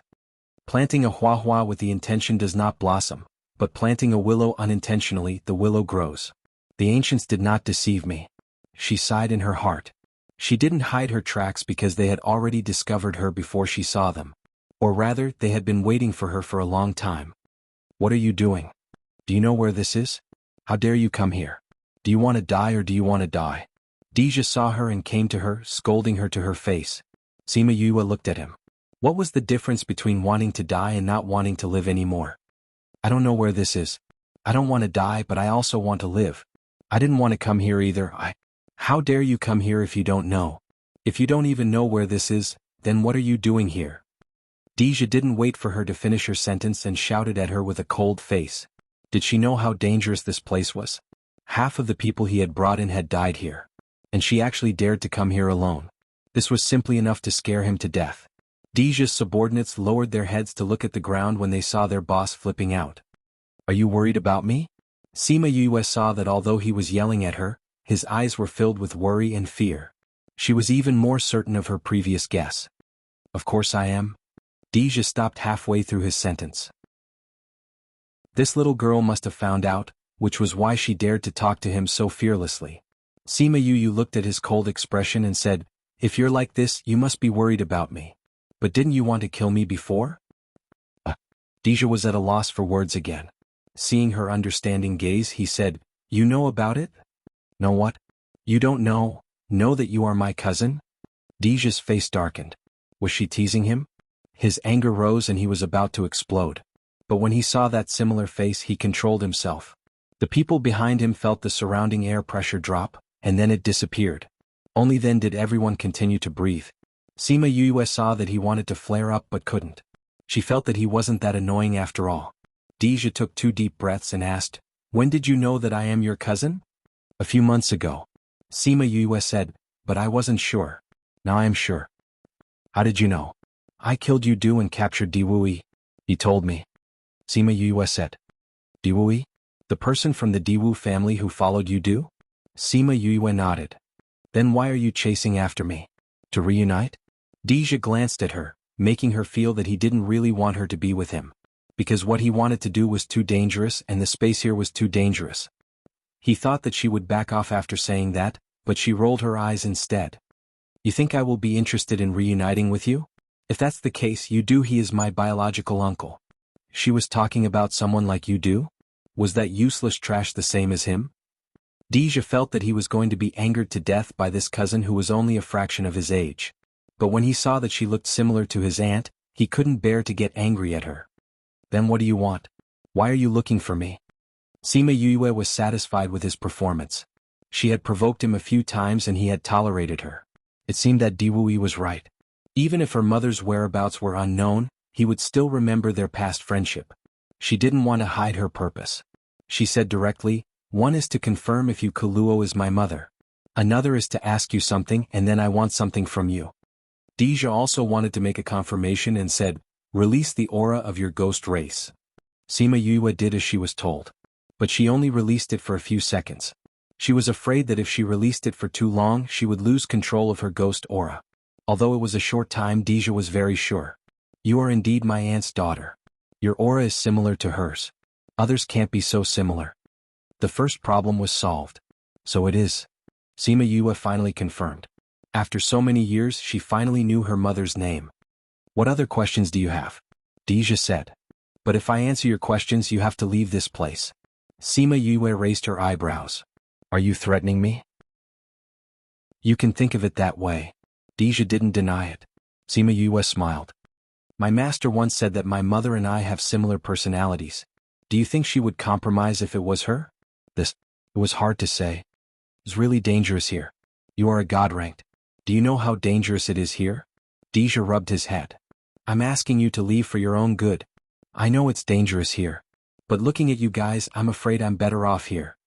Planting a huahua with the intention does not blossom, but planting a willow unintentionally, the willow grows. The ancients did not deceive me. She sighed in her heart. She didn't hide her tracks because they had already discovered her before she saw them. Or rather, they had been waiting for her for a long time. "What are you doing? Do you know where this is? How dare you come here? Do you want to die or do you want to die?" Dija saw her and came to her, scolding her to her face. Sima Yue looked at him. What was the difference between wanting to die and not wanting to live anymore? "I don't know where this is. I don't want to die, but I also want to live. I didn't want to come here either. How dare you come here if you don't know? If you don't even know where this is, then what are you doing here?" Dija didn't wait for her to finish her sentence and shouted at her with a cold face. Did she know how dangerous this place was? Half of the people he had brought in had died here. And she actually dared to come here alone. This was simply enough to scare him to death. Dija's subordinates lowered their heads to look at the ground when they saw their boss flipping out. "Are you worried about me?" Sima Yue saw that although he was yelling at her, his eyes were filled with worry and fear. She was even more certain of her previous guess. "Of course I am." Dija stopped halfway through his sentence. This little girl must have found out, which was why she dared to talk to him so fearlessly. Sima Yue looked at his cold expression and said, "If you're like this, you must be worried about me. But didn't you want to kill me before?" Dija was at a loss for words again. Seeing her understanding gaze, he said, "You know about it?" "Know what? You don't know? Know that you are my cousin?" Dija's face darkened. Was she teasing him? His anger rose and he was about to explode. But when he saw that similar face, he controlled himself. The people behind him felt the surrounding air pressure drop, and then it disappeared. Only then did everyone continue to breathe. Sima Yue saw that he wanted to flare up but couldn't. She felt that he wasn't that annoying after all. Deja took 2 deep breaths and asked, "When did you know that I am your cousin?" "A few months ago." Sima Yue said, "But I wasn't sure. Now I am sure." "How did you know?" "I killed Yu Du and captured Diwui. He told me." Sima Yue said. "Diwui? The person from the Diwu family who followed Yu Du?" Sima Yue nodded. "Then why are you chasing after me? To reunite?" Deja glanced at her, making her feel that he didn't really want her to be with him. Because what he wanted to do was too dangerous and the space here was too dangerous. He thought that she would back off after saying that, but she rolled her eyes instead. "You think I will be interested in reuniting with you? If that's the case, Yu Du, he is my biological uncle." She was talking about someone like Yu Du? Was that useless trash the same as him? Deja felt that he was going to be angered to death by this cousin who was only a fraction of his age. But when he saw that she looked similar to his aunt, he couldn't bear to get angry at her. "Then what do you want? Why are you looking for me?" Sima Yue was satisfied with his performance. She had provoked him a few times and he had tolerated her. It seemed that Diwui was right. Even if her mother's whereabouts were unknown, he would still remember their past friendship. She didn't want to hide her purpose. She said directly, "One is to confirm if Yu Kuluo is my mother. Another is to ask you something and then I want something from you." Deja also wanted to make a confirmation and said, "Release the aura of your ghost race." Sima Yue did as she was told. But she only released it for a few seconds. She was afraid that if she released it for too long she would lose control of her ghost aura. Although it was a short time, Deja was very sure. "You are indeed my aunt's daughter. Your aura is similar to hers. Others can't be so similar." The first problem was solved. "So it is." Sima Yue finally confirmed. After so many years she finally knew her mother's name. "What other questions do you have?" Deja said. "But if I answer your questions you have to leave this place." Sima Yue raised her eyebrows. "Are you threatening me?" "You can think of it that way." Deja didn't deny it. Sima Yue smiled. "My master once said that my mother and I have similar personalities. Do you think she would compromise if it was her?" It was hard to say. "It's really dangerous here. You are a god ranked. Do you know how dangerous it is here?" Deja rubbed his head. "I'm asking you to leave for your own good. I know it's dangerous here. But looking at you guys, I'm afraid I'm better off here."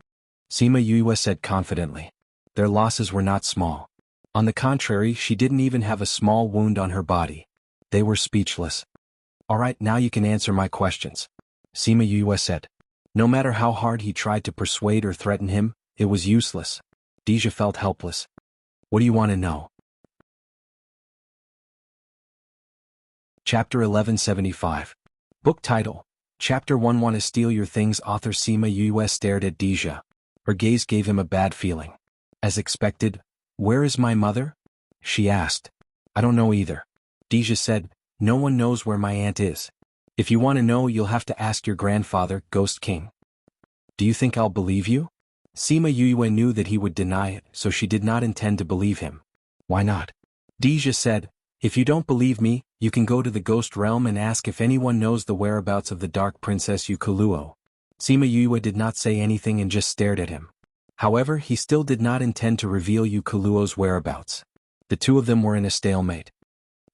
Sima Yue said confidently. Their losses were not small. On the contrary, she didn't even have a small wound on her body. They were speechless. "All right, now you can answer my questions," Sima Yue said. No matter how hard he tried to persuade or threaten him, it was useless. Deja felt helpless. "What do you want to know?" Chapter 1175. Book title. Chapter 1. Want to steal your things. Author Sima Yue stared at Deja. Her gaze gave him a bad feeling. As expected, "Where is my mother?" she asked. "I don't know either." Deja said, "No one knows where my aunt is. If you want to know, you'll have to ask your grandfather, Ghost King." "Do you think I'll believe you?" Sima Yue knew that he would deny it, so she did not intend to believe him. "Why not?" Deja said, "If you don't believe me, you can go to the ghost realm and ask if anyone knows the whereabouts of the Dark Princess Yu Kuluo." Sima Yue did not say anything and just stared at him. However, he still did not intend to reveal Yu Kuluo's whereabouts. The two of them were in a stalemate.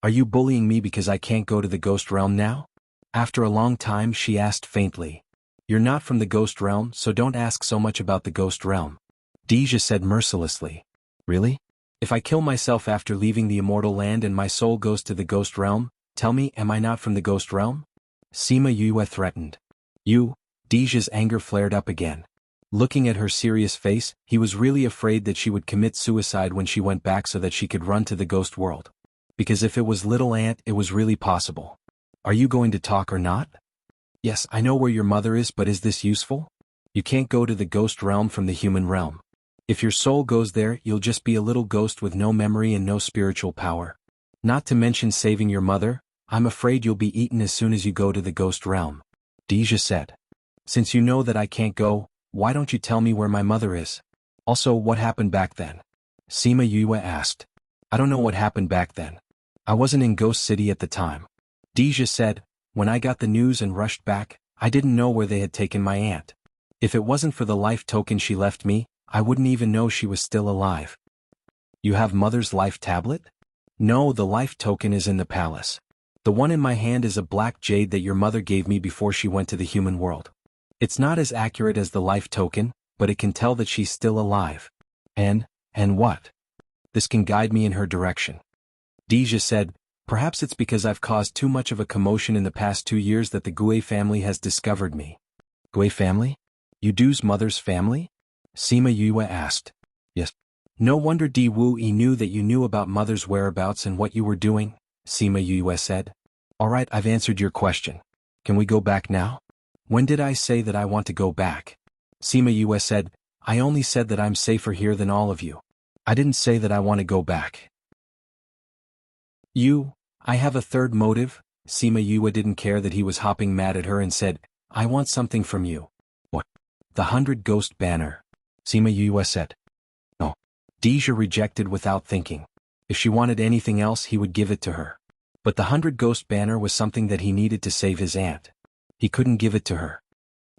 "Are you bullying me because I can't go to the ghost realm now?" After a long time she asked faintly. "You're not from the ghost realm, so don't ask so much about the ghost realm." Deja said mercilessly. "Really? If I kill myself after leaving the immortal land and my soul goes to the ghost realm, tell me, am I not from the ghost realm?" Sima Yue threatened. "You?" Deja's anger flared up again. Looking at her serious face, he was really afraid that she would commit suicide when she went back so that she could run to the ghost world. Because if it was little aunt, it was really possible. "Are you going to talk or not?" "Yes, I know where your mother is, but is this useful?" "You can't go to the ghost realm from the human realm. If your soul goes there, you'll just be a little ghost with no memory and no spiritual power. Not to mention saving your mother, I'm afraid you'll be eaten as soon as you go to the ghost realm." Deja said. "Since you know that I can't go, why don't you tell me where my mother is? Also, what happened back then?" Sima Yue asked. "I don't know what happened back then. I wasn't in Ghost City at the time." Deja said, when I got the news and rushed back, I didn't know where they had taken my aunt. If it wasn't for the life token she left me, I wouldn't even know she was still alive. You have Mother's life tablet? No, the life token is in the palace. The one in my hand is a black jade that your mother gave me before she went to the human world. It's not as accurate as the life token, but it can tell that she's still alive. And what? This can guide me in her direction. Deja said, perhaps it's because I've caused too much of a commotion in the past 2 years that the Gue family has discovered me. Gue family? Yudu's mother's family? Sima Yue asked. Yes. No wonder Di Wu Yi knew that you knew about Mother's whereabouts and what you were doing, Sima Yue said. Alright, I've answered your question. Can we go back now? When did I say that I want to go back? Sima Yue said, I only said that I'm safer here than all of you. I didn't say that I want to go back. I have a third motive. Sima Yue didn't care that he was hopping mad at her and said, I want something from you. What? The 100 Ghost Banner. Sima Yue said. No. Deja rejected without thinking. If she wanted anything else he would give it to her. But the 100 Ghost Banner was something that he needed to save his aunt. He couldn't give it to her.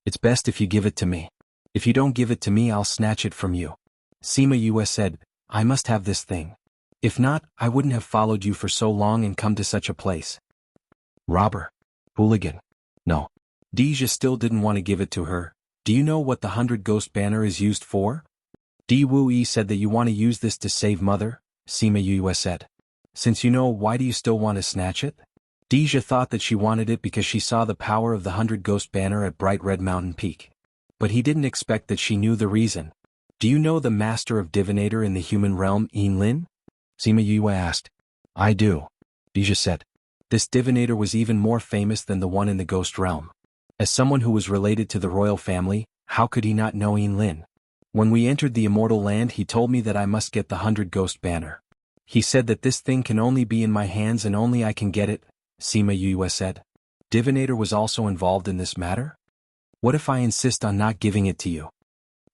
It's best if you give it to me. If you don't give it to me I'll snatch it from you. Sima Yue said, I must have this thing. If not, I wouldn't have followed you for so long and come to such a place. Robber. Hooligan. No. Deja still didn't want to give it to her. Do you know what the 100 Ghost Banner is used for? Di Wu Yi said that you want to use this to save Mother, Sima Yue said. Since you know, why do you still want to snatch it? Deja thought that she wanted it because she saw the power of the 100 Ghost Banner at Bright Red Mountain Peak. But he didn't expect that she knew the reason. Do you know the Master of Divinator in the human realm, Yin Lin? Sima Yue asked. I do. Deja said. This divinator was even more famous than the one in the ghost realm. As someone who was related to the royal family, how could he not know Yin Lin? When we entered the immortal land he told me that I must get the 100 Ghost Banner. He said that this thing can only be in my hands and only I can get it, Sima Yue said. Divinator was also involved in this matter? What if I insist on not giving it to you?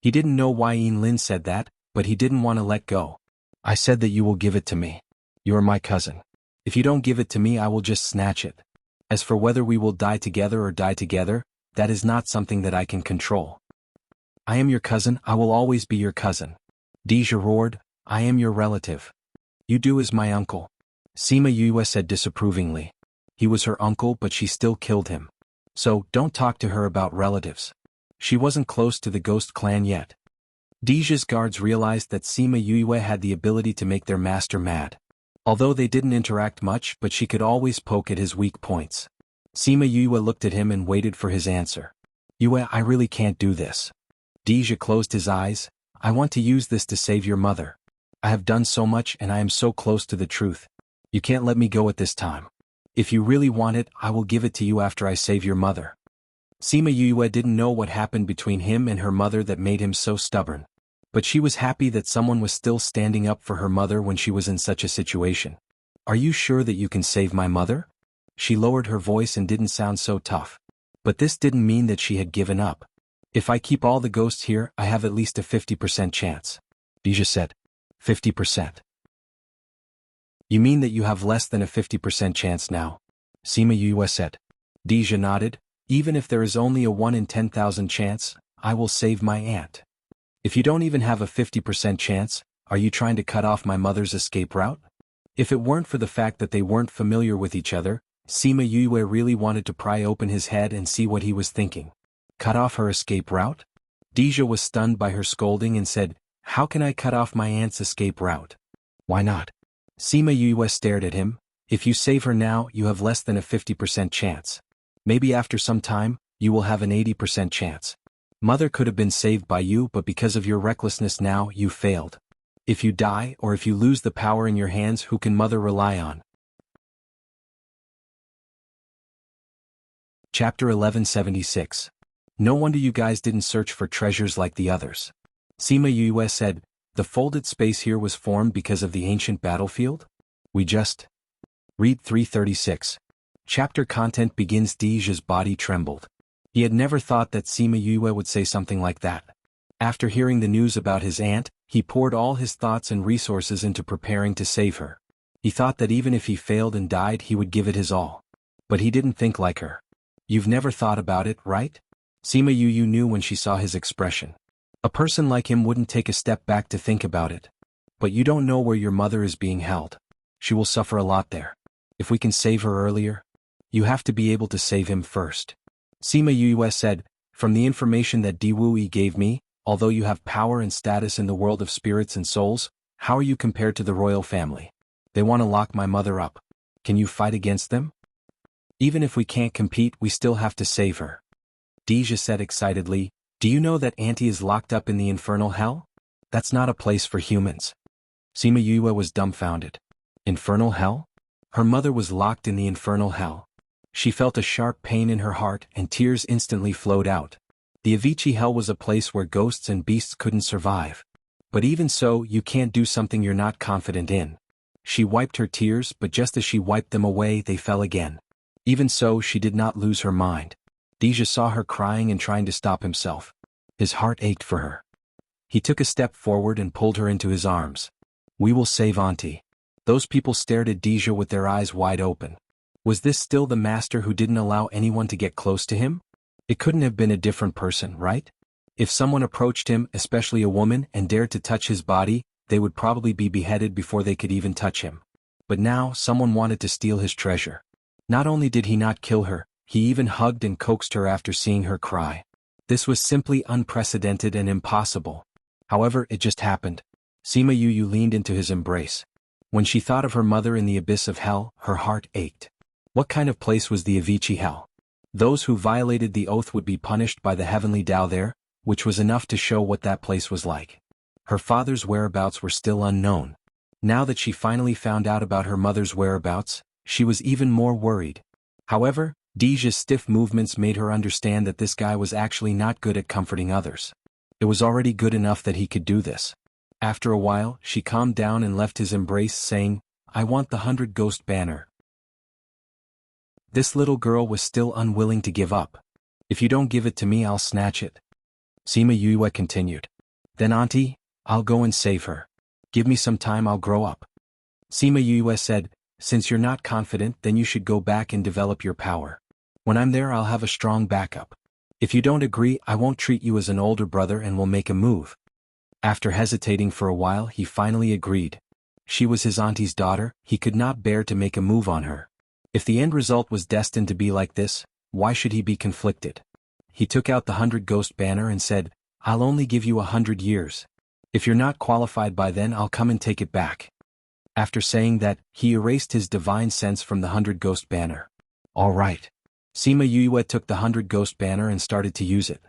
He didn't know why Yin Lin said that, but he didn't want to let go. I said that you will give it to me. You are my cousin. If you don't give it to me I will just snatch it. As for whether we will die together or die together, that is not something that I can control. I am your cousin, I will always be your cousin. Deja roared, I am your relative. Yudu is my uncle. Sima Yue said disapprovingly. He was her uncle but she still killed him. So, don't talk to her about relatives. She wasn't close to the ghost clan yet. Deja's guards realized that Sima Yue had the ability to make their master mad. Although they didn't interact much but she could always poke at his weak points. Sima Yue looked at him and waited for his answer. Yue, I really can't do this. Deja closed his eyes. I want to use this to save your mother. I have done so much and I am so close to the truth. You can't let me go at this time. If you really want it, I will give it to you after I save your mother. Sima Yue didn't know what happened between him and her mother that made him so stubborn. But she was happy that someone was still standing up for her mother when she was in such a situation. Are you sure that you can save my mother? She lowered her voice and didn't sound so tough. But this didn't mean that she had given up. If I keep all the ghosts here, I have at least a 50% chance. Deja said. 50%. You mean that you have less than a 50% chance now? Sima Yue said. Deja nodded. Even if there is only a 1 in 10,000 chance, I will save my aunt. If you don't even have a 50% chance, are you trying to cut off my mother's escape route? If it weren't for the fact that they weren't familiar with each other, Sima Yue really wanted to pry open his head and see what he was thinking. Cut off her escape route? Deja was stunned by her scolding and said, how can I cut off my aunt's escape route? Why not? Sima Yue stared at him. If you save her now, you have less than a 50% chance. Maybe after some time, you will have an 80% chance. Mother could have been saved by you, but because of your recklessness now, you failed. If you die or if you lose the power in your hands, who can Mother rely on? Chapter 1176. No wonder you guys didn't search for treasures like the others. Sima Yue said, the folded space here was formed because of the ancient battlefield? We just... Read 336. Chapter content begins. Deja's body trembled. He had never thought that Sima Yue would say something like that. After hearing the news about his aunt, he poured all his thoughts and resources into preparing to save her. He thought that even if he failed and died he would give it his all. But he didn't think like her. You've never thought about it, right? Sima Yu knew when she saw his expression. A person like him wouldn't take a step back to think about it. But you don't know where your mother is being held. She will suffer a lot there. If we can save her earlier, you have to be able to save him first. Sima Yu said, from the information that Di Wui gave me, although you have power and status in the world of spirits and souls, how are you compared to the royal family? They want to lock my mother up. Can you fight against them? Even if we can't compete, we still have to save her. Dija said excitedly, do you know that Auntie is locked up in the infernal hell? That's not a place for humans. Sima Yu was dumbfounded. Infernal hell? Her mother was locked in the infernal hell. She felt a sharp pain in her heart and tears instantly flowed out. The Avicii hell was a place where ghosts and beasts couldn't survive. But even so, you can't do something you're not confident in. She wiped her tears, but just as she wiped them away, they fell again. Even so, she did not lose her mind. Dija saw her crying and trying to stop himself. His heart ached for her. He took a step forward and pulled her into his arms. We will save Auntie. Those people stared at Dija with their eyes wide open. Was this still the master who didn't allow anyone to get close to him? It couldn't have been a different person, right? If someone approached him, especially a woman, and dared to touch his body, they would probably be beheaded before they could even touch him. But now, someone wanted to steal his treasure. Not only did he not kill her, he even hugged and coaxed her after seeing her cry. This was simply unprecedented and impossible. However, it just happened. Sima Yu leaned into his embrace. When she thought of her mother in the abyss of hell, her heart ached. What kind of place was the Avicii hell? Those who violated the oath would be punished by the heavenly Tao there, which was enough to show what that place was like. Her father's whereabouts were still unknown. Now that she finally found out about her mother's whereabouts, she was even more worried. However, Dija's stiff movements made her understand that this guy was actually not good at comforting others. It was already good enough that he could do this. After a while, she calmed down and left his embrace, saying, I want the 100 ghost banner. This little girl was still unwilling to give up. If you don't give it to me, I'll snatch it. Sima Yu continued. Then Auntie, I'll go and save her. Give me some time, I'll grow up. Sima Yu said, since you're not confident, then you should go back and develop your power. When I'm there, I'll have a strong backup. If you don't agree, I won't treat you as an older brother and will make a move. After hesitating for a while, he finally agreed. She was his auntie's daughter, he could not bear to make a move on her. If the end result was destined to be like this, why should he be conflicted? He took out the 100 ghost banner and said, I'll only give you 100 years. If you're not qualified by then, I'll come and take it back. After saying that, he erased his divine sense from the 100 ghost banner. All right. Sima Yu took the 100 ghost banner and started to use it.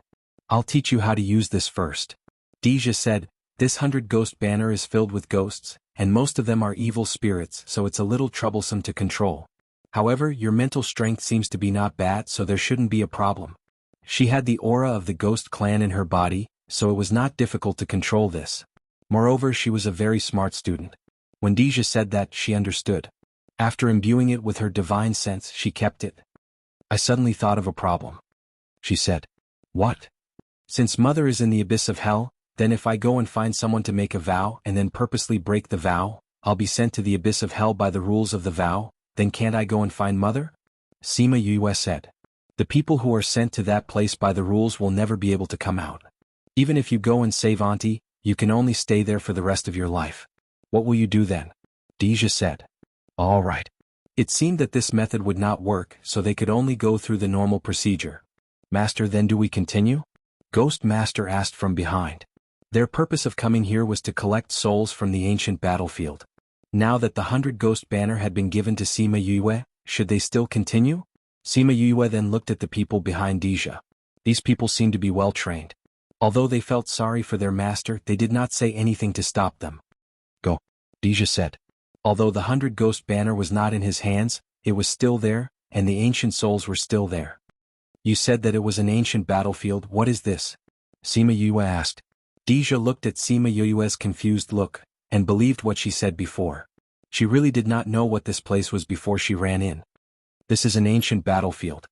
I'll teach you how to use this first. Dija said, this 100 ghost banner is filled with ghosts, and most of them are evil spirits, so it's a little troublesome to control. However, your mental strength seems to be not bad, so there shouldn't be a problem. She had the aura of the ghost clan in her body, so it was not difficult to control this. Moreover, she was a very smart student. When Dija said that, she understood. After imbuing it with her divine sense, she kept it. I suddenly thought of a problem. She said. What? Since Mother is in the abyss of hell, then if I go and find someone to make a vow and then purposely break the vow, I'll be sent to the abyss of hell by the rules of the vow, then can't I go and find Mother? Sima Yu said. The people who are sent to that place by the rules will never be able to come out. Even if you go and save Auntie, you can only stay there for the rest of your life. What will you do then? Dija said. All right. It seemed that this method would not work, so they could only go through the normal procedure. Master, then do we continue? Ghost Master asked from behind. Their purpose of coming here was to collect souls from the ancient battlefield. Now that the 100 ghost banner had been given to Sima Yu, should they still continue? Sima Yu then looked at the people behind Dija. These people seemed to be well trained. Although they felt sorry for their master, they did not say anything to stop them. Go, Dija said. Although the 100 ghost banner was not in his hands, it was still there, and the ancient souls were still there. You said that it was an ancient battlefield, what is this? Sima Yu asked. Dija looked at Sima Yu's confused look, and believed what she said before. She really did not know what this place was before she ran in. This is an ancient battlefield.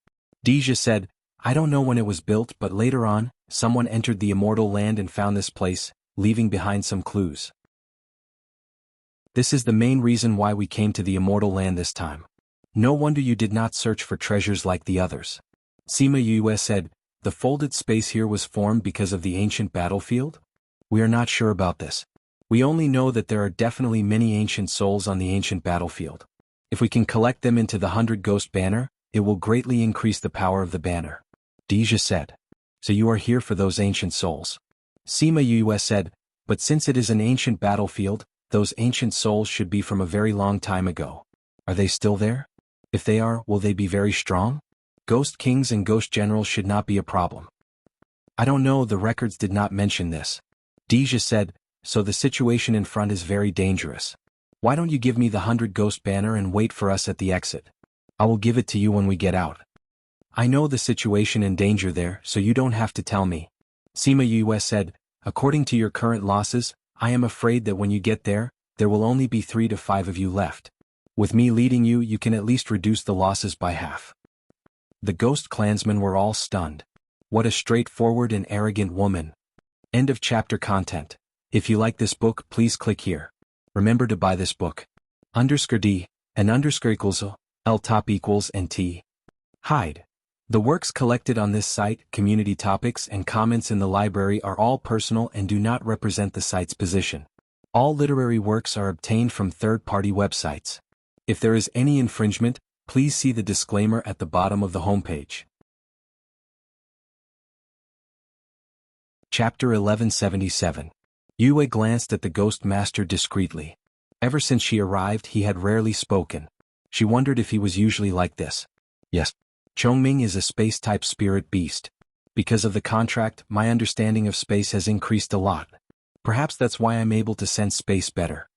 Dija said, I don't know when it was built, but later on, someone entered the immortal land and found this place, leaving behind some clues. This is the main reason why we came to the immortal land this time. No wonder you did not search for treasures like the others. Sima Yue said, the folded space here was formed because of the ancient battlefield? We are not sure about this. We only know that there are definitely many ancient souls on the ancient battlefield. If we can collect them into the 100 Ghost Banner, it will greatly increase the power of the banner. Deja said. So you are here for those ancient souls. Sima Yue said, but since it is an ancient battlefield, those ancient souls should be from a very long time ago. Are they still there? If they are, will they be very strong? Ghost kings and ghost generals should not be a problem. I don't know, the records did not mention this. Deja said, so the situation in front is very dangerous. Why don't you give me the 100 Ghost Banner and wait for us at the exit? I will give it to you when we get out. I know the situation and danger there, so you don't have to tell me. Sima Yue said, according to your current losses, I am afraid that when you get there will only be 3 to 5 of you left. With me leading you, you can at least reduce the losses by half. The ghost clansmen were all stunned. What a straightforward and arrogant woman. End of chapter content. If you like this book, please click here. Remember to buy this book. _D, and _equals L top equals and T. Hide. The works collected on this site, community topics and comments in the library are all personal and do not represent the site's position. All literary works are obtained from third-party websites. If there is any infringement, please see the disclaimer at the bottom of the homepage. Chapter 1177. Yue glanced at the Ghost Master discreetly. Ever since she arrived, he had rarely spoken. She wondered if he was usually like this. Yes. Chongming is a space-type spirit beast. Because of the contract, my understanding of space has increased a lot. Perhaps that's why I'm able to sense space better.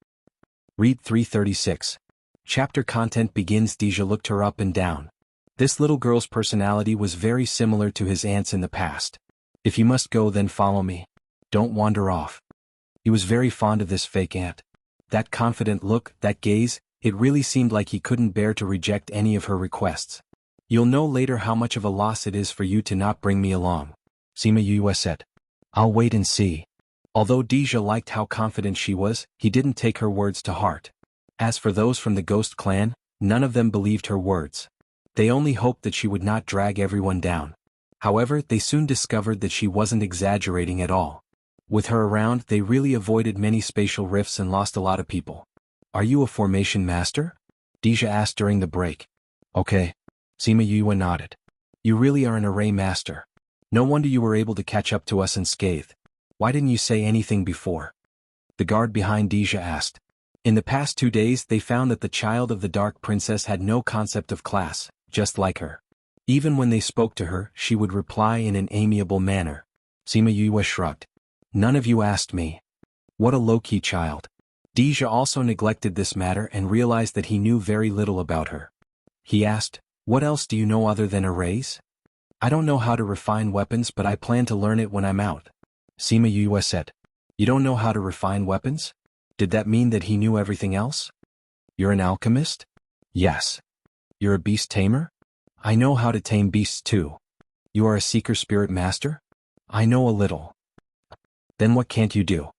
Read 336. Chapter content begins. Deja looked her up and down. This little girl's personality was very similar to his aunt's in the past. If you must go, then follow me. Don't wander off. He was very fond of this fake aunt. That confident look, that gaze, it really seemed like he couldn't bear to reject any of her requests. You'll know later how much of a loss it is for you to not bring me along. Sima Yue said. I'll wait and see. Although Deja liked how confident she was, he didn't take her words to heart. As for those from the Ghost Clan, none of them believed her words. They only hoped that she would not drag everyone down. However, they soon discovered that she wasn't exaggerating at all. With her around, they really avoided many spatial rifts and lost a lot of people. Are you a formation master? Deja asked during the break. Okay. Sima Yue nodded. You really are an array master. No wonder you were able to catch up to us unscathed. Why didn't you say anything before? The guard behind Deja asked. In the past 2 days they found that the child of the Dark Princess had no concept of class, just like her. Even when they spoke to her, she would reply in an amiable manner. Sima Yue shrugged. None of you asked me. What a low-key child. Deja also neglected this matter and realized that he knew very little about her. He asked, what else do you know other than arrays? I don't know how to refine weapons, but I plan to learn it when I'm out. Sima Yue said. You don't know how to refine weapons? Did that mean that he knew everything else? You're an alchemist? Yes. You're a beast tamer? I know how to tame beasts too. You are a seeker spirit master? I know a little. Then what can't you do?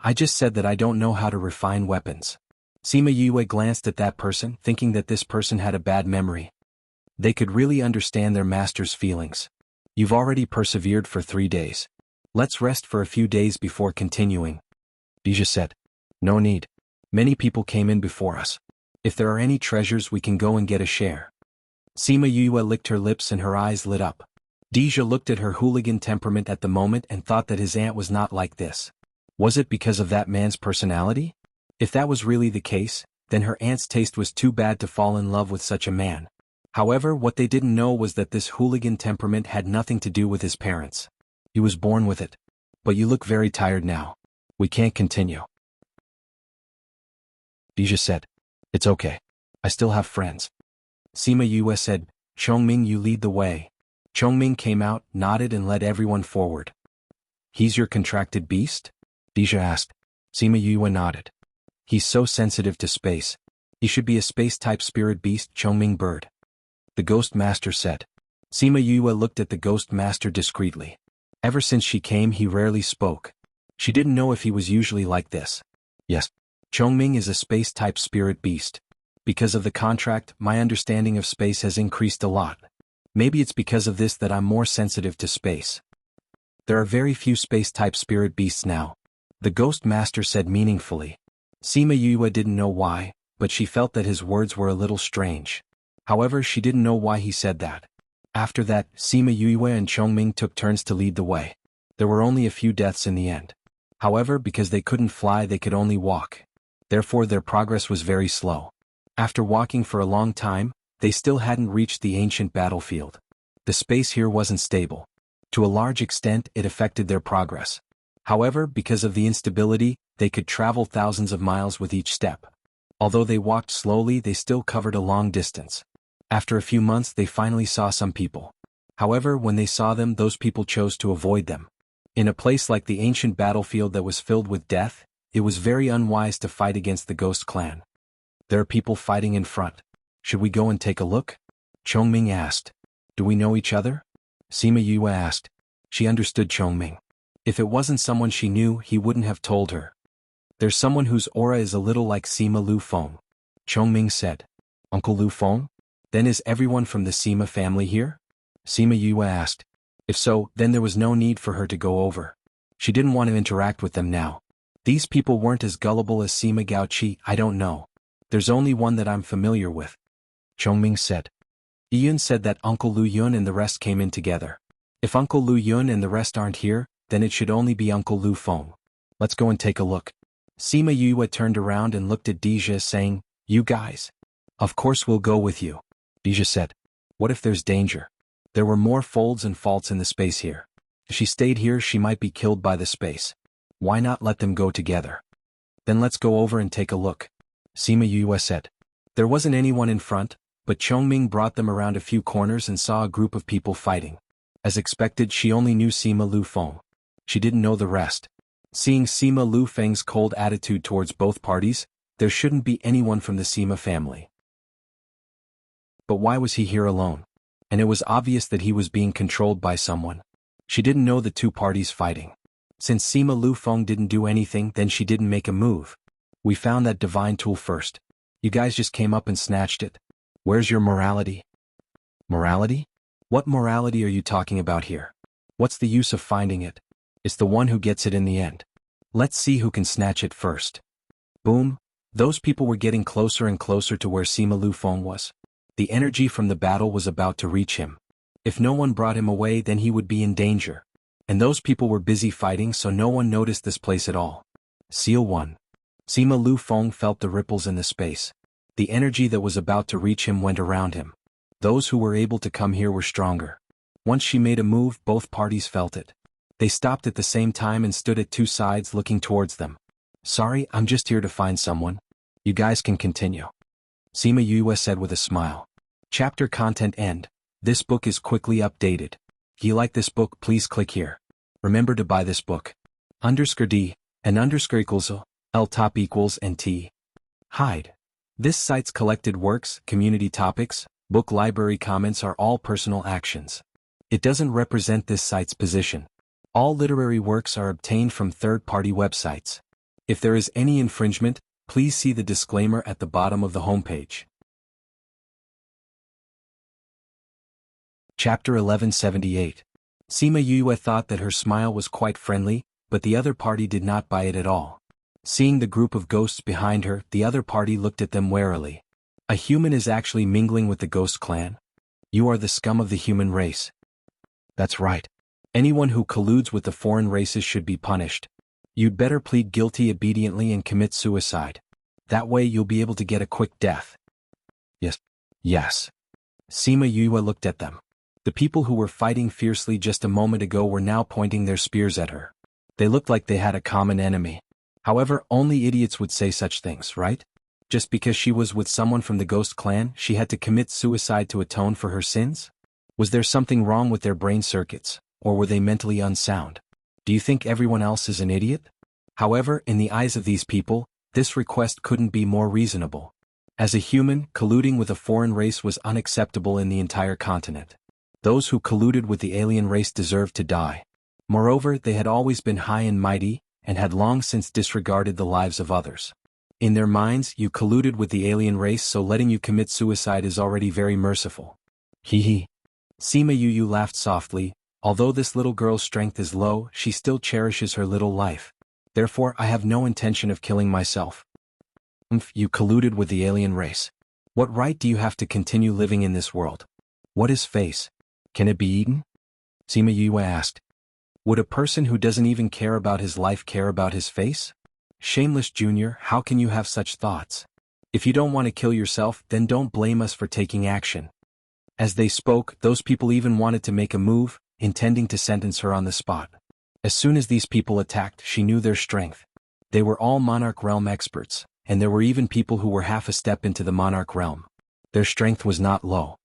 I just said that I don't know how to refine weapons. Sima Yue glanced at that person, thinking that this person had a bad memory. They could really understand their master's feelings. You've already persevered for 3 days. Let's rest for a few days before continuing. Deja said. No need. Many people came in before us. If there are any treasures, we can go and get a share. Sima Yue licked her lips and her eyes lit up. Deja looked at her hooligan temperament at the moment and thought that his aunt was not like this. Was it because of that man's personality? If that was really the case, then her aunt's taste was too bad to fall in love with such a man. However, what they didn't know was that this hooligan temperament had nothing to do with his parents. He was born with it. But you look very tired now. We can't continue. Deja said. It's okay. I still have friends. Sima Yue said, Chongming, you lead the way. Chongming came out, nodded and led everyone forward. He's your contracted beast? Deja asked. Sima Yue nodded. He's so sensitive to space. He should be a space-type spirit beast, Chongming bird. The Ghost Master said. Sima Yue looked at the Ghost Master discreetly. Ever since she came, he rarely spoke. She didn't know if he was usually like this. Yes. Chongming is a space-type spirit beast. Because of the contract, my understanding of space has increased a lot. Maybe it's because of this that I'm more sensitive to space. There are very few space-type spirit beasts now, the Ghost Master said meaningfully. Sima Yue didn't know why, but she felt that his words were a little strange. However, she didn't know why he said that. After that, Sima Yue and Chongming took turns to lead the way. There were only a few deaths in the end. However, because they couldn't fly, they could only walk. Therefore, their progress was very slow. After walking for a long time, they still hadn't reached the ancient battlefield. The space here wasn't stable. To a large extent, it affected their progress. However, because of the instability, they could travel thousands of miles with each step. Although they walked slowly, they still covered a long distance. After a few months, they finally saw some people. However, when they saw them, those people chose to avoid them. In a place like the ancient battlefield that was filled with death, it was very unwise to fight against the Ghost Clan. There are people fighting in front. Should we go and take a look? Chongming asked. Do we know each other? Sima Yue asked. She understood Chongming. If it wasn't someone she knew, he wouldn't have told her. There's someone whose aura is a little like Sima Lu Feng. Chongming said. Uncle Lu Feng? Then is everyone from the Sima family here? Sima Yue asked. If so, then there was no need for her to go over. She didn't want to interact with them now. These people weren't as gullible as Sima Gaoqi. I don't know. There's only one that I'm familiar with. Chongming said. Yun said that Uncle Lu Yun and the rest came in together. If Uncle Lu Yun and the rest aren't here, then it should only be Uncle Lu Feng. Let's go and take a look. Sima Yue turned around and looked at Deja, saying, You guys. Of course we'll go with you. Deja said. What if there's danger? There were more folds and faults in the space here. If she stayed here, she might be killed by the space. Why not let them go together? Then let's go over and take a look. Sima Yue said. There wasn't anyone in front, but Chongming brought them around a few corners and saw a group of people fighting. As expected, she only knew Sima Lu Feng. She didn't know the rest. Seeing Sima Lu Feng's cold attitude towards both parties, there shouldn't be anyone from the Sima family. But why was he here alone? And it was obvious that he was being controlled by someone. She didn't know the two parties fighting. Since Sima Lu Feng didn't do anything, then she didn't make a move. We found that divine tool first. You guys just came up and snatched it. Where's your morality? Morality? What morality are you talking about here? What's the use of finding it? It's the one who gets it in the end. Let's see who can snatch it first. Boom. Those people were getting closer and closer to where Sima Lu Feng was. The energy from the battle was about to reach him. If no one brought him away, then he would be in danger. And those people were busy fighting, so no one noticed this place at all. Seal 1. Sima Lu Feng felt the ripples in the space. The energy that was about to reach him went around him. Those who were able to come here were stronger. Once she made a move, both parties felt it. They stopped at the same time and stood at two sides looking towards them. Sorry, I'm just here to find someone. You guys can continue. Sima Yue said with a smile. Chapter content end. This book is quickly updated. If you like this book, please click here. Remember to buy this book. _D and _equals L top equals and T. Hide. This site's collected works, community topics, book library comments are all personal actions. It doesn't represent this site's position. All literary works are obtained from third-party websites. If there is any infringement, please see the disclaimer at the bottom of the homepage. Chapter 1178. Sima Yue thought that her smile was quite friendly, but the other party did not buy it at all. Seeing the group of ghosts behind her, the other party looked at them warily. A human is actually mingling with the Ghost Clan? You are the scum of the human race. That's right. Anyone who colludes with the foreign races should be punished. You'd better plead guilty obediently and commit suicide. That way you'll be able to get a quick death. Yes. Yes. Sima Yue looked at them. The people who were fighting fiercely just a moment ago were now pointing their spears at her. They looked like they had a common enemy. However, only idiots would say such things, right? Just because she was with someone from the Ghost Clan, she had to commit suicide to atone for her sins? Was there something wrong with their brain circuits, or were they mentally unsound? Do you think everyone else is an idiot? However, in the eyes of these people, this request couldn't be more reasonable. As a human, colluding with a foreign race was unacceptable in the entire continent. Those who colluded with the alien race deserved to die. Moreover, they had always been high and mighty, and had long since disregarded the lives of others. In their minds, you colluded with the alien race, so letting you commit suicide is already very merciful. Hee hee. Sima Yu laughed softly. Although this little girl's strength is low, she still cherishes her little life. Therefore, I have no intention of killing myself. You colluded with the alien race. What right do you have to continue living in this world? What is face? Can it be eaten? Sima Yu asked. Would a person who doesn't even care about his life care about his face? Shameless Junior, how can you have such thoughts? If you don't want to kill yourself, then don't blame us for taking action. As they spoke, those people even wanted to make a move, intending to sentence her on the spot. As soon as these people attacked, she knew their strength. They were all Monarch Realm experts, and there were even people who were half a step into the Monarch Realm. Their strength was not low.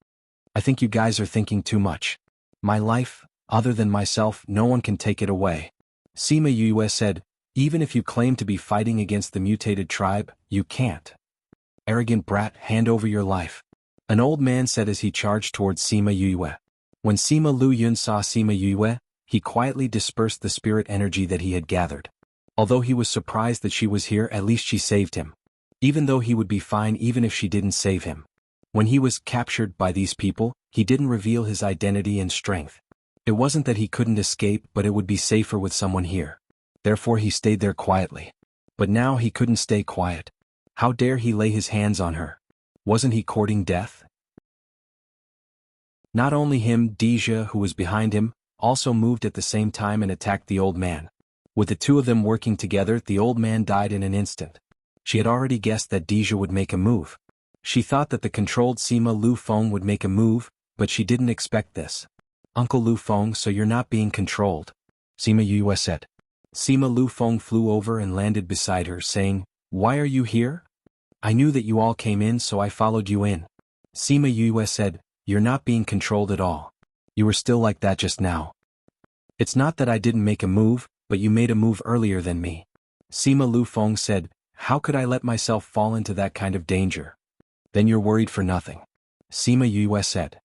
I think you guys are thinking too much. My life, other than myself, no one can take it away. Sima Yue said, even if you claim to be fighting against the mutated tribe, you can't. Arrogant brat, hand over your life. An old man said as he charged towards Sima Yue. When Sima Lu Yun saw Sima Yue, he quietly dispersed the spirit energy that he had gathered. Although he was surprised that she was here, at least she saved him. Even though he would be fine even if she didn't save him. When he was captured by these people, he didn't reveal his identity and strength. It wasn't that he couldn't escape, but it would be safer with someone here. Therefore he stayed there quietly. But now he couldn't stay quiet. How dare he lay his hands on her? Wasn't he courting death? Not only him, Deja, who was behind him, also moved at the same time and attacked the old man. With the two of them working together, the old man died in an instant. She had already guessed that Deja would make a move. She thought that the controlled Sima Lu Feng would make a move, but she didn't expect this. Uncle Lu Feng, so you're not being controlled. Sima Yue said. Sima Lu Feng flew over and landed beside her, saying, why are you here? I knew that you all came in, so I followed you in. Sima Yue said, you're not being controlled at all. You were still like that just now. It's not that I didn't make a move, but you made a move earlier than me. Sima Lu Feng said, how could I let myself fall into that kind of danger? Then you're worried for nothing. Sima Yue said.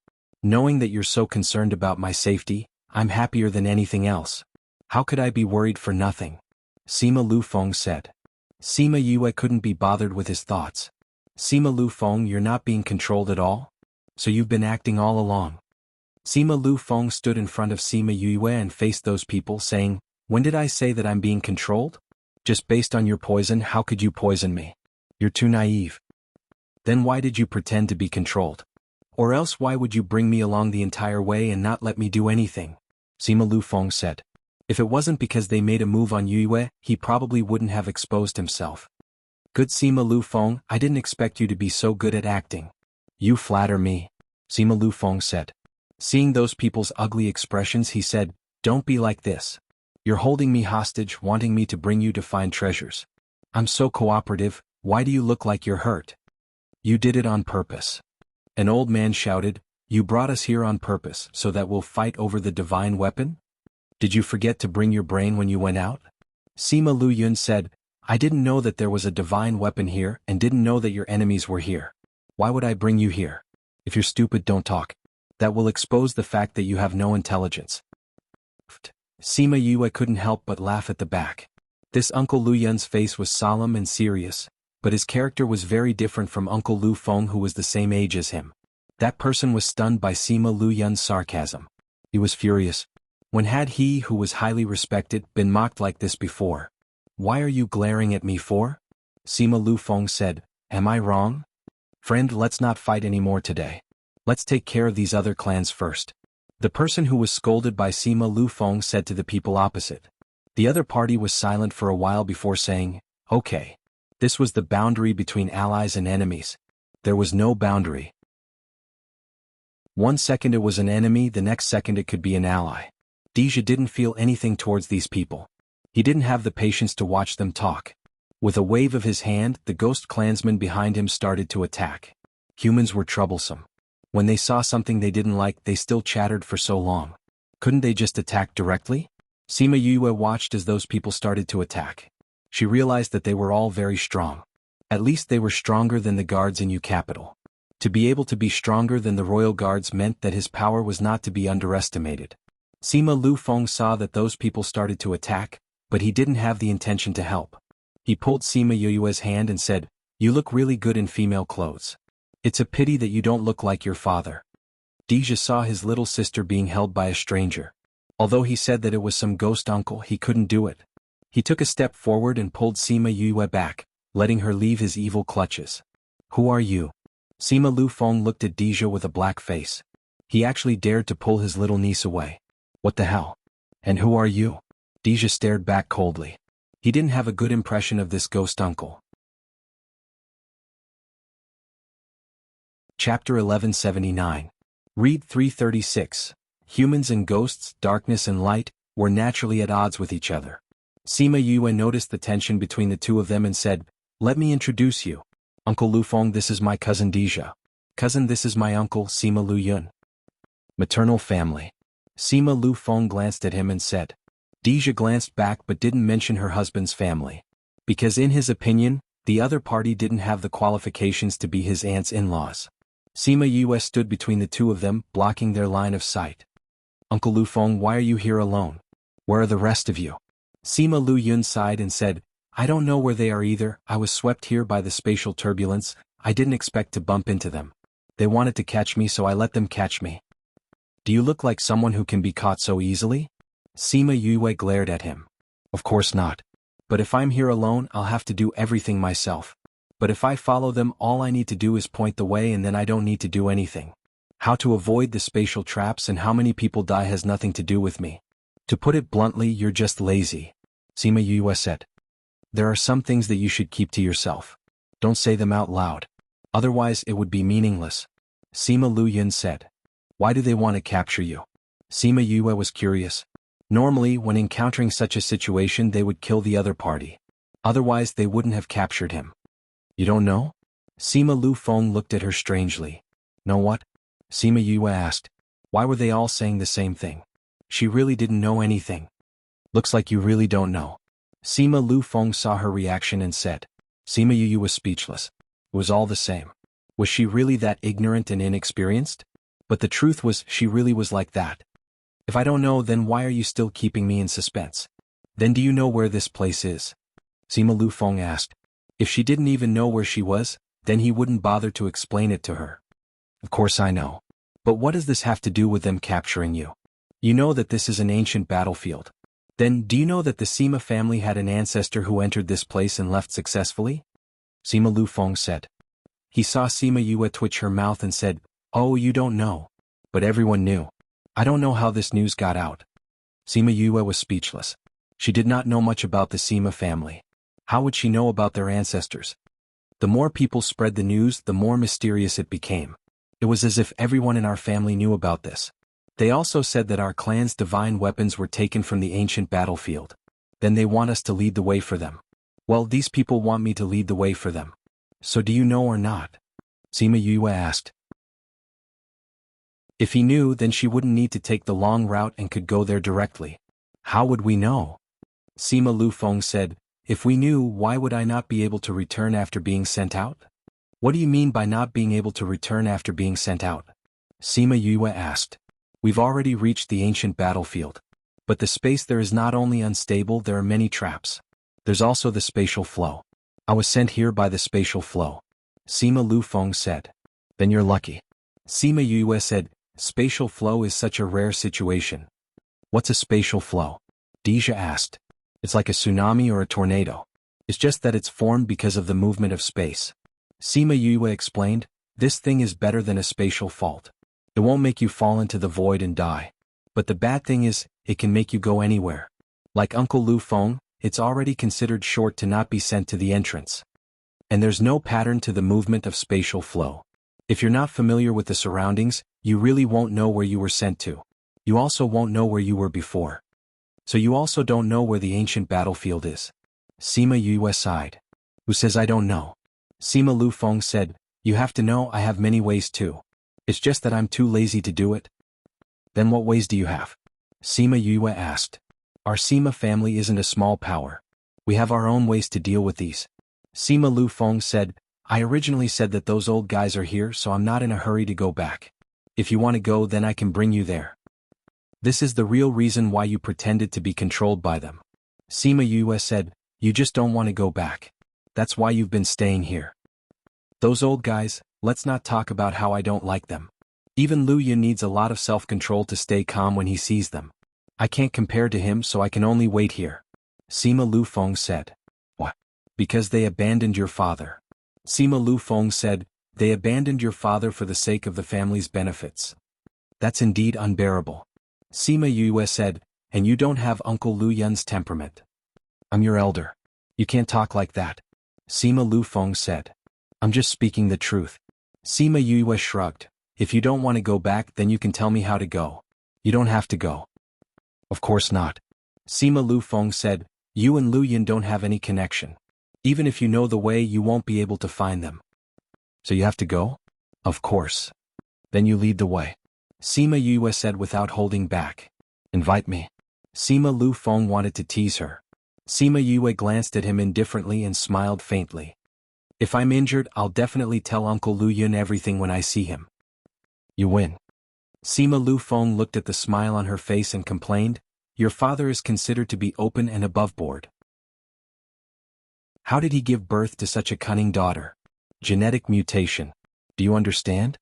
Knowing that you're so concerned about my safety, I'm happier than anything else. How could I be worried for nothing? Sima Lu Feng said. Sima Yue couldn't be bothered with his thoughts. Sima Lu Feng, you're not being controlled at all? So you've been acting all along. Sima Lu Feng stood in front of Sima Yue and faced those people, saying, when did I say that I'm being controlled? Just based on your poison, how could you poison me? You're too naive. Then why did you pretend to be controlled? Or else why would you bring me along the entire way and not let me do anything? Sima Lu Feng said. If it wasn't because they made a move on Yue, he probably wouldn't have exposed himself. Good Sima Lu Feng, I didn't expect you to be so good at acting. You flatter me. Sima Lu Feng said. Seeing those people's ugly expressions, he said, don't be like this. You're holding me hostage, wanting me to bring you to find treasures. I'm so cooperative, why do you look like you're hurt? You did it on purpose. An old man shouted, you brought us here on purpose so that we'll fight over the divine weapon? Did you forget to bring your brain when you went out? Sima Lu Yun said, I didn't know that there was a divine weapon here and didn't know that your enemies were here. Why would I bring you here? If you're stupid, don't talk. That will expose the fact that you have no intelligence. Sima Yue couldn't help but laugh at the back. This Uncle Lu Yun's face was solemn and serious, but his character was very different from Uncle Lu Feng, who was the same age as him. That person was stunned by Sima Lu Yun's sarcasm. He was furious. When had he, who was highly respected, been mocked like this before? Why are you glaring at me for? Sima Lu Feng said, am I wrong? Friend, let's not fight anymore today. Let's take care of these other clans first. The person who was scolded by Sima Lu Feng said to the people opposite. The other party was silent for a while before saying, okay. This was the boundary between allies and enemies. There was no boundary. 1 second it was an enemy, the next second it could be an ally. Deja didn't feel anything towards these people. He didn't have the patience to watch them talk. With a wave of his hand, the ghost clansmen behind him started to attack. Humans were troublesome. When they saw something they didn't like, they still chattered for so long. Couldn't they just attack directly? Sima Yue watched as those people started to attack. She realized that they were all very strong. At least they were stronger than the guards in Yu Capital. To be able to be stronger than the royal guards meant that his power was not to be underestimated. Sima Lu Feng saw that those people started to attack, but he didn't have the intention to help. He pulled Sima Yue's hand and said, "You look really good in female clothes. It's a pity that you don't look like your father." Deja saw his little sister being held by a stranger. Although he said that it was some ghost uncle, he couldn't do it. He took a step forward and pulled Sima Yue back, letting her leave his evil clutches. "Who are you?" Sima Lufeng looked at Deja with a black face. He actually dared to pull his little niece away. "What the hell? And who are you?" Deja stared back coldly. He didn't have a good impression of this ghost uncle. Chapter 1179. Read 336. Humans and ghosts, darkness and light, were naturally at odds with each other. Sima Yue noticed the tension between the two of them and said, "Let me introduce you. Uncle Lufeng, this is my cousin Deja. Cousin, this is my uncle Sima Lu Yun." Maternal family. Sima Lufeng glanced at him and said. Deja glanced back but didn't mention her husband's family. Because in his opinion, the other party didn't have the qualifications to be his aunt's in-laws. Sima Yue stood between the two of them, blocking their line of sight. "Uncle Lufeng, why are you here alone? Where are the rest of you?" Sima Lu Yun sighed and said, "I don't know where they are either. I was swept here by the spatial turbulence. I didn't expect to bump into them. They wanted to catch me, so I let them catch me." "Do you look like someone who can be caught so easily?" Sima Yue glared at him. "Of course not. But if I'm here alone, I'll have to do everything myself. But if I follow them, all I need to do is point the way and then I don't need to do anything. How to avoid the spatial traps and how many people die has nothing to do with me. To put it bluntly, you're just lazy." Sima Yue said. "There are some things that you should keep to yourself. Don't say them out loud. Otherwise it would be meaningless." Sima Lu Yun said. "Why do they want to capture you?" Sima Yue was curious. Normally, when encountering such a situation, they would kill the other party. Otherwise, they wouldn't have captured him. "You don't know?" Sima Lufeng looked at her strangely. "Know what?" Sima Yue asked. Why were they all saying the same thing? She really didn't know anything. "Looks like you really don't know." Sima Lufeng saw her reaction and said. Sima Yue was speechless. It was all the same. Was she really that ignorant and inexperienced? But the truth was, she really was like that. "If I don't know, then why are you still keeping me in suspense? Then do you know where this place is?" Sima Lufeng asked. If she didn't even know where she was, then he wouldn't bother to explain it to her. "Of course I know. But what does this have to do with them capturing you? You know that this is an ancient battlefield. Then, do you know that the Sima family had an ancestor who entered this place and left successfully?" Sima Lufeng said. He saw Sima Yue twitch her mouth and said, "Oh, you don't know. But everyone knew. I don't know how this news got out." Sima Yue was speechless. She did not know much about the Sima family. How would she know about their ancestors? The more people spread the news, the more mysterious it became. It was as if everyone in our family knew about this. They also said that our clan's divine weapons were taken from the ancient battlefield. Then they want us to lead the way for them. Well, these people want me to lead the way for them. So do you know or not? Sima Yue asked. If he knew, then she wouldn't need to take the long route and could go there directly. How would we know? Sima Lufeng said, If we knew, why would I not be able to return after being sent out? What do you mean by not being able to return after being sent out? Sima Yue asked. We've already reached the ancient battlefield. But the space there is not only unstable, there are many traps. There's also the spatial flow. I was sent here by the spatial flow. Sima Lufeng said. Then you're lucky. Sima Yue said, Spatial flow is such a rare situation. What's a spatial flow? Deja asked. It's like a tsunami or a tornado. It's just that it's formed because of the movement of space. Sima Yue explained, this thing is better than a spatial fault. It won't make you fall into the void and die. But the bad thing is, it can make you go anywhere. Like Uncle Lufeng, it's already considered short to not be sent to the entrance. And there's no pattern to the movement of spatial flow. If you're not familiar with the surroundings, you really won't know where you were sent to. You also won't know where you were before. So you also don't know where the ancient battlefield is. Sima Yue sighed. Who says I don't know? Sima Lufeng said, You have to know, I have many ways too. It's just that I'm too lazy to do it. Then what ways do you have? Sima Yue asked. Our Sima family isn't a small power. We have our own ways to deal with these. Sima Lufeng said, I originally said that those old guys are here, so I'm not in a hurry to go back. If you want to go, then I can bring you there. This is the real reason why you pretended to be controlled by them. Sima Yue said, You just don't want to go back. That's why you've been staying here. Those old guys, let's not talk about how I don't like them. Even Lu Yun needs a lot of self-control to stay calm when he sees them. I can't compare to him, so I can only wait here. Sima Lu Feng said. What? Because they abandoned your father. Sima Lu Feng said, they abandoned your father for the sake of the family's benefits. That's indeed unbearable. Sima Yue said, and you don't have Uncle Lu Yun's temperament. I'm your elder. You can't talk like that. Sima Lu Feng said. I'm just speaking the truth. Sima Yue shrugged. If you don't want to go back, then you can tell me how to go. You don't have to go. Of course not. Sima Lu Feng said, you and Lu Yun don't have any connection. Even if you know the way, you won't be able to find them. So you have to go? Of course. Then you lead the way. Sima Yue said without holding back. Invite me. Sima Lu Feng wanted to tease her. Sima Yue glanced at him indifferently and smiled faintly. If I'm injured, I'll definitely tell Uncle Lu Yun everything when I see him. You win. Sima Lu Feng looked at the smile on her face and complained, your father is considered to be open and above board. How did he give birth to such a cunning daughter? Genetic mutation. Do you understand?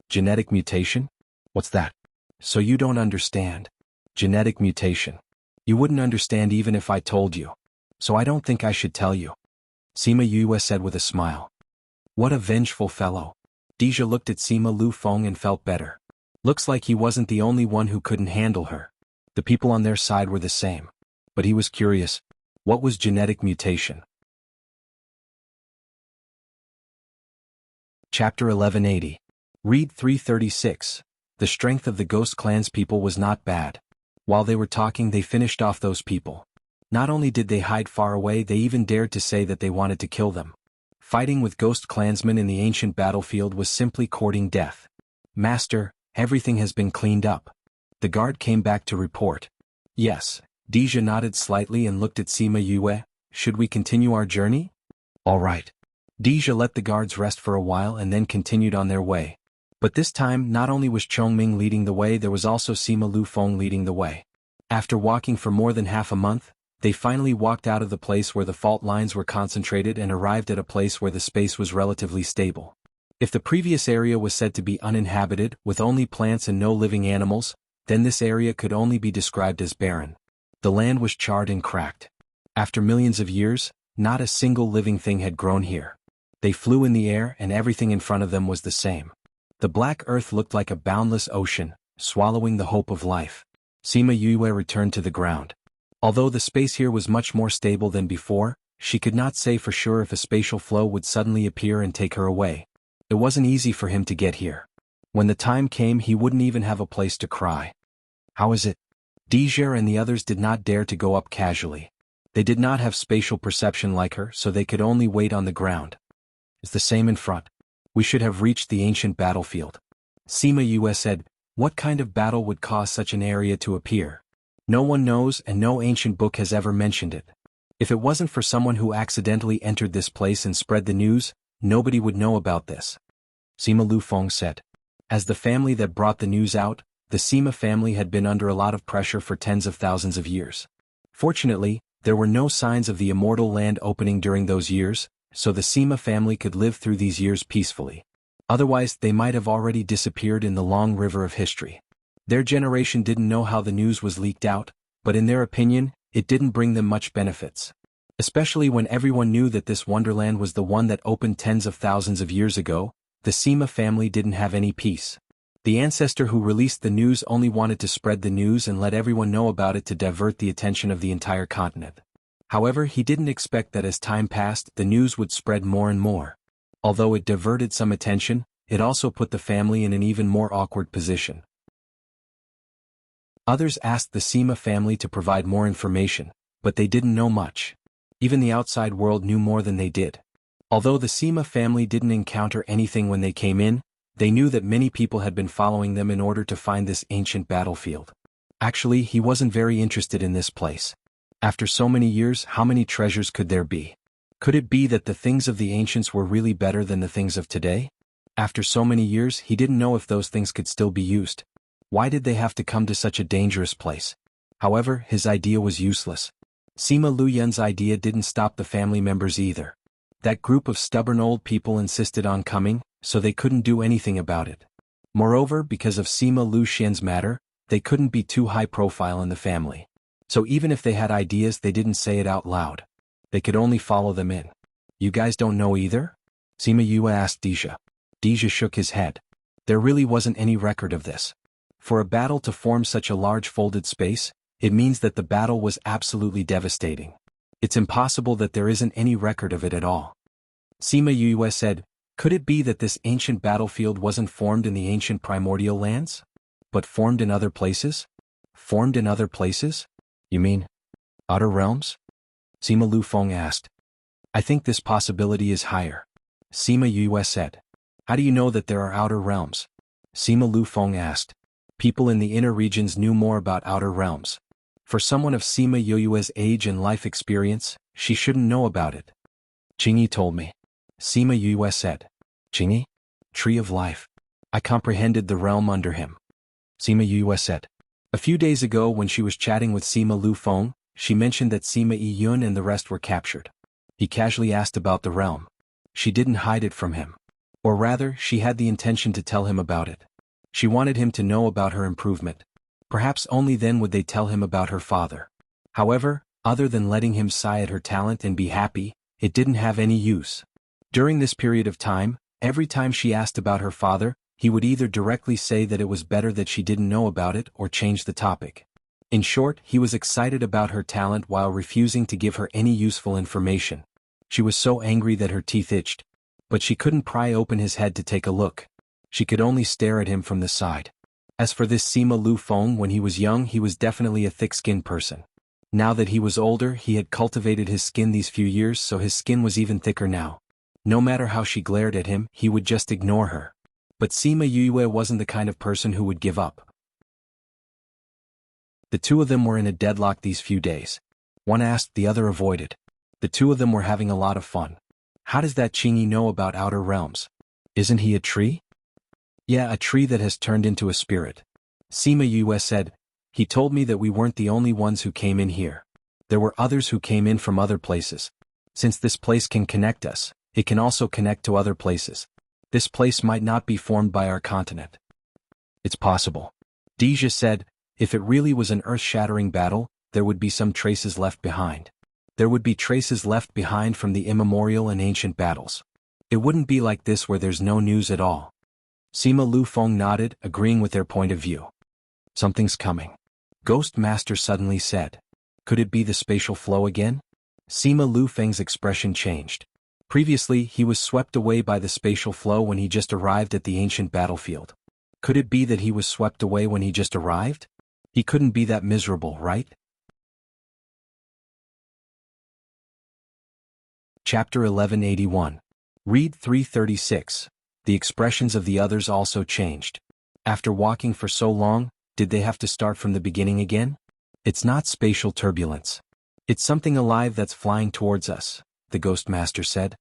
Genetic mutation? What's that? So you don't understand. Genetic mutation. You wouldn't understand even if I told you. So I don't think I should tell you. Sima Yue said with a smile. What a vengeful fellow. Deja looked at Sima Lu Feng and felt better. Looks like he wasn't the only one who couldn't handle her. The people on their side were the same. But he was curious. What was genetic mutation? Chapter 1180. Read 336. The strength of the Ghost Clan's people was not bad. While they were talking, they finished off those people. Not only did they hide far away, they even dared to say that they wanted to kill them. Fighting with Ghost Clansmen in the ancient battlefield was simply courting death. Master, everything has been cleaned up. The guard came back to report. Yes. Deja nodded slightly and looked at Sima Yue. Should we continue our journey? All right. Deja let the guards rest for a while and then continued on their way. But this time, not only was Chongming leading the way, there was also Sima Lu Feng leading the way. After walking for more than half a month, they finally walked out of the place where the fault lines were concentrated and arrived at a place where the space was relatively stable. If the previous area was said to be uninhabited, with only plants and no living animals, then this area could only be described as barren. The land was charred and cracked. After millions of years, not a single living thing had grown here. They flew in the air and everything in front of them was the same. The black earth looked like a boundless ocean, swallowing the hope of life. Sima Yue returned to the ground. Although the space here was much more stable than before, she could not say for sure if a spatial flow would suddenly appear and take her away. It wasn't easy for him to get here. When the time came, he wouldn't even have a place to cry. How is it? Deja and the others did not dare to go up casually. They did not have spatial perception like her, so they could only wait on the ground. It's the same in front. We should have reached the ancient battlefield. Sima Yue said, what kind of battle would cause such an area to appear? No one knows and no ancient book has ever mentioned it. If it wasn't for someone who accidentally entered this place and spread the news, nobody would know about this. Sima Lu Feng said. As the family that brought the news out, the Sima family had been under a lot of pressure for tens of thousands of years. Fortunately, there were no signs of the immortal land opening during those years, so the Sima family could live through these years peacefully. Otherwise, they might have already disappeared in the long river of history. Their generation didn't know how the news was leaked out, but in their opinion, it didn't bring them much benefits. Especially when everyone knew that this wonderland was the one that opened tens of thousands of years ago, the Sima family didn't have any peace. The ancestor who released the news only wanted to spread the news and let everyone know about it to divert the attention of the entire continent. However, he didn't expect that as time passed, the news would spread more and more. Although it diverted some attention, it also put the family in an even more awkward position. Others asked the Sima family to provide more information, but they didn't know much. Even the outside world knew more than they did. Although the Sima family didn't encounter anything when they came in, they knew that many people had been following them in order to find this ancient battlefield. Actually, he wasn't very interested in this place. After so many years, how many treasures could there be? Could it be that the things of the ancients were really better than the things of today? After so many years, he didn't know if those things could still be used. Why did they have to come to such a dangerous place? However, his idea was useless. Sima Luyun's idea didn't stop the family members either. That group of stubborn old people insisted on coming, so they couldn't do anything about it. Moreover, because of Sima Luxian's matter, they couldn't be too high profile in the family. So even if they had ideas, they didn't say it out loud. They could only follow them in. You guys don't know either? Sima Yue asked Deja. Deja shook his head. There really wasn't any record of this. For a battle to form such a large folded space, it means that the battle was absolutely devastating. It's impossible that there isn't any record of it at all. Sima Yue said, could it be that this ancient battlefield wasn't formed in the ancient primordial lands? But formed in other places? Formed in other places? You mean outer realms? Sima Lufeng asked. I think this possibility is higher. Sima Yue said. How do you know that there are outer realms? Sima Lufeng asked. People in the inner regions knew more about outer realms. For someone of Sima Yue's age and life experience, she shouldn't know about it. Qingyi told me. Sima Yue said. Qingyi? Tree of Life. I comprehended the realm under him. Sima Yue said. A few days ago when she was chatting with Sima Lufeng, she mentioned that Sima Yun and the rest were captured. He casually asked about the realm. She didn't hide it from him. Or rather, she had the intention to tell him about it. She wanted him to know about her improvement. Perhaps only then would they tell him about her father. However, other than letting him sigh at her talent and be happy, it didn't have any use. During this period of time, every time she asked about her father, he would either directly say that it was better that she didn't know about it or change the topic. In short, he was excited about her talent while refusing to give her any useful information. She was so angry that her teeth itched. But she couldn't pry open his head to take a look. She could only stare at him from the side. As for this Sima Lufeng, when he was young he was definitely a thick-skinned person. Now that he was older, he had cultivated his skin these few years, so his skin was even thicker now. No matter how she glared at him, he would just ignore her. But Sima Yue wasn't the kind of person who would give up. The two of them were in a deadlock these few days. One asked, the other avoided. The two of them were having a lot of fun. How does that Qingyi know about outer realms? Isn't he a tree? Yeah, a tree that has turned into a spirit. Sima Yue said. He told me that we weren't the only ones who came in here. There were others who came in from other places. Since this place can connect us, it can also connect to other places. This place might not be formed by our continent. It's possible. Deja said, if it really was an earth-shattering battle, there would be some traces left behind. There would be traces left behind from the immemorial and ancient battles. It wouldn't be like this where there's no news at all. Sima Lufeng nodded, agreeing with their point of view. Something's coming. Ghost Master suddenly said. Could it be the spatial flow again? Sima Lufeng's expression changed. Previously, he was swept away by the spatial flow when he just arrived at the ancient battlefield. Could it be that he was swept away when he just arrived? He couldn't be that miserable, right? Chapter 1181. Read 336. The expressions of the others also changed. After walking for so long, did they have to start from the beginning again? It's not spatial turbulence. It's something alive that's flying towards us, the Ghost Master said.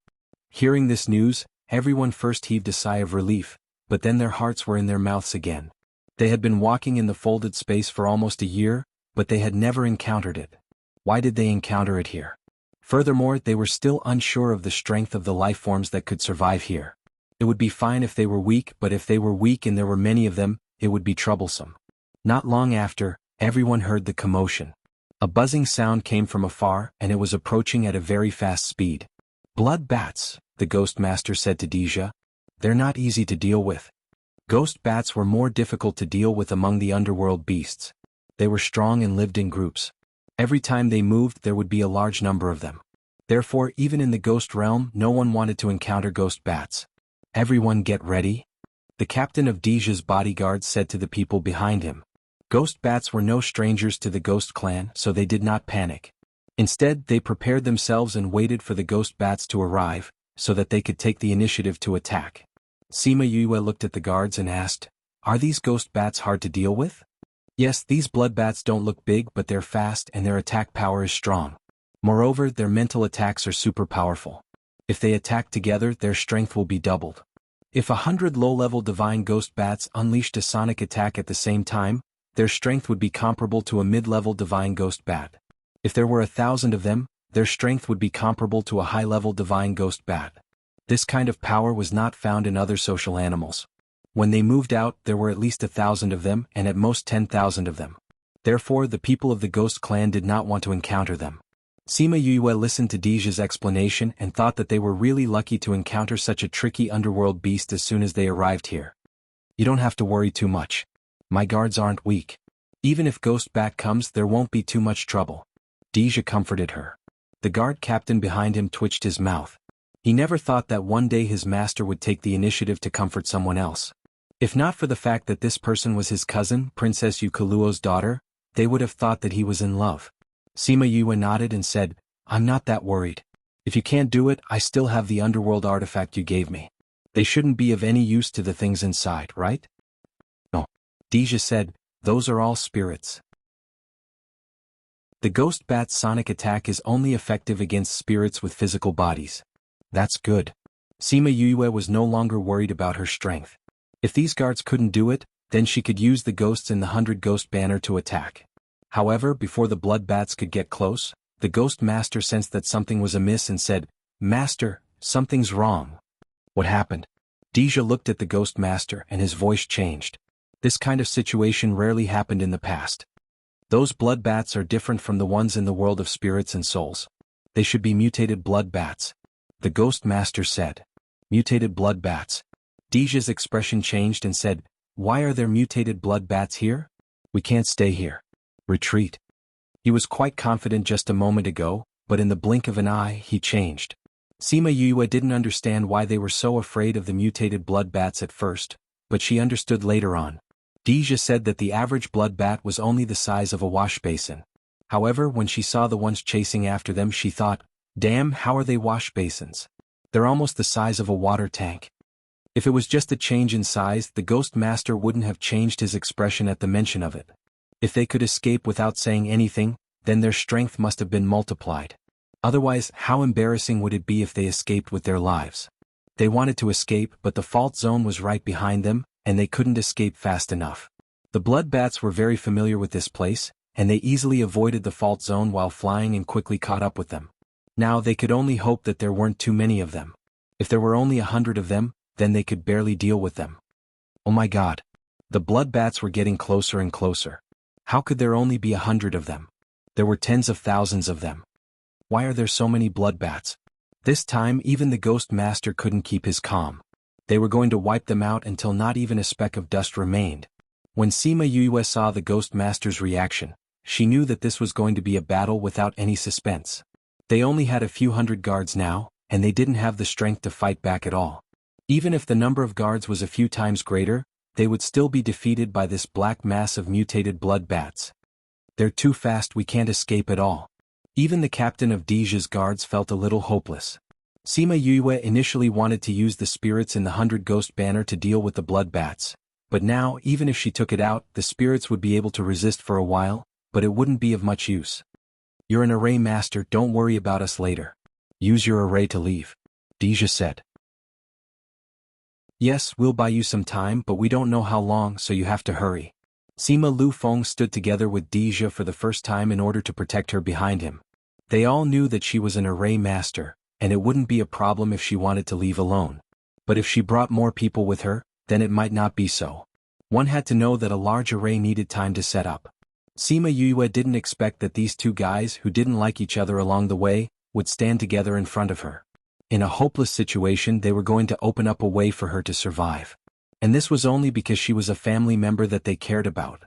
Hearing this news, everyone first heaved a sigh of relief, but then their hearts were in their mouths again. They had been walking in the folded space for almost a year, but they had never encountered it. Why did they encounter it here? Furthermore, they were still unsure of the strength of the life forms that could survive here. It would be fine if they were weak, but if they were weak and there were many of them, it would be troublesome. Not long after, everyone heard the commotion. A buzzing sound came from afar, and it was approaching at a very fast speed. Blood bats, the Ghost Master said to Deja. They're not easy to deal with. Ghost bats were more difficult to deal with among the underworld beasts. They were strong and lived in groups. Every time they moved there would be a large number of them. Therefore, even in the ghost realm, no one wanted to encounter ghost bats. Everyone get ready? The captain of Deja's bodyguards said to the people behind him. Ghost bats were no strangers to the ghost clan, so they did not panic. Instead, they prepared themselves and waited for the ghost bats to arrive, so that they could take the initiative to attack. Sima Yue looked at the guards and asked, are these ghost bats hard to deal with? Yes, these blood bats don't look big, but they're fast and their attack power is strong. Moreover, their mental attacks are super powerful. If they attack together, their strength will be doubled. If 100 low-level divine ghost bats unleashed a sonic attack at the same time, their strength would be comparable to a mid-level divine ghost bat. If there were 1,000 of them, their strength would be comparable to a high-level divine ghost bat. This kind of power was not found in other social animals. When they moved out, there were at least 1,000 of them and at most 10,000 of them. Therefore, the people of the ghost clan did not want to encounter them. Sima Yue listened to Deja's explanation and thought that they were really lucky to encounter such a tricky underworld beast as soon as they arrived here. You don't have to worry too much. My guards aren't weak. Even if Ghost Bat comes, there won't be too much trouble. Deja comforted her. The guard captain behind him twitched his mouth. He never thought that one day his master would take the initiative to comfort someone else. If not for the fact that this person was his cousin, Princess Yukuluo's daughter, they would have thought that he was in love. Sima Yue nodded and said, I'm not that worried. If you can't do it, I still have the underworld artifact you gave me. They shouldn't be of any use to the things inside, right? No. Deja said, those are all spirits. The Ghost Bat's sonic attack is only effective against spirits with physical bodies. That's good. Sima Yue was no longer worried about her strength. If these guards couldn't do it, then she could use the ghosts in the 100 Ghost Banner to attack. However, before the blood bats could get close, the Ghost Master sensed that something was amiss and said, Master, something's wrong. What happened? Deja looked at the Ghost Master and his voice changed. This kind of situation rarely happened in the past. Those blood bats are different from the ones in the world of spirits and souls. They should be mutated blood bats. The Ghost Master said. Mutated blood bats. Deja's expression changed and said, Why are there mutated blood bats here? We can't stay here. Retreat. He was quite confident just a moment ago, but in the blink of an eye he changed. Sima Yue didn't understand why they were so afraid of the mutated blood bats at first, but she understood later on. Deja said that the average blood bat was only the size of a wash basin. However, when she saw the ones chasing after them, she thought, damn, how are they wash basins? They're almost the size of a water tank. If it was just a change in size, the Ghost Master wouldn't have changed his expression at the mention of it. If they could escape without saying anything, then their strength must have been multiplied. Otherwise, how embarrassing would it be if they escaped with their lives? They wanted to escape, but the fault zone was right behind them, and they couldn't escape fast enough. The blood bats were very familiar with this place, and they easily avoided the fault zone while flying and quickly caught up with them. Now they could only hope that there weren't too many of them. If there were only 100 of them, then they could barely deal with them. Oh my god. The blood bats were getting closer and closer. How could there only be 100 of them? There were tens of thousands of them. Why are there so many blood bats? This time even the Ghost Master couldn't keep his calm. They were going to wipe them out until not even a speck of dust remained. When Sima Yue saw the Ghost Master's reaction, she knew that this was going to be a battle without any suspense. They only had a few hundred guards now, and they didn't have the strength to fight back at all. Even if the number of guards was a few times greater, they would still be defeated by this black mass of mutated blood bats. They're too fast, we can't escape at all. Even the captain of Deja's guards felt a little hopeless. Sima Yue initially wanted to use the spirits in the 100 Ghost Banner to deal with the blood bats, but now, even if she took it out, the spirits would be able to resist for a while, but it wouldn't be of much use. You're an array master, don't worry about us later. Use your array to leave. Deja said. Yes, we'll buy you some time, but we don't know how long, so you have to hurry. Sima Lu Feng stood together with Deja for the first time in order to protect her behind him. They all knew that she was an array master, and it wouldn't be a problem if she wanted to leave alone. But if she brought more people with her, then it might not be so. One had to know that a large array needed time to set up. Sima Yue didn't expect that these two guys who didn't like each other along the way would stand together in front of her. In a hopeless situation, they were going to open up a way for her to survive. And this was only because she was a family member that they cared about.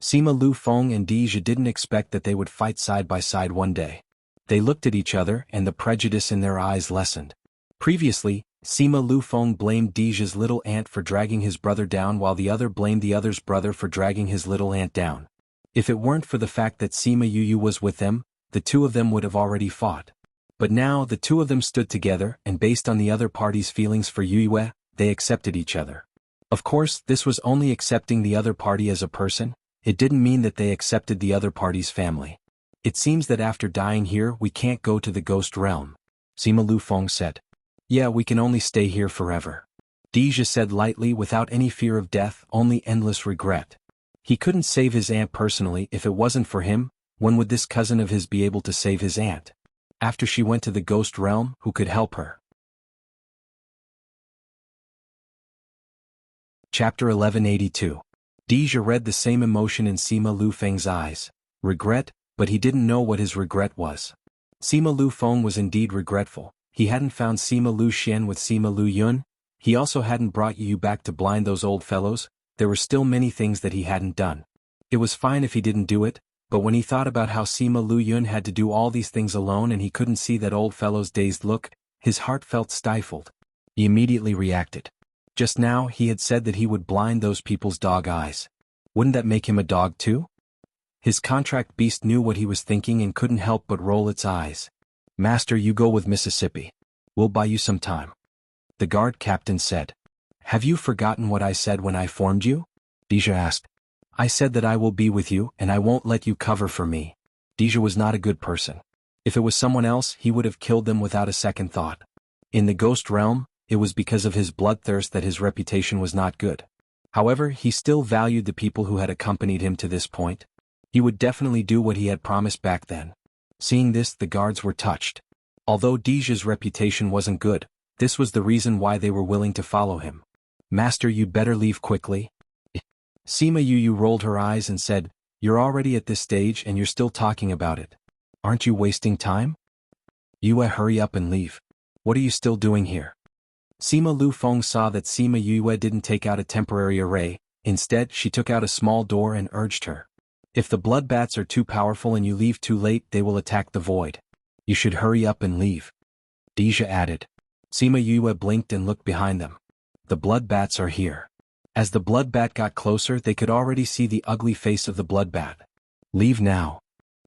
Sima Lu Feng and Deja didn't expect that they would fight side by side one day. They looked at each other and the prejudice in their eyes lessened. Previously, Sima Lu Feng blamed Deja's little aunt for dragging his brother down while the other blamed the other's brother for dragging his little aunt down. If it weren't for the fact that Sima Yue was with them, the two of them would have already fought. But now the two of them stood together, and based on the other party's feelings for Yue, they accepted each other. Of course, this was only accepting the other party as a person. It didn't mean that they accepted the other party's family. It seems that after dying here we can't go to the ghost realm, Sima Lu Feng said. Yeah, we can only stay here forever. Deja said lightly, without any fear of death, only endless regret. He couldn't save his aunt personally. If it wasn't for him, When would this cousin of his be able to save his aunt? After she went to the ghost realm, who could help her? Chapter 1182. Deja read the same emotion in Sima Lu Feng's eyes. Regret, but he didn't know what his regret was. Sima Lu Feng was indeed regretful. He hadn't found Sima Lu Xian with Sima Lu Yun. He also hadn't brought Yu back to blind those old fellows. There were still many things that he hadn't done. It was fine if he didn't do it, but when he thought about how Sima Lu Yun had to do all these things alone and he couldn't see that old fellow's dazed look, his heart felt stifled. He immediately reacted. Just now he had said that he would blind those people's dog eyes. Wouldn't that make him a dog too? His contract beast knew what he was thinking and couldn't help but roll its eyes. Master, you go with Mississippi. We'll buy you some time. The guard captain said. Have you forgotten what I said when I formed you? Deja asked. I said that I will be with you and I won't let you cover for me. Deja was not a good person. If it was someone else, he would have killed them without a second thought. In the ghost realm, it was because of his bloodthirst that his reputation was not good. However, he still valued the people who had accompanied him to this point. He would definitely do what he had promised back then. Seeing this, the guards were touched. Although Deja's reputation wasn't good, this was the reason why they were willing to follow him. Master, you'd better leave quickly. Sima Yu rolled her eyes and said, You're already at this stage and you're still talking about it. Aren't you wasting time? Yue, hurry up and leave. What are you still doing here? Sima Lu Feng saw that Sima Yue didn't take out a temporary array. Instead, she took out a small door and urged her. If the blood bats are too powerful and you leave too late, they will attack the void. You should hurry up and leave. Deja added. Sima Yue blinked and looked behind them. The blood bats are here. As the blood bat got closer, they could already see the ugly face of the blood bat. Leave now.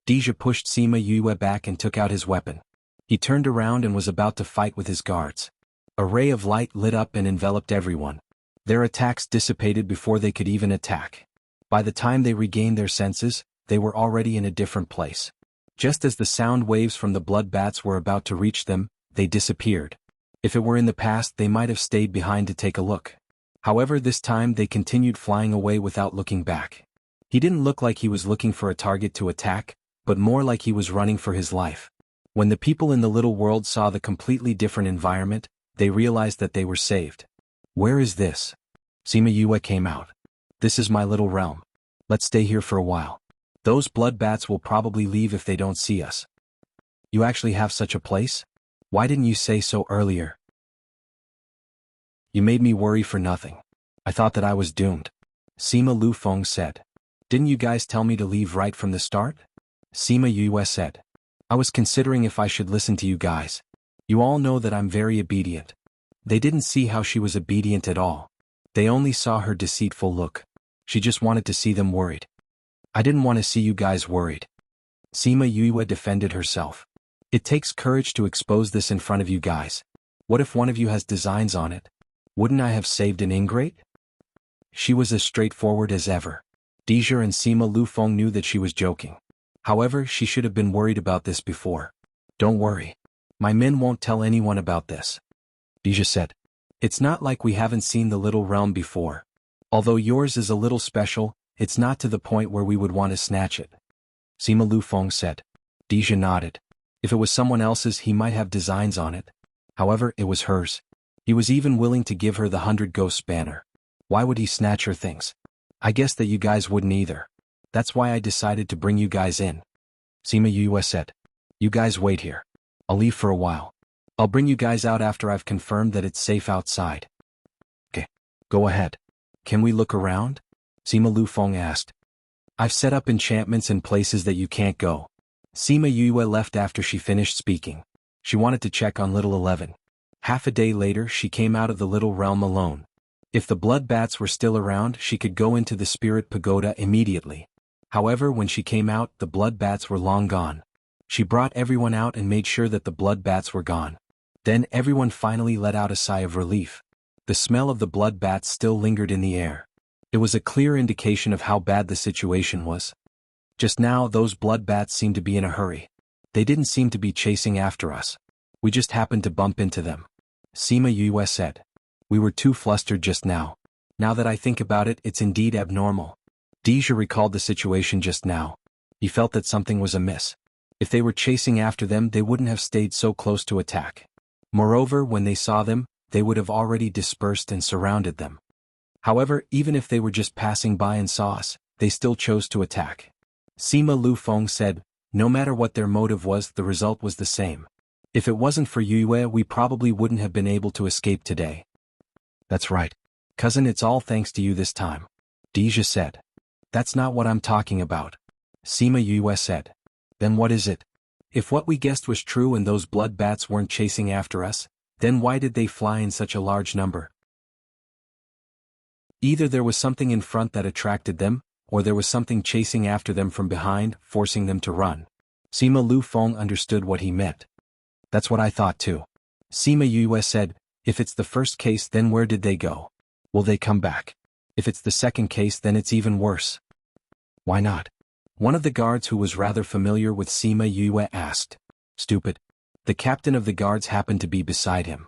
Deja pushed Sima Yue back and took out his weapon. He turned around and was about to fight with his guards. A ray of light lit up and enveloped everyone. Their attacks dissipated before they could even attack. By the time they regained their senses, they were already in a different place. Just as the sound waves from the blood bats were about to reach them, they disappeared. If it were in the past, they might have stayed behind to take a look. However, this time they continued flying away without looking back. He didn't look like he was looking for a target to attack, but more like he was running for his life. When the people in the little world saw the completely different environment, they realized that they were saved. Where is this? Sima Yue came out. This is my little realm. Let's stay here for a while. Those blood bats will probably leave if they don't see us. You actually have such a place? Why didn't you say so earlier? You made me worry for nothing. I thought that I was doomed. Sima Lu Feng said. Didn't you guys tell me to leave right from the start? Sima Yue said. I was considering if I should listen to you guys. You all know that I'm very obedient. They didn't see how she was obedient at all. They only saw her deceitful look. She just wanted to see them worried. I didn't want to see you guys worried. Sima Yue defended herself. It takes courage to expose this in front of you guys. What if one of you has designs on it? Wouldn't I have saved an ingrate? She was as straightforward as ever. Deja and Sima Lu Feng knew that she was joking. However, she should have been worried about this before. Don't worry. My men won't tell anyone about this. Deja said. It's not like we haven't seen the little realm before. Although yours is a little special, it's not to the point where we would want to snatch it. Sima Lu Feng said. Deja nodded. If it was someone else's, he might have designs on it. However, it was hers. He was even willing to give her the 100 ghosts banner. Why would he snatch her things? I guess that you guys wouldn't either. That's why I decided to bring you guys in. Sima Yue said. You guys wait here. I'll leave for a while. I'll bring you guys out after I've confirmed that it's safe outside. Okay, go ahead. Can we look around? Sima Lu Feng asked. I've set up enchantments in places that you can't go. Sima Yue left after she finished speaking. She wanted to check on Little 11. Half a day later, she came out of the little realm alone. If the blood bats were still around, she could go into the spirit pagoda immediately. However, when she came out, the blood bats were long gone. She brought everyone out and made sure that the blood bats were gone. Then everyone finally let out a sigh of relief. The smell of the blood bats still lingered in the air. It was a clear indication of how bad the situation was. Just now, those blood bats seemed to be in a hurry. They didn't seem to be chasing after us. We just happened to bump into them. Sima Yue said. We were too flustered just now. Now that I think about it, it's indeed abnormal. Deja recalled the situation just now. He felt that something was amiss. If they were chasing after them, they wouldn't have stayed so close to attack. Moreover, when they saw them, they would have already dispersed and surrounded them. However, even if they were just passing by and saw us, they still chose to attack. Sima Lu Feng said, no matter what their motive was, the result was the same. If it wasn't for Yue, we probably wouldn't have been able to escape today. That's right. Cousin, it's all thanks to you this time. Deja said. That's not what I'm talking about. Sima Yue said. Then what is it? If what we guessed was true and those blood bats weren't chasing after us, then why did they fly in such a large number? Either there was something in front that attracted them, or there was something chasing after them from behind, forcing them to run. Sima Lu Feng understood what he meant. That's what I thought too. Sima Yue said, if it's the first case, then where did they go? Will they come back? If it's the second case, then it's even worse. Why not? One of the guards who was rather familiar with Sima Yue asked. Stupid. The captain of the guards happened to be beside him.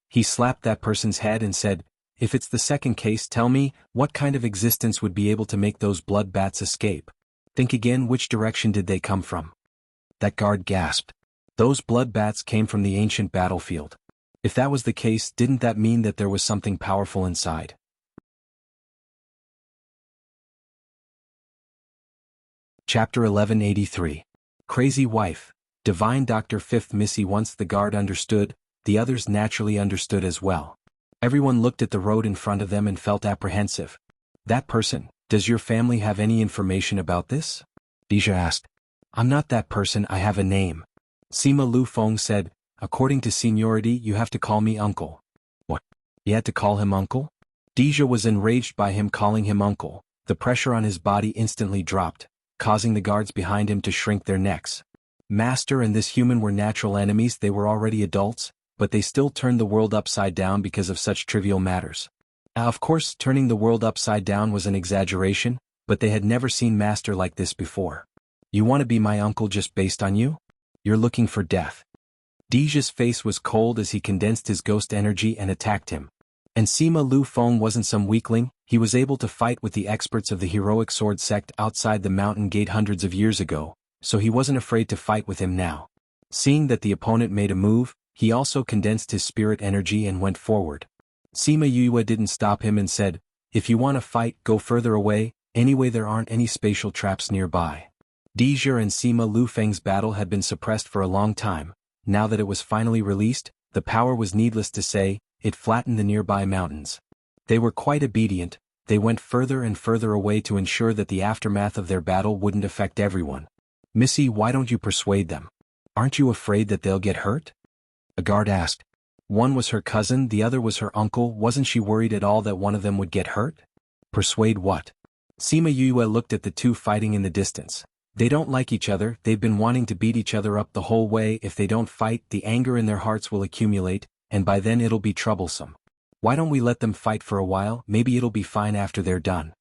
He slapped that person's head and said, if it's the second case, tell me, what kind of existence would be able to make those blood bats escape? Think again, which direction did they come from? That guard gasped. Those blood bats came from the ancient battlefield. If that was the case, didn't that mean that there was something powerful inside? Chapter 1183. Crazy Wife. Divine Dr. Fifth Missy. Once the guard understood, the others naturally understood as well. Everyone looked at the road in front of them and felt apprehensive. That person, does your family have any information about this? Deja asked. I'm not that person, I have a name. Sima Lu Feng said, according to seniority you have to call me uncle. What? You had to call him uncle? Deja was enraged by him calling him uncle. The pressure on his body instantly dropped, causing the guards behind him to shrink their necks. Master and this human were natural enemies. They were already adults, but they still turned the world upside down because of such trivial matters. Of course, turning the world upside down was an exaggeration, but they had never seen Master like this before. You want to be my uncle just based on you? You're looking for death. Deja's face was cold as he condensed his ghost energy and attacked him. And Sima Lu Feng wasn't some weakling. He was able to fight with the experts of the heroic sword sect outside the mountain gate hundreds of years ago, so he wasn't afraid to fight with him now. Seeing that the opponent made a move, he also condensed his spirit energy and went forward. Sima Yue didn't stop him and said, if you want to fight, go further away, anyway there aren't any spatial traps nearby. Deja and Sima Lu Feng's battle had been suppressed for a long time. Now that it was finally released, the power was, needless to say, it flattened the nearby mountains. They were quite obedient. They went further and further away to ensure that the aftermath of their battle wouldn't affect everyone. Missy, why don't you persuade them? Aren't you afraid that they'll get hurt? A guard asked. One was her cousin, the other was her uncle. Wasn't she worried at all that one of them would get hurt? Persuade what? Sima Yue looked at the two fighting in the distance. They don't like each other. They've been wanting to beat each other up the whole way. If they don't fight, the anger in their hearts will accumulate, and by then it'll be troublesome. Why don't we let them fight for a while? Maybe it'll be fine after they're done.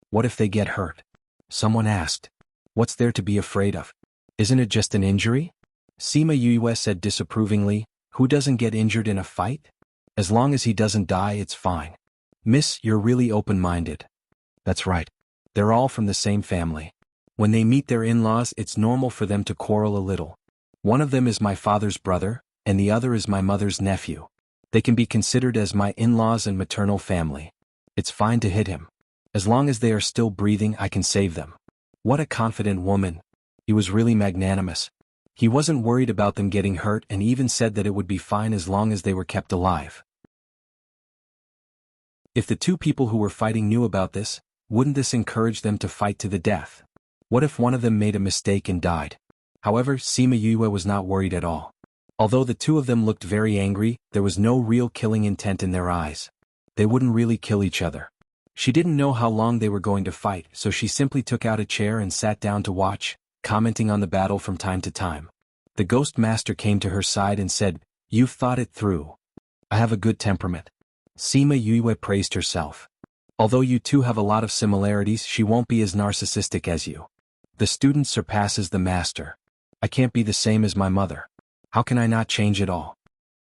What if they get hurt? Someone asked. What's there to be afraid of? Isn't it just an injury? Sima Yue said disapprovingly, who doesn't get injured in a fight? As long as he doesn't die, it's fine. Miss, you're really open-minded. That's right. They're all from the same family. When they meet their in-laws, it's normal for them to quarrel a little. One of them is my father's brother, and the other is my mother's nephew. They can be considered as my in-laws and maternal family. It's fine to hit him. As long as they are still breathing, I can save them. What a confident woman. He was really magnanimous. He wasn't worried about them getting hurt and even said that it would be fine as long as they were kept alive. If the two people who were fighting knew about this, wouldn't this encourage them to fight to the death? What if one of them made a mistake and died? However, Sima Yue was not worried at all. Although the two of them looked very angry, there was no real killing intent in their eyes. They wouldn't really kill each other. She didn't know how long they were going to fight, so she simply took out a chair and sat down to watch, commenting on the battle from time to time. The Ghost Master came to her side and said, "You've thought it through. I have a good temperament." Sima Yue praised herself. Although you two have a lot of similarities, she won't be as narcissistic as you. The student surpasses the master. I can't be the same as my mother. How can I not change at all?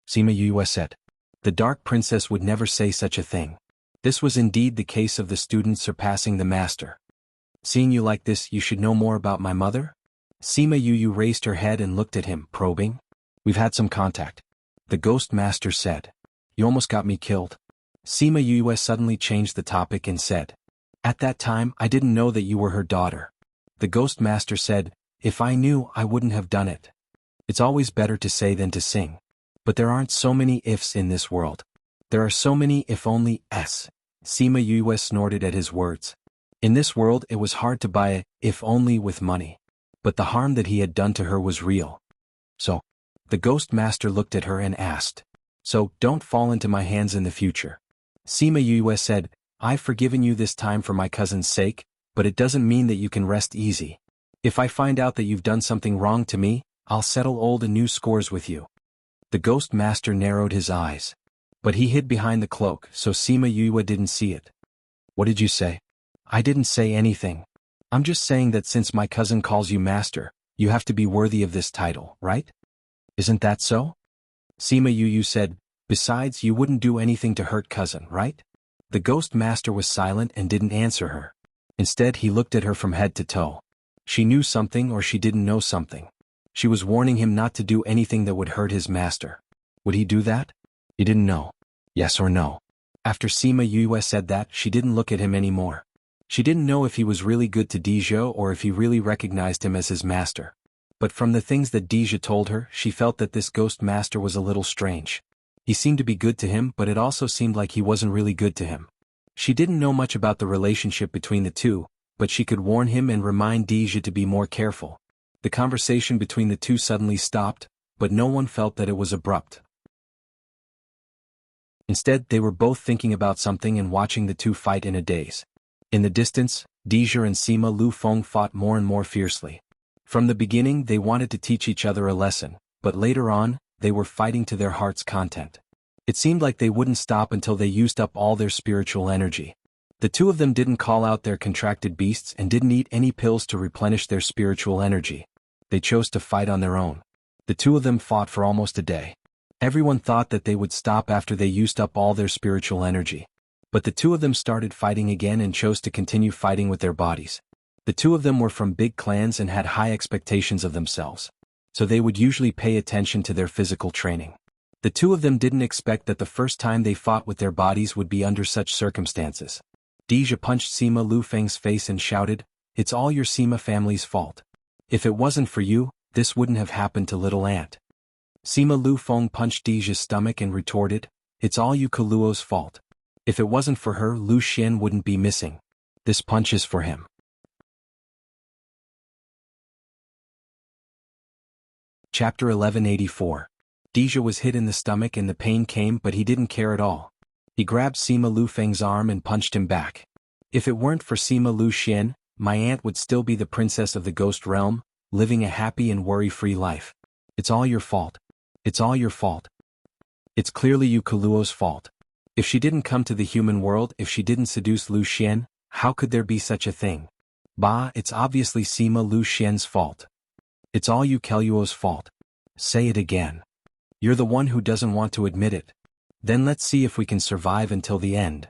Sima Yue said. The Dark Princess would never say such a thing. This was indeed the case of the student surpassing the master. Seeing you like this, you should know more about my mother? Sima Yu raised her head and looked at him, probing. We've had some contact. The Ghost Master said. You almost got me killed. Sima Yu suddenly changed the topic and said. At that time, I didn't know that you were her daughter. The Ghost Master said, if I knew, I wouldn't have done it. It's always better to say than to sing. But there aren't so many ifs in this world. There are so many if only s. Sima Yu snorted at his words. In this world it was hard to buy a if only with money. But the harm that he had done to her was real. So, the Ghost Master looked at her and asked. So, don't fall into my hands in the future. Sima Yu said, I've forgiven you this time for my cousin's sake, but it doesn't mean that you can rest easy. If I find out that you've done something wrong to me, I'll settle old and new scores with you. The Ghost Master narrowed his eyes. But he hid behind the cloak, so Sima Yu didn't see it. What did you say? I didn't say anything. I'm just saying that since my cousin calls you master, you have to be worthy of this title, right? Isn't that so? Sima Yu said, besides you wouldn't do anything to hurt cousin, right? The Ghost Master was silent and didn't answer her. Instead he looked at her from head to toe. She knew something or she didn't know something. She was warning him not to do anything that would hurt his master. Would he do that? He didn't know. Yes or no? After Sima Yu said that, she didn't look at him anymore. She didn't know if he was really good to Deja or if he really recognized him as his master. But from the things that Deja told her, she felt that this Ghost Master was a little strange. He seemed to be good to him, but it also seemed like he wasn't really good to him. She didn't know much about the relationship between the two, but she could warn him and remind Deja to be more careful. The conversation between the two suddenly stopped, but no one felt that it was abrupt. Instead, they were both thinking about something and watching the two fight in a daze. In the distance, Deja and Sima Lu Feng fought more and more fiercely. From the beginning they wanted to teach each other a lesson, but later on, they were fighting to their heart's content. It seemed like they wouldn't stop until they used up all their spiritual energy. The two of them didn't call out their contracted beasts and didn't eat any pills to replenish their spiritual energy. They chose to fight on their own. The two of them fought for almost a day. Everyone thought that they would stop after they used up all their spiritual energy. But the two of them started fighting again and chose to continue fighting with their bodies. The two of them were from big clans and had high expectations of themselves. So they would usually pay attention to their physical training. The two of them didn't expect that the first time they fought with their bodies would be under such circumstances. Deja punched Sima Lu Feng's face and shouted, "It's all your Sima family's fault. If it wasn't for you, this wouldn't have happened to little Aunt." Sima Lu Feng punched Deja's stomach and retorted, "It's all you Kaluo's fault. If it wasn't for her, Lu Xian wouldn't be missing. This punch is for him." Chapter 1184. Deja was hit in the stomach and the pain came, but he didn't care at all. He grabbed Sima Lu Feng's arm and punched him back. "If it weren't for Sima Lu Xian, my aunt would still be the princess of the ghost realm, living a happy and worry-free life. It's all your fault. It's all your fault. It's clearly you Kaluo's fault. If she didn't come to the human world, if she didn't seduce Lu Xian, how could there be such a thing? Bah, it's obviously Sima Lu Xian's fault. It's all you Kaluo's fault. Say it again. You're the one who doesn't want to admit it. Then let's see if we can survive until the end."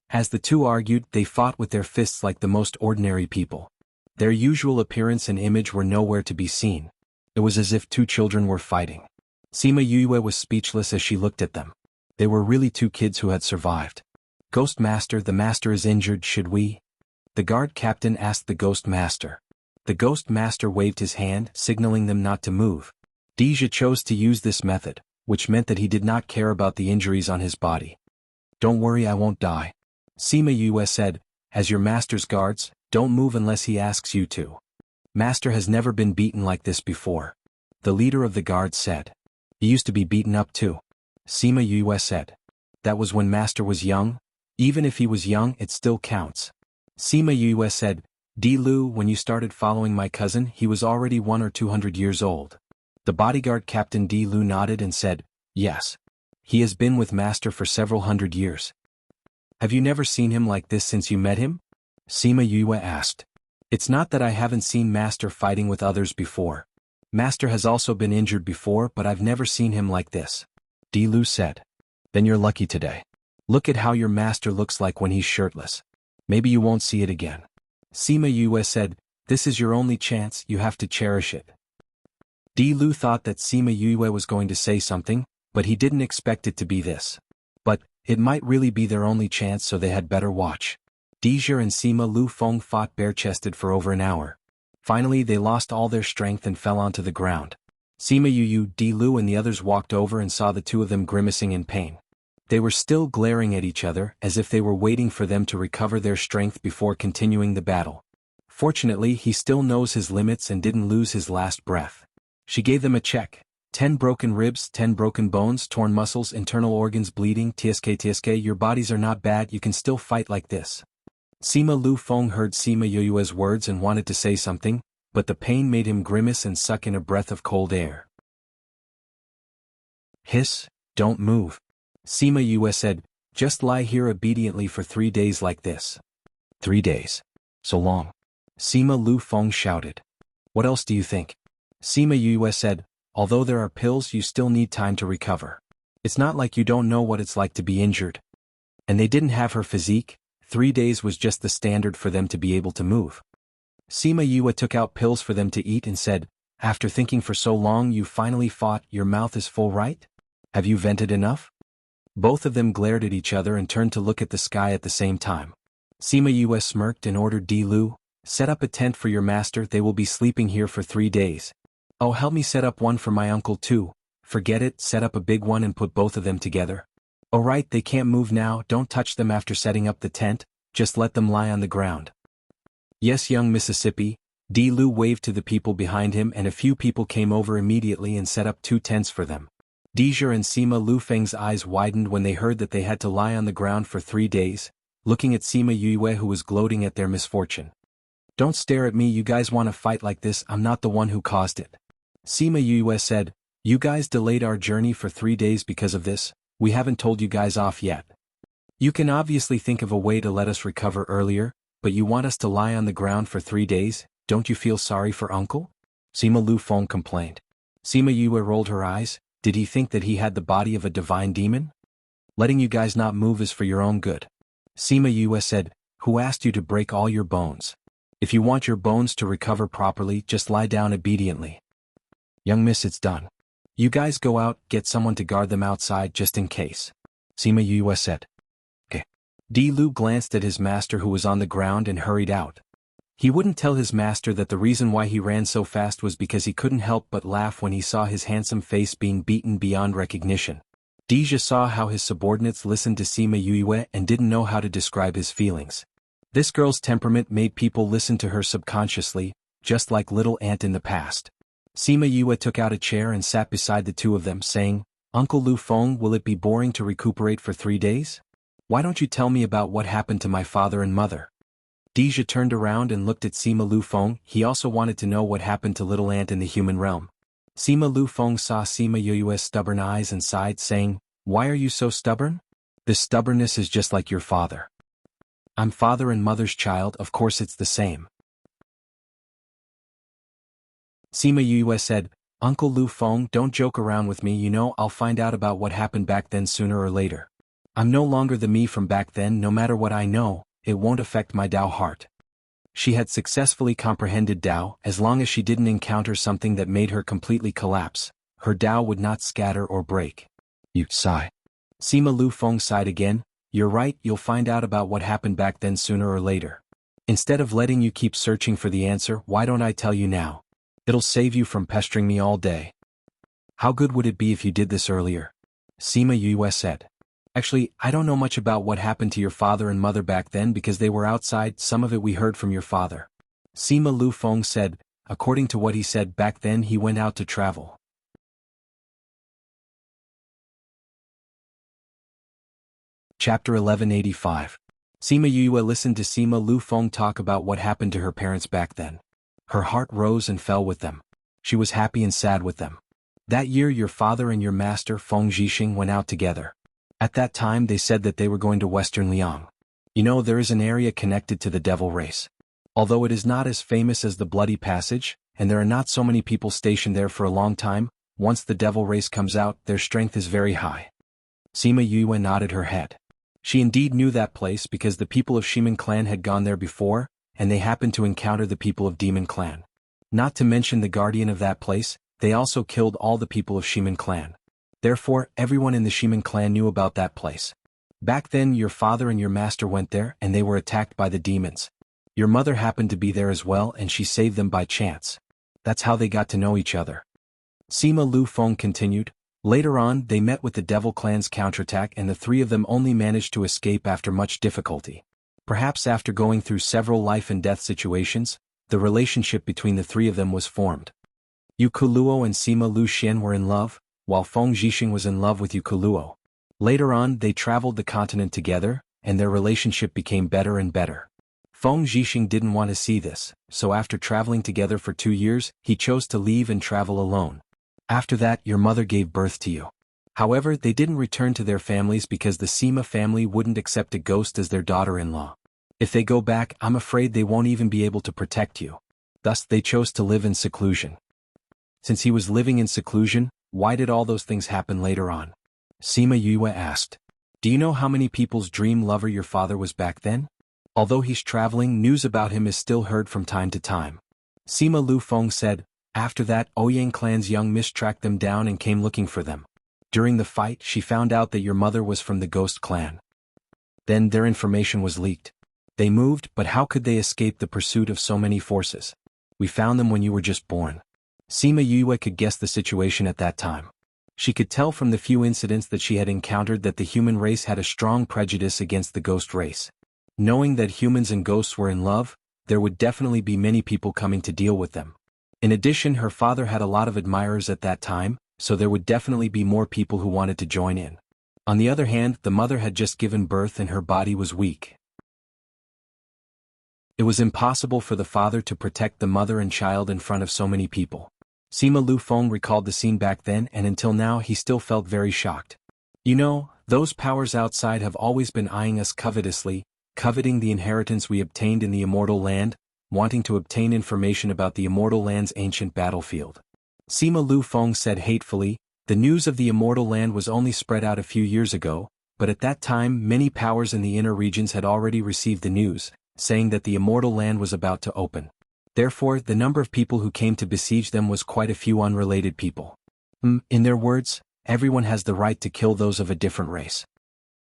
As the two argued, they fought with their fists like the most ordinary people. Their usual appearance and image were nowhere to be seen. It was as if two children were fighting. Sima Yue was speechless as she looked at them. They were really two kids who had survived. "Ghost Master, the master is injured, should we?" The guard captain asked the Ghost Master. The Ghost Master waved his hand, signaling them not to move. Deja chose to use this method, which meant that he did not care about the injuries on his body. "Don't worry, I won't die." Sima Yue said, "As your master's guards, don't move unless he asks you to. Master has never been beaten like this before." The leader of the guards said. "He used to be beaten up too." Sima Yue said. "That was when Master was young? Even if he was young, it still counts." Sima Yue said, "Di Lu, when you started following my cousin, he was already 100 or 200 years old." The bodyguard captain Di Lu nodded and said, "Yes. He has been with Master for several hundred years." "Have you never seen him like this since you met him?" Sima Yue asked. "It's not that I haven't seen Master fighting with others before. Master has also been injured before, but I've never seen him like this." Di Lu said. "Then you're lucky today. Look at how your master looks like when he's shirtless. Maybe you won't see it again." Sima Yue said, "This is your only chance, you have to cherish it." Di Lu thought that Sima Yue was going to say something, but he didn't expect it to be this. But, it might really be their only chance, so they had better watch. Dizhe and Sima Lu Feng fought bare-chested for over an hour. Finally they lost all their strength and fell onto the ground. Sima Yu, Di Lu and the others walked over and saw the two of them grimacing in pain. They were still glaring at each other, as if they were waiting for them to recover their strength before continuing the battle. Fortunately he still knows his limits and didn't lose his last breath. She gave them a check. 10 broken ribs, 10 broken bones, torn muscles, internal organs bleeding, tsk, your bodies are not bad, you can still fight like this. Sima Lu Feng heard Sima Yue's words and wanted to say something, but the pain made him grimace and suck in a breath of cold air. Hiss, don't move. Sima Yue said, just lie here obediently for 3 days like this. 3 days. So long. Sima Lu Feng shouted. What else do you think? Sima Yue said, although there are pills you still need time to recover. It's not like you don't know what it's like to be injured. And they didn't have her physique, 3 days was just the standard for them to be able to move. Sima Yue took out pills for them to eat and said, after thinking for so long you finally fought, your mouth is full, right? Have you vented enough? Both of them glared at each other and turned to look at the sky at the same time. Sima Yue smirked and ordered Di Lu, set up a tent for your master, they will be sleeping here for 3 days. Oh, help me set up one for my uncle too. Forget it, set up a big one and put both of them together. Oh right, they can't move now, don't touch them after setting up the tent, just let them lie on the ground. Yes, young Mississippi. Di Lu waved to the people behind him and a few people came over immediately and set up 2 tents for them. Dizhe and Sima Lu Feng's eyes widened when they heard that they had to lie on the ground for 3 days, looking at Sima Yue who was gloating at their misfortune. Don't stare at me, you guys want to fight like this, I'm not the one who caused it. Sima Yue said, you guys delayed our journey for 3 days because of this, we haven't told you guys off yet. You can obviously think of a way to let us recover earlier, but you want us to lie on the ground for 3 days, don't you feel sorry for uncle? Sima Lu Feng complained. Sima Yue rolled her eyes, did he think that he had the body of a divine demon? Letting you guys not move is for your own good. Sima Yue said, who asked you to break all your bones? If you want your bones to recover properly, just lie down obediently. Young miss, it's done. You guys go out, get someone to guard them outside just in case. Sima Yue said. Okay. Di Lu glanced at his master who was on the ground and hurried out. He wouldn't tell his master that the reason why he ran so fast was because he couldn't help but laugh when he saw his handsome face being beaten beyond recognition. Dizhe saw how his subordinates listened to Sima Yue and didn't know how to describe his feelings. This girl's temperament made people listen to her subconsciously, just like Little Ant in the past. Sima Yue took out a chair and sat beside the two of them, saying, Uncle Lu Feng, will it be boring to recuperate for 3 days? Why don't you tell me about what happened to my father and mother? Dizhe turned around and looked at Sima Lu Feng, he also wanted to know what happened to Little Ant in the human realm. Sima Lu Feng saw Sima Yue's stubborn eyes and sighed, saying, Why are you so stubborn? This stubbornness is just like your father. I'm father and mother's child, of course it's the same. Sima Yue said, Uncle Lu Feng, don't joke around with me, you know I'll find out about what happened back then sooner or later. I'm no longer the me from back then, no matter what I know, it won't affect my Dao heart. She had successfully comprehended Dao, as long as she didn't encounter something that made her completely collapse, her Dao would not scatter or break. You sigh. Sima Lu Feng sighed again, you're right, you'll find out about what happened back then sooner or later. Instead of letting you keep searching for the answer, why don't I tell you now? It'll save you from pestering me all day. How good would it be if you did this earlier? Sima Yue said. Actually, I don't know much about what happened to your father and mother back then because they were outside, some of it we heard from your father. Sima Lu Feng said, according to what he said back then he went out to travel. Chapter 1185. Sima Yue listened to Sima Lu Feng talk about what happened to her parents back then. Her heart rose and fell with them. She was happy and sad with them. That year your father and your master Feng Zhixing went out together. At that time they said that they were going to Western Liang. You know, there is an area connected to the devil race. Although it is not as famous as the Bloody Passage, and there are not so many people stationed there for a long time, once the devil race comes out, their strength is very high. Sima Yue nodded her head. She indeed knew that place because the people of Shiman clan had gone there before, and they happened to encounter the people of Demon Clan. Not to mention the guardian of that place, they also killed all the people of Shiman Clan. Therefore, everyone in the Shiman Clan knew about that place. Back then your father and your master went there and they were attacked by the demons. Your mother happened to be there as well and she saved them by chance. That's how they got to know each other. Sima Lu Feng continued. Later on they met with the Devil Clan's counterattack and the three of them only managed to escape after much difficulty. Perhaps after going through several life and death situations, the relationship between the three of them was formed. Yu Kuluo and Sima Lu Xian were in love, while Feng Zhixing was in love with Yu Kuluo. Later on they traveled the continent together, and their relationship became better and better. Feng Zhixing didn't want to see this, so after traveling together for 2 years, he chose to leave and travel alone. After that your mother gave birth to you. However, they didn't return to their families because the Sima family wouldn't accept a ghost as their daughter-in-law. If they go back, I'm afraid they won't even be able to protect you. Thus they chose to live in seclusion. Since he was living in seclusion, why did all those things happen later on? Sima Yue asked. Do you know how many people's dream lover your father was back then? Although he's traveling, news about him is still heard from time to time. Sima Lu Feng said. After that, Ouyang Clan's young miss tracked them down and came looking for them. During the fight, she found out that your mother was from the Ghost Clan. Then their information was leaked. They moved, but how could they escape the pursuit of so many forces? We found them when you were just born. Sima Yue could guess the situation at that time. She could tell from the few incidents that she had encountered that the human race had a strong prejudice against the ghost race. Knowing that humans and ghosts were in love, there would definitely be many people coming to deal with them. In addition, her father had a lot of admirers at that time, so there would definitely be more people who wanted to join in. On the other hand, the mother had just given birth and her body was weak. It was impossible for the father to protect the mother and child in front of so many people. Sima Lu Feng recalled the scene back then and until now he still felt very shocked. You know, those powers outside have always been eyeing us covetously, coveting the inheritance we obtained in the Immortal Land, wanting to obtain information about the Immortal Land's ancient battlefield. Sima Lu Feng said hatefully, the news of the Immortal Land was only spread out a few years ago, but at that time many powers in the inner regions had already received the news, saying that the Immortal Land was about to open. Therefore, the number of people who came to besiege them was quite a few unrelated people. In their words, everyone has the right to kill those of a different race.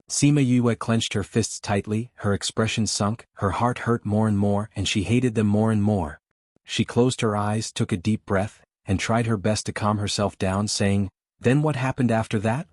Sima Yue clenched her fists tightly, her expression sunk, her heart hurt more and more and she hated them more and more. She closed her eyes, took a deep breath, and tried her best to calm herself down, saying, then what happened after that?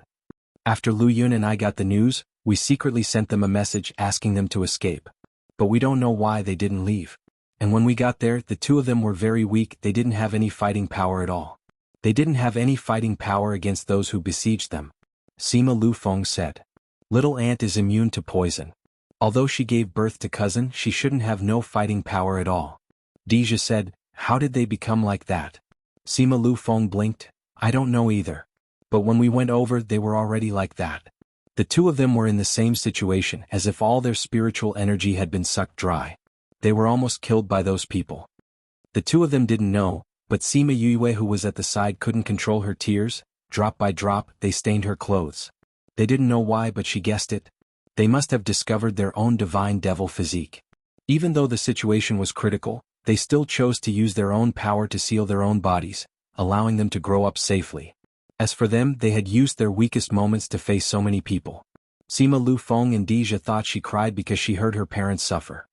After Lu Yun and I got the news, we secretly sent them a message asking them to escape. But we don't know why they didn't leave. And when we got there, the two of them were very weak, they didn't have any fighting power at all. They didn't have any fighting power against those who besieged them. Sima Lu Feng said. Little Aunt is immune to poison. Although she gave birth to cousin, she shouldn't have no fighting power at all. Deja said, how did they become like that? Sima Lu Feng blinked, I don't know either. But when we went over, they were already like that. The two of them were in the same situation, as if all their spiritual energy had been sucked dry. They were almost killed by those people. The two of them didn't know, but Sima Yue who was at the side couldn't control her tears, drop by drop, they stained her clothes. They didn't know why but she guessed it. They must have discovered their own divine devil physique. Even though the situation was critical, they still chose to use their own power to seal their own bodies, allowing them to grow up safely. As for them, they had used their weakest moments to face so many people. Sima Lu Feng and Deja thought she cried because she heard her parents suffer.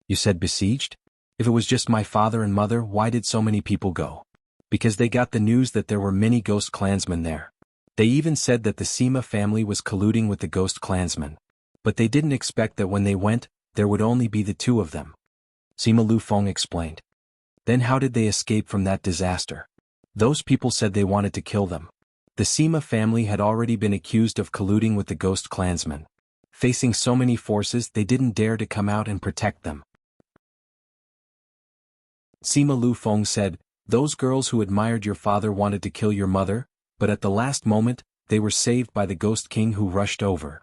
You said besieged? If it was just my father and mother, why did so many people go? Because they got the news that there were many ghost clansmen there. They even said that the Sima family was colluding with the ghost clansmen. But they didn't expect that when they went, there would only be the two of them. Sima Lu Feng explained. Then how did they escape from that disaster? Those people said they wanted to kill them. The Sima family had already been accused of colluding with the ghost clansmen. Facing so many forces, they didn't dare to come out and protect them. Sima Lu Feng said, those girls who admired your father wanted to kill your mother, but at the last moment, they were saved by the Ghost King who rushed over.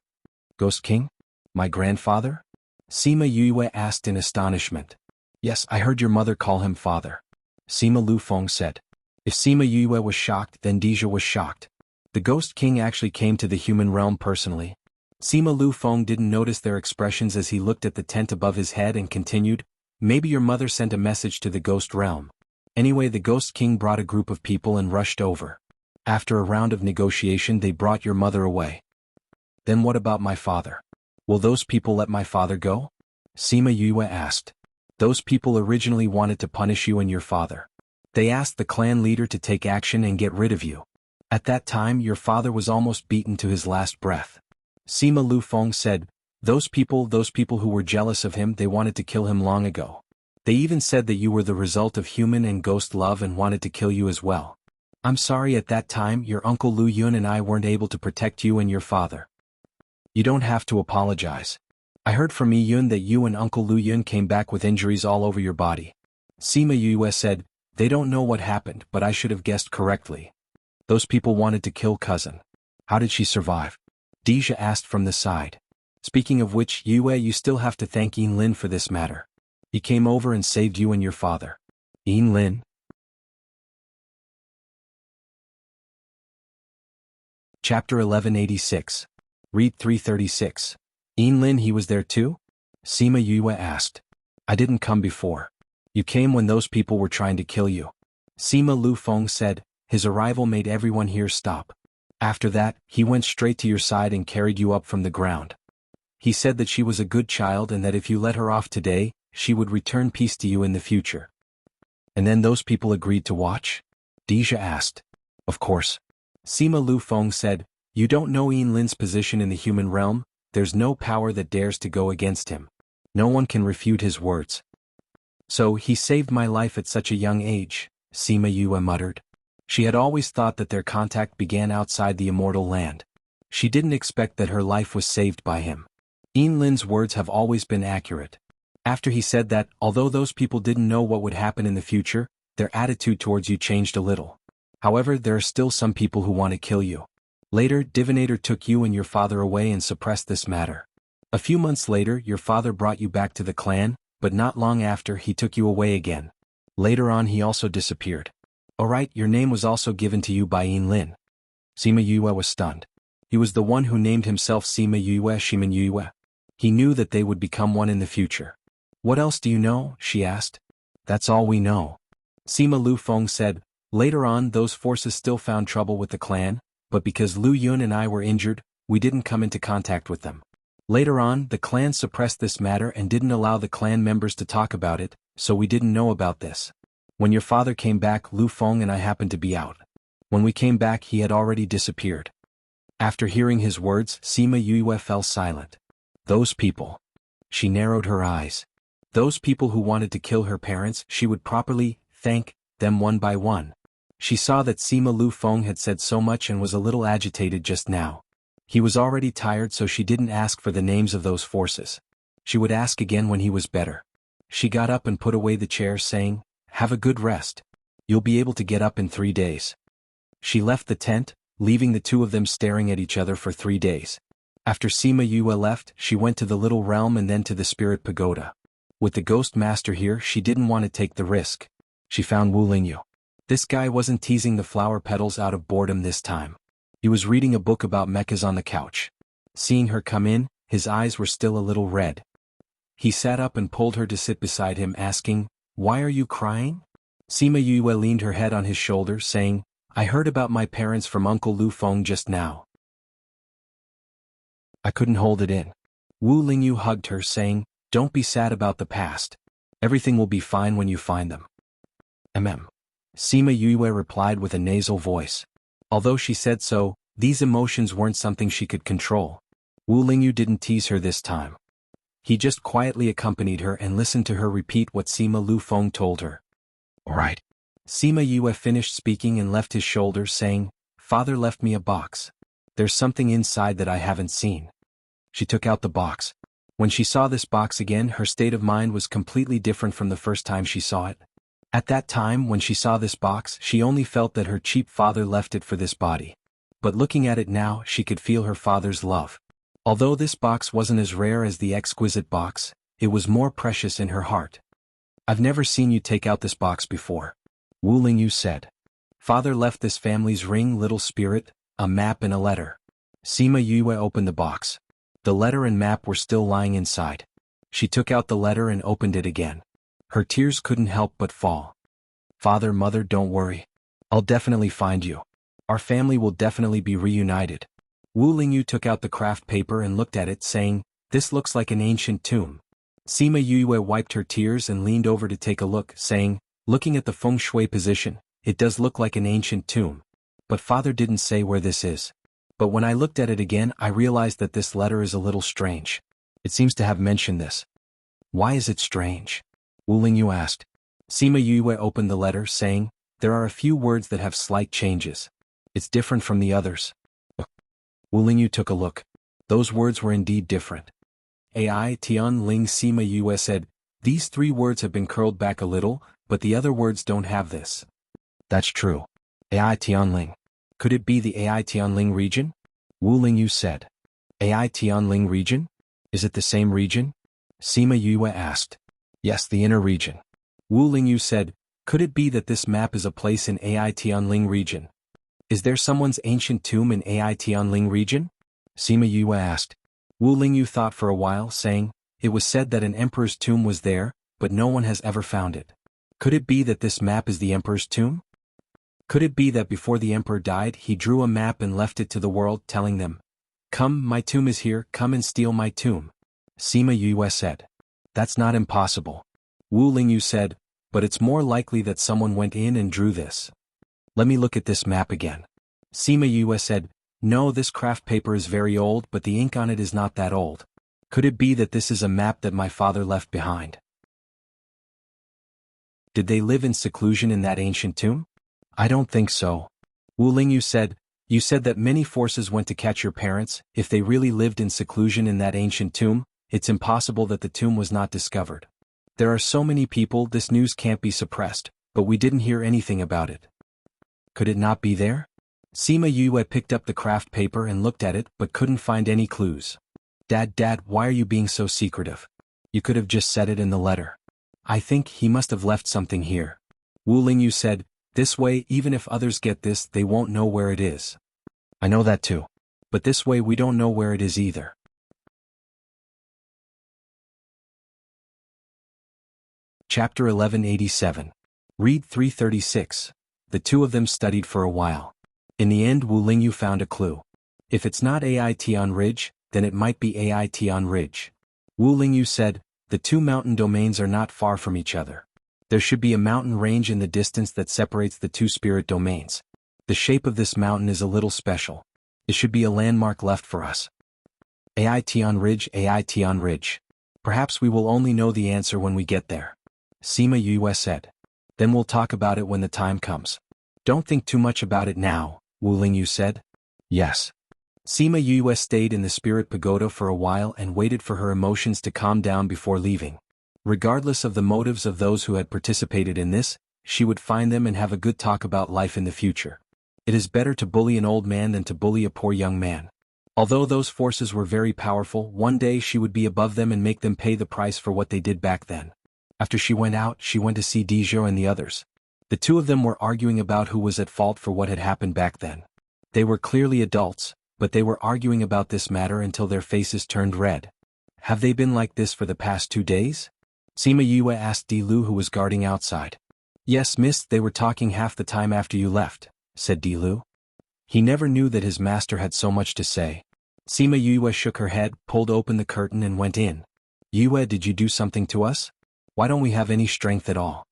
Ghost King? My grandfather? Sima Yue asked in astonishment. Yes, I heard your mother call him father. Sima Lu Feng said. If Sima Yue was shocked, then Deja was shocked. The Ghost King actually came to the human realm personally. Sima Lu Feng didn't notice their expressions as he looked at the tent above his head and continued, Maybe your mother sent a message to the ghost realm. Anyway, the Ghost King brought a group of people and rushed over. After a round of negotiation, they brought your mother away. Then what about my father? Will those people let my father go? Sima Yue asked. Those people originally wanted to punish you and your father. They asked the clan leader to take action and get rid of you. At that time, your father was almost beaten to his last breath. Sima Lufeng said, those people who were jealous of him, they wanted to kill him long ago. They even said that you were the result of human and ghost love and wanted to kill you as well. I'm sorry, at that time your uncle Lu Yun and I weren't able to protect you and your father. You don't have to apologize. I heard from Yi Yun that you and Uncle Lu Yun came back with injuries all over your body. Sima Yue said, they don't know what happened, but I should have guessed correctly. Those people wanted to kill cousin. How did she survive? Deja asked from the side. Speaking of which, Yue, you still have to thank Yin Lin for this matter. He came over and saved you and your father. Yin Lin? Chapter 1186. Read 336. Yin Lin, he was there too? Sima Yue asked. I didn't come before. You came when those people were trying to kill you. Sima Lufeng said, his arrival made everyone here stop. After that, he went straight to your side and carried you up from the ground. He said that she was a good child and that if you let her off today, she would return peace to you in the future. And then those people agreed to watch? Deja asked. Of course. Sima Lufeng said, you don't know Yin Lin's position in the human realm, there's no power that dares to go against him. No one can refute his words. So he saved my life at such a young age, Sima Yue muttered. She had always thought that their contact began outside the immortal land. She didn't expect that her life was saved by him. Yin Lin's words have always been accurate. After he said that, although those people didn't know what would happen in the future, their attitude towards you changed a little. However, there are still some people who want to kill you. Later, Divinator took you and your father away and suppressed this matter. A few months later, your father brought you back to the clan, but not long after he took you away again. Later on he also disappeared. Alright, your name was also given to you by Yin Lin. Sima Yue was stunned. He was the one who named himself Sima Yue Shimin Yue. He knew that they would become one in the future. What else do you know? She asked. That's all we know. Sima Lufeng said, later on those forces still found trouble with the clan, but because Lu Yun and I were injured, we didn't come into contact with them. Later on, the clan suppressed this matter and didn't allow the clan members to talk about it, so we didn't know about this. When your father came back, Lu Feng and I happened to be out. When we came back, he had already disappeared. After hearing his words, Sima Yue fell silent. Those people. She narrowed her eyes. Those people who wanted to kill her parents, she would properly thank them one by one. She saw that Sima Lufeng had said so much and was a little agitated just now. He was already tired, so she didn't ask for the names of those forces. She would ask again when he was better. She got up and put away the chair, saying, have a good rest. You'll be able to get up in 3 days. She left the tent, leaving the two of them staring at each other for 3 days. After Sima Yue left, she went to the little realm and then to the spirit pagoda. With the ghost master here, she didn't want to take the risk. She found Wu Lingyu. This guy wasn't teasing the flower petals out of boredom this time. He was reading a book about mechas on the couch. Seeing her come in, his eyes were still a little red. He sat up and pulled her to sit beside him, asking, why are you crying? Sima Yue leaned her head on his shoulder, saying, I heard about my parents from Uncle Lu Feng just now. I couldn't hold it in. Wu Lingyu hugged her, saying, don't be sad about the past. Everything will be fine when you find them. Sima Yue replied with a nasal voice. Although she said so, these emotions weren't something she could control. Wu Lingyu didn't tease her this time. He just quietly accompanied her and listened to her repeat what Sima Lufeng told her. Alright. Sima Yue finished speaking and left his shoulders, saying, Father left me a box. There's something inside that I haven't seen. She took out the box. When she saw this box again, her state of mind was completely different from the first time she saw it. At that time, when she saw this box, she only felt that her cheap father left it for this body. But looking at it now, she could feel her father's love. Although this box wasn't as rare as the exquisite box, it was more precious in her heart. I've never seen you take out this box before. Wu Lingyu said. Father left this family's ring, little spirit, a map and a letter. Sima Yue opened the box. The letter and map were still lying inside. She took out the letter and opened it again. Her tears couldn't help but fall. Father, Mother, don't worry. I'll definitely find you. Our family will definitely be reunited. Wu Lingyu took out the craft paper and looked at it, saying, "This looks like an ancient tomb." Sima Yue wiped her tears and leaned over to take a look, saying, "Looking at the feng shui position, it does look like an ancient tomb. But Father didn't say where this is. But when I looked at it again, I realized that this letter is a little strange. It seems to have mentioned this." "Why is it strange?" Wu Lingyu asked. Sima Yue opened the letter, saying, "There are a few words that have slight changes. It's different from the others." Wu Lingyu took a look. Those words were indeed different. Ai Tian Ling. Sima Yue said, "These 3 words have been curled back a little, but the other words don't have this." "That's true. Ai Tian Ling. Could it be the Ai Tian Ling region?" Wu Lingyu said. Ai Tian Ling region? Is it the same region? Sima Yue asked. Yes, the inner region. Wu Lingyu said, "Could it be that this map is a place in Ai Tian Ling region? Is there someone's ancient tomb in Ai Tian Ling region?" Sima Yue asked. Wu Lingyu thought for a while, saying, "It was said that an emperor's tomb was there, but no one has ever found it. Could it be that this map is the emperor's tomb? Could it be that before the emperor died he drew a map and left it to the world, telling them, 'Come, my tomb is here, come and steal my tomb'?" Sima Yue said. "That's not impossible." Wu Lingyu said, "But it's more likely that someone went in and drew this. Let me look at this map again." Sima Yue said, "No, this craft paper is very old, but the ink on it is not that old. Could it be that this is a map that my father left behind? Did they live in seclusion in that ancient tomb? I don't think so." Wu Lingyu said, "You said that many forces went to catch your parents. If they really lived in seclusion in that ancient tomb, it's impossible that the tomb was not discovered. There are so many people, this news can't be suppressed, but we didn't hear anything about it. Could it not be there?" Sima Yue picked up the craft paper and looked at it but couldn't find any clues. Dad, why are you being so secretive? You could have just said it in the letter." "I think he must have left something here." Wu Lingyu said, "This way, even if others get this, they won't know where it is." "I know that too. But this way we don't know where it is either." Chapter 1187. Read 336. The 2 of them studied for a while. In the end, Wu Lingyu found a clue. If it's not Ai Tian Ridge, then it might be Ai Tian Ridge. Wu Lingyu said, "The 2 mountain domains are not far from each other. There should be a mountain range in the distance that separates the 2 spirit domains. The shape of this mountain is a little special. It should be a landmark left for us. Ai Tian Ridge, Ai Tian Ridge. Perhaps we will only know the answer when we get there." Sima Yue said. "Then we'll talk about it when the time comes. Don't think too much about it now," Wu Lingyu said. "Yes." Sima Yue stayed in the spirit pagoda for a while and waited for her emotions to calm down before leaving. Regardless of the motives of those who had participated in this, she would find them and have a good talk about life in the future. It is better to bully an old man than to bully a poor young man. Although those forces were very powerful, one day she would be above them and make them pay the price for what they did back then. After she went out, she went to see Dijo and the others. The 2 of them were arguing about who was at fault for what had happened back then. They were clearly adults, but they were arguing about this matter until their faces turned red. "Have they been like this for the past 2 days? Sima Yue asked Dilu, who was guarding outside. "Yes, miss, they were talking half the time after you left," said Dilu. He never knew that his master had so much to say. Sima Yue shook her head, pulled open the curtain and went in. "Yue, did you do something to us? Why don't we have any strength at all?"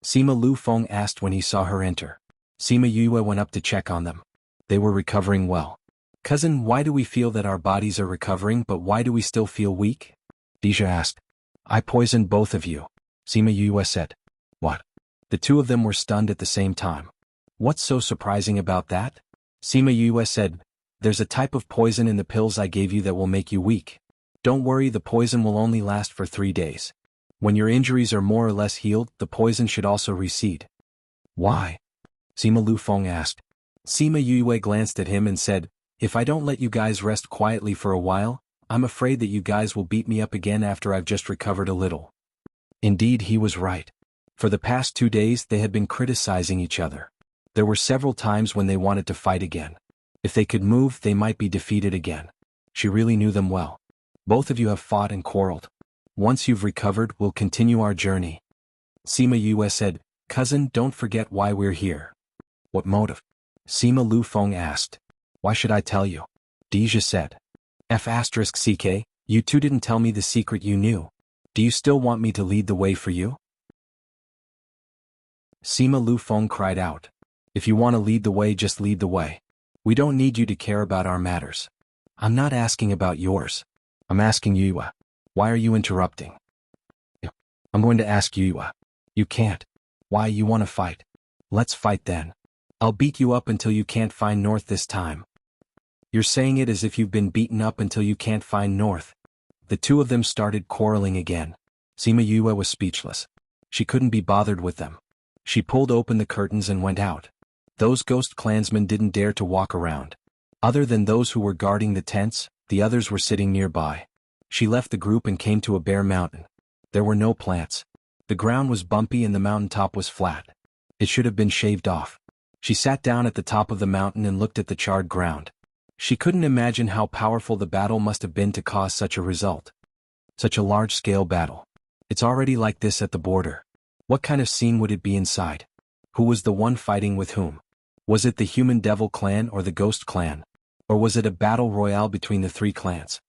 Sima Lu Feng asked when he saw her enter. Sima Yue went up to check on them. They were recovering well. "Cousin, why do we feel that our bodies are recovering but why do we still feel weak?" Dija asked. "I poisoned both of you," Sima Yue said. "What?" The 2 of them were stunned at the same time. "What's so surprising about that?" Sima Yue said, "There's a type of poison in the pills I gave you that will make you weak. Don't worry, the poison will only last for 3 days. When your injuries are more or less healed, the poison should also recede." "Why?" Sima Lu Feng asked. Sima Yue glanced at him and said, "If I don't let you guys rest quietly for a while, I'm afraid that you guys will beat me up again after I've just recovered a little." Indeed, he was right. For the past 2 days they had been criticizing each other. There were several times when they wanted to fight again. If they could move, they might be defeated again. She really knew them well. "Both of you have fought and quarreled. Once you've recovered, we'll continue our journey." Sima Yue said, "Cousin, don't forget why we're here." "What motive?" Sima Lu Feng asked. "Why should I tell you?" Deja said. F***CK, you two didn't tell me the secret you knew. Do you still want me to lead the way for you? Sima Lu Feng cried out. "If you want to lead the way, just lead the way. We don't need you to care about our matters. I'm not asking about yours. I'm asking you, why are you interrupting?" "I'm going to ask you, you can't. Why, you want to fight? Let's fight then. I'll beat you up until you can't find north this time." "You're saying it as if you've been beaten up until you can't find north." The two of them started quarreling again. Sima Yue was speechless. She couldn't be bothered with them. She pulled open the curtains and went out. Those ghost clansmen didn't dare to walk around. Other than those who were guarding the tents, the others were sitting nearby. She left the group and came to a bare mountain. There were no plants. The ground was bumpy and the mountaintop was flat. It should have been shaved off. She sat down at the top of the mountain and looked at the charred ground. She couldn't imagine how powerful the battle must have been to cause such a result. Such a large-scale battle. It's already like this at the border. What kind of scene would it be inside? Who was the one fighting with whom? Was it the Human Devil clan or the Ghost clan? Or was it a battle royale between the three clans?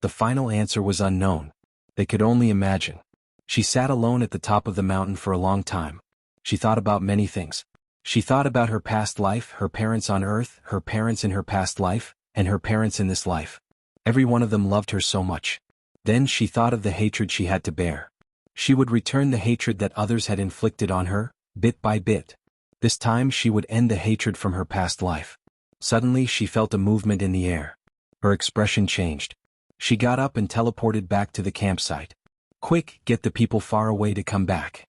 The final answer was unknown. They could only imagine. She sat alone at the top of the mountain for a long time. She thought about many things. She thought about her past life, her parents on Earth, her parents in her past life, and her parents in this life. Every one of them loved her so much. Then she thought of the hatred she had to bear. She would return the hatred that others had inflicted on her, bit by bit. This time she would end the hatred from her past life. Suddenly she felt a movement in the air. Her expression changed. She got up and teleported back to the campsite. "Quick, get the people far away to come back."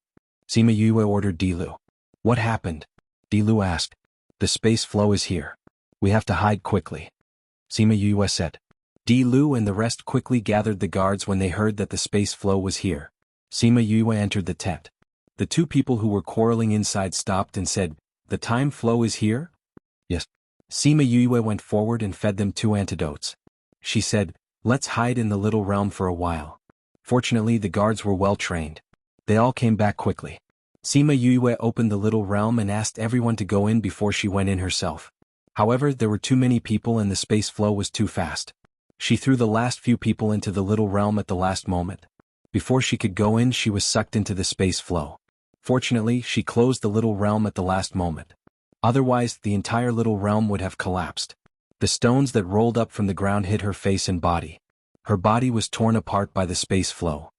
Sima Yue ordered Dilu. "What happened?" Dilu asked. "The space flow is here. We have to hide quickly." Sima Yue said. Dilu and the rest quickly gathered the guards when they heard that the space flow was here. Sima Yue entered the tent. The two people who were quarreling inside stopped and said, "The time flow is here?" "Yes." Sima Yue went forward and fed them 2 antidotes. She said, "Let's hide in the little realm for a while." Fortunately, the guards were well trained. They all came back quickly. Sima Yue opened the little realm and asked everyone to go in before she went in herself. However, there were too many people and the space flow was too fast. She threw the last few people into the little realm at the last moment. Before she could go in, she was sucked into the space flow. Fortunately, she closed the little realm at the last moment. Otherwise, the entire little realm would have collapsed. The stones that rolled up from the ground hit her face and body. Her body was torn apart by the space flow.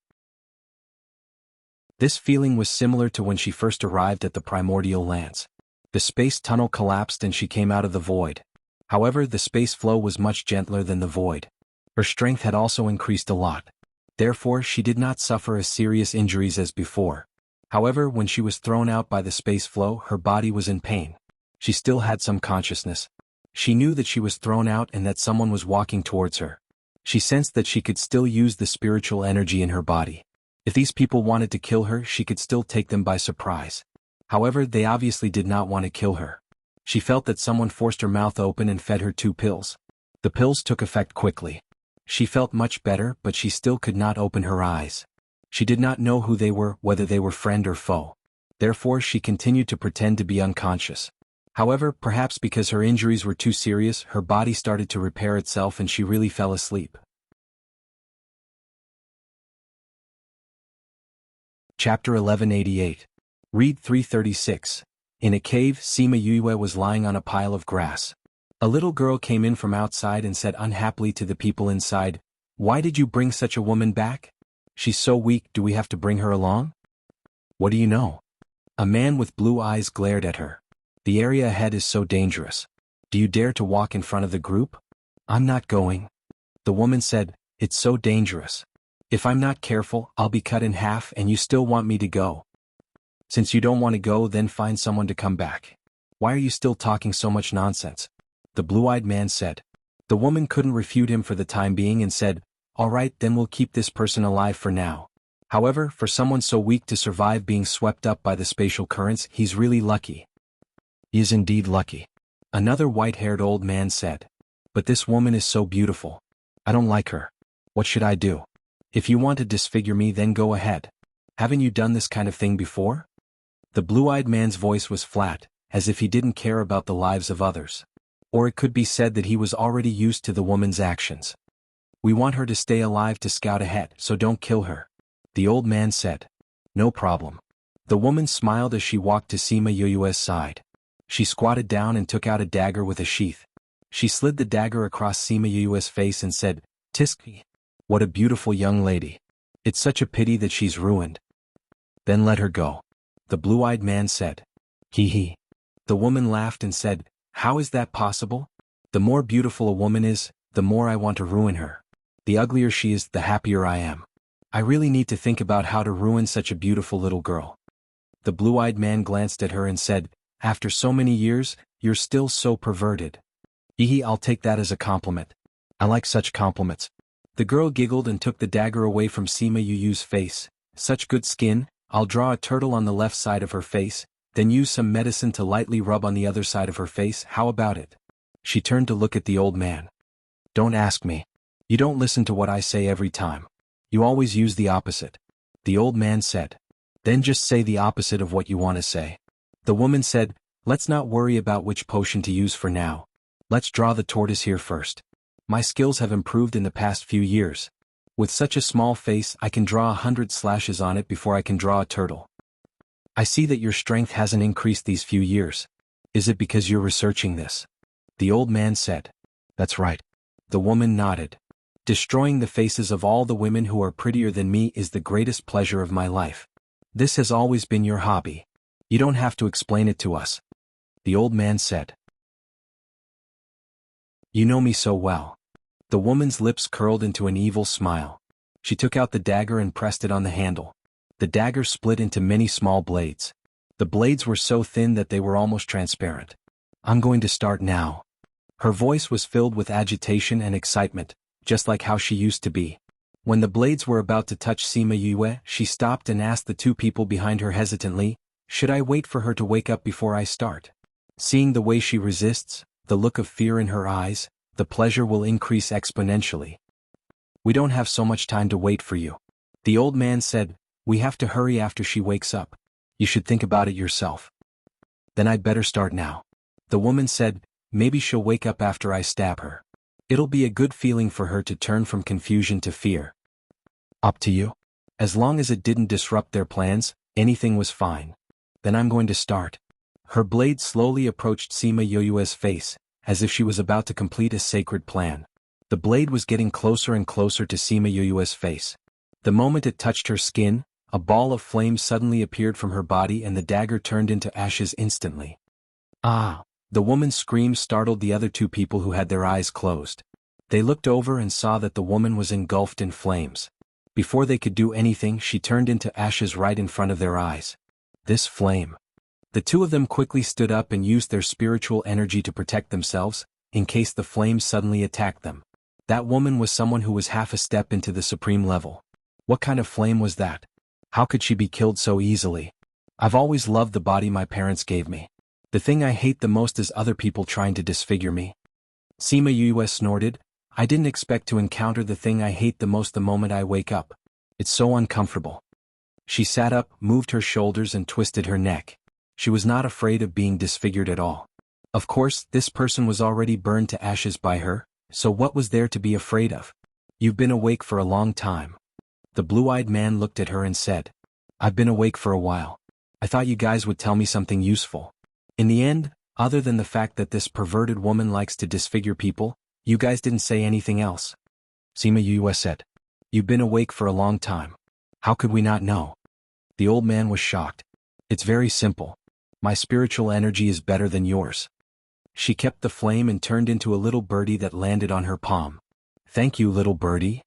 This feeling was similar to when she first arrived at the primordial lands. The space tunnel collapsed and she came out of the void. However, the space flow was much gentler than the void. Her strength had also increased a lot. Therefore, she did not suffer as serious injuries as before. However, when she was thrown out by the space flow, her body was in pain. She still had some consciousness. She knew that she was thrown out and that someone was walking towards her. She sensed that she could still use the spiritual energy in her body. If these people wanted to kill her, she could still take them by surprise. However, they obviously did not want to kill her. She felt that someone forced her mouth open and fed her 2 pills. The pills took effect quickly. She felt much better, but she still could not open her eyes. She did not know who they were, whether they were friend or foe. Therefore, she continued to pretend to be unconscious. However, perhaps because her injuries were too serious, her body started to repair itself and she really fell asleep. Chapter 1188. Read 336. In a cave, Sima Yue was lying on a pile of grass. A little girl came in from outside and said unhappily to the people inside, "Why did you bring such a woman back? She's so weak, do we have to bring her along?" "What do you know?" A man with blue eyes glared at her. "The area ahead is so dangerous. Do you dare to walk in front of the group?" "I'm not going." The woman said, "It's so dangerous. If I'm not careful, I'll be cut in half and you still want me to go. Since you don't want to go, then find someone to come back. Why are you still talking so much nonsense?" The blue-eyed man said. The woman couldn't refute him for the time being and said, "All right, then we'll keep this person alive for now. However, for someone so weak to survive being swept up by the spatial currents, he's really lucky." "He is indeed lucky." Another white-haired old man said. "But this woman is so beautiful. I don't like her. What should I do?" "If you want to disfigure me, then go ahead. Haven't you done this kind of thing before? The blue-eyed man's voice was flat, as if he didn't care about the lives of others. Or it could be said that he was already used to the woman's actions. We want her to stay alive to scout ahead, so don't kill her. The old man said. No problem. The woman smiled as she walked to Sima Yuyue's side. She squatted down and took out a dagger with a sheath. She slid the dagger across Sima Yuyue's face and said, Tiski. What a beautiful young lady. It's such a pity that she's ruined. Then let her go. The blue-eyed man said. Hee hee. The woman laughed and said, How is that possible? The more beautiful a woman is, the more I want to ruin her. The uglier she is, the happier I am. I really need to think about how to ruin such a beautiful little girl. The blue-eyed man glanced at her and said, After so many years, you're still so perverted. Hee, I'll take that as a compliment. I like such compliments. The girl giggled and took the dagger away from Sima Yuyu's face. Such good skin, I'll draw a turtle on the left side of her face, then use some medicine to lightly rub on the other side of her face. How about it? She turned to look at the old man. Don't ask me. You don't listen to what I say every time. You always use the opposite. The old man said. Then just say the opposite of what you want to say. The woman said, Let's not worry about which potion to use for now. Let's draw the tortoise here first. My skills have improved in the past few years. With such a small face, I can draw 100 slashes on it before I can draw a turtle. I see that your strength hasn't increased these few years. Is it because you're researching this? The old man said. That's right. The woman nodded. Destroying the faces of all the women who are prettier than me is the greatest pleasure of my life. This has always been your hobby. You don't have to explain it to us. The old man said. You know me so well. The woman's lips curled into an evil smile. She took out the dagger and pressed it on the handle. The dagger split into many small blades. The blades were so thin that they were almost transparent. I'm going to start now. Her voice was filled with agitation and excitement, just like how she used to be. When the blades were about to touch Sima Yue, she stopped and asked the two people behind her hesitantly, Should I wait for her to wake up before I start? Seeing the way she resists, the look of fear in her eyes, the pleasure will increase exponentially. We don't have so much time to wait for you. The old man said, We have to hurry after she wakes up. You should think about it yourself. Then I'd better start now. The woman said, Maybe she'll wake up after I stab her. It'll be a good feeling for her to turn from confusion to fear. Up to you. As long as it didn't disrupt their plans, anything was fine. Then I'm going to start. Her blade slowly approached Sima Yoyue's face, as if she was about to complete a sacred plan. The blade was getting closer and closer to Sima Yoyue's face. The moment it touched her skin, a ball of flame suddenly appeared from her body and the dagger turned into ashes instantly. Ah! The woman's scream startled the other two people who had their eyes closed. They looked over and saw that the woman was engulfed in flames. Before they could do anything, she turned into ashes right in front of their eyes. This flame. The two of them quickly stood up and used their spiritual energy to protect themselves, in case the flames suddenly attacked them. That woman was someone who was half a step into the supreme level. What kind of flame was that? How could she be killed so easily? I've always loved the body my parents gave me. The thing I hate the most is other people trying to disfigure me. Sima Yue snorted, I didn't expect to encounter the thing I hate the most the moment I wake up. It's so uncomfortable. She sat up, moved her shoulders and twisted her neck. She was not afraid of being disfigured at all. Of course, this person was already burned to ashes by her, so what was there to be afraid of? You've been awake for a long time. The blue-eyed man looked at her and said, I've been awake for a while. I thought you guys would tell me something useful. In the end, other than the fact that this perverted woman likes to disfigure people, you guys didn't say anything else. Sima Yue said, You've been awake for a long time. How could we not know? The old man was shocked. It's very simple. My spiritual energy is better than yours. She kept the flame and turned into a little birdie that landed on her palm. Thank you, little birdie.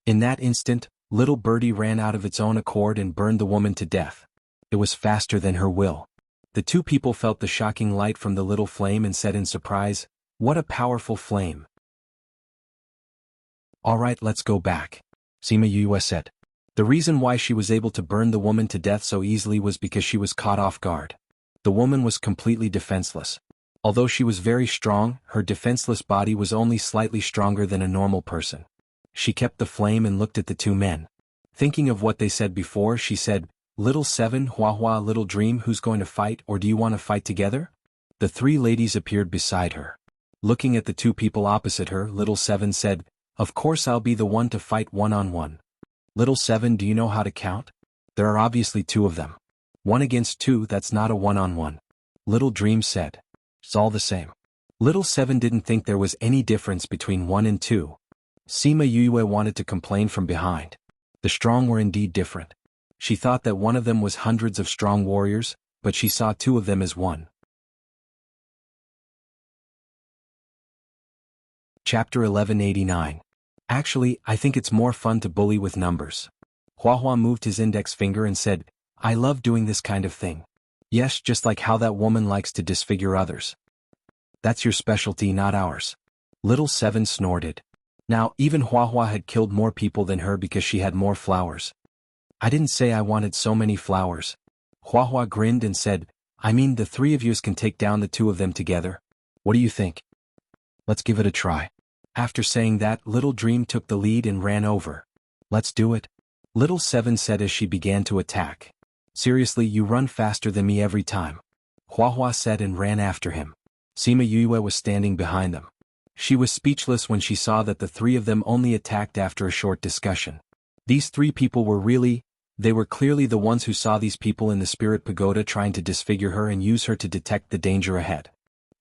In that instant, little birdie ran out of its own accord and burned the woman to death. It was faster than her will. The two people felt the shocking light from the little flame and said in surprise, What a powerful flame. All right, let's go back. Sima Yue said. The reason why she was able to burn the woman to death so easily was because she was caught off guard. The woman was completely defenseless. Although she was very strong, her defenseless body was only slightly stronger than a normal person. She kept the flame and looked at the two men. Thinking of what they said before, she said, Little 7, Hua Little Dream, who's going to fight, or do you want to fight together? The three ladies appeared beside her. Looking at the two people opposite her, Little 7 said, "Of course I'll be the one to fight one-on-one. Little 7, do you know how to count? There are obviously two of them. 1 against 2, that's not a one-on-one." Little Dream said, "It's all the same." Little 7 didn't think there was any difference between 1 and 2. Sima Yue wanted to complain from behind. The strong were indeed different. She thought that one of them was hundreds of strong warriors, but she saw two of them as one. Chapter 1189. Actually, I think it's more fun to bully with numbers. Hua moved his index finger and said, "I love doing this kind of thing. Yes, just like how that woman likes to disfigure others. That's your specialty, not ours." Little 7 snorted. Now, even Hua had killed more people than her because she had more flowers. "I didn't say I wanted so many flowers." Hua grinned and said, "I mean the three of yous can take down the two of them together. What do you think? Let's give it a try." After saying that, Little Dream took the lead and ran over. "Let's do it," Little 7 said as she began to attack. "Seriously, you run faster than me every time," Hua said and ran after him. Sima Yue was standing behind them. She was speechless when she saw that the three of them only attacked after a short discussion. These three people they were clearly the ones who saw these people in the spirit pagoda trying to disfigure her and use her to detect the danger ahead.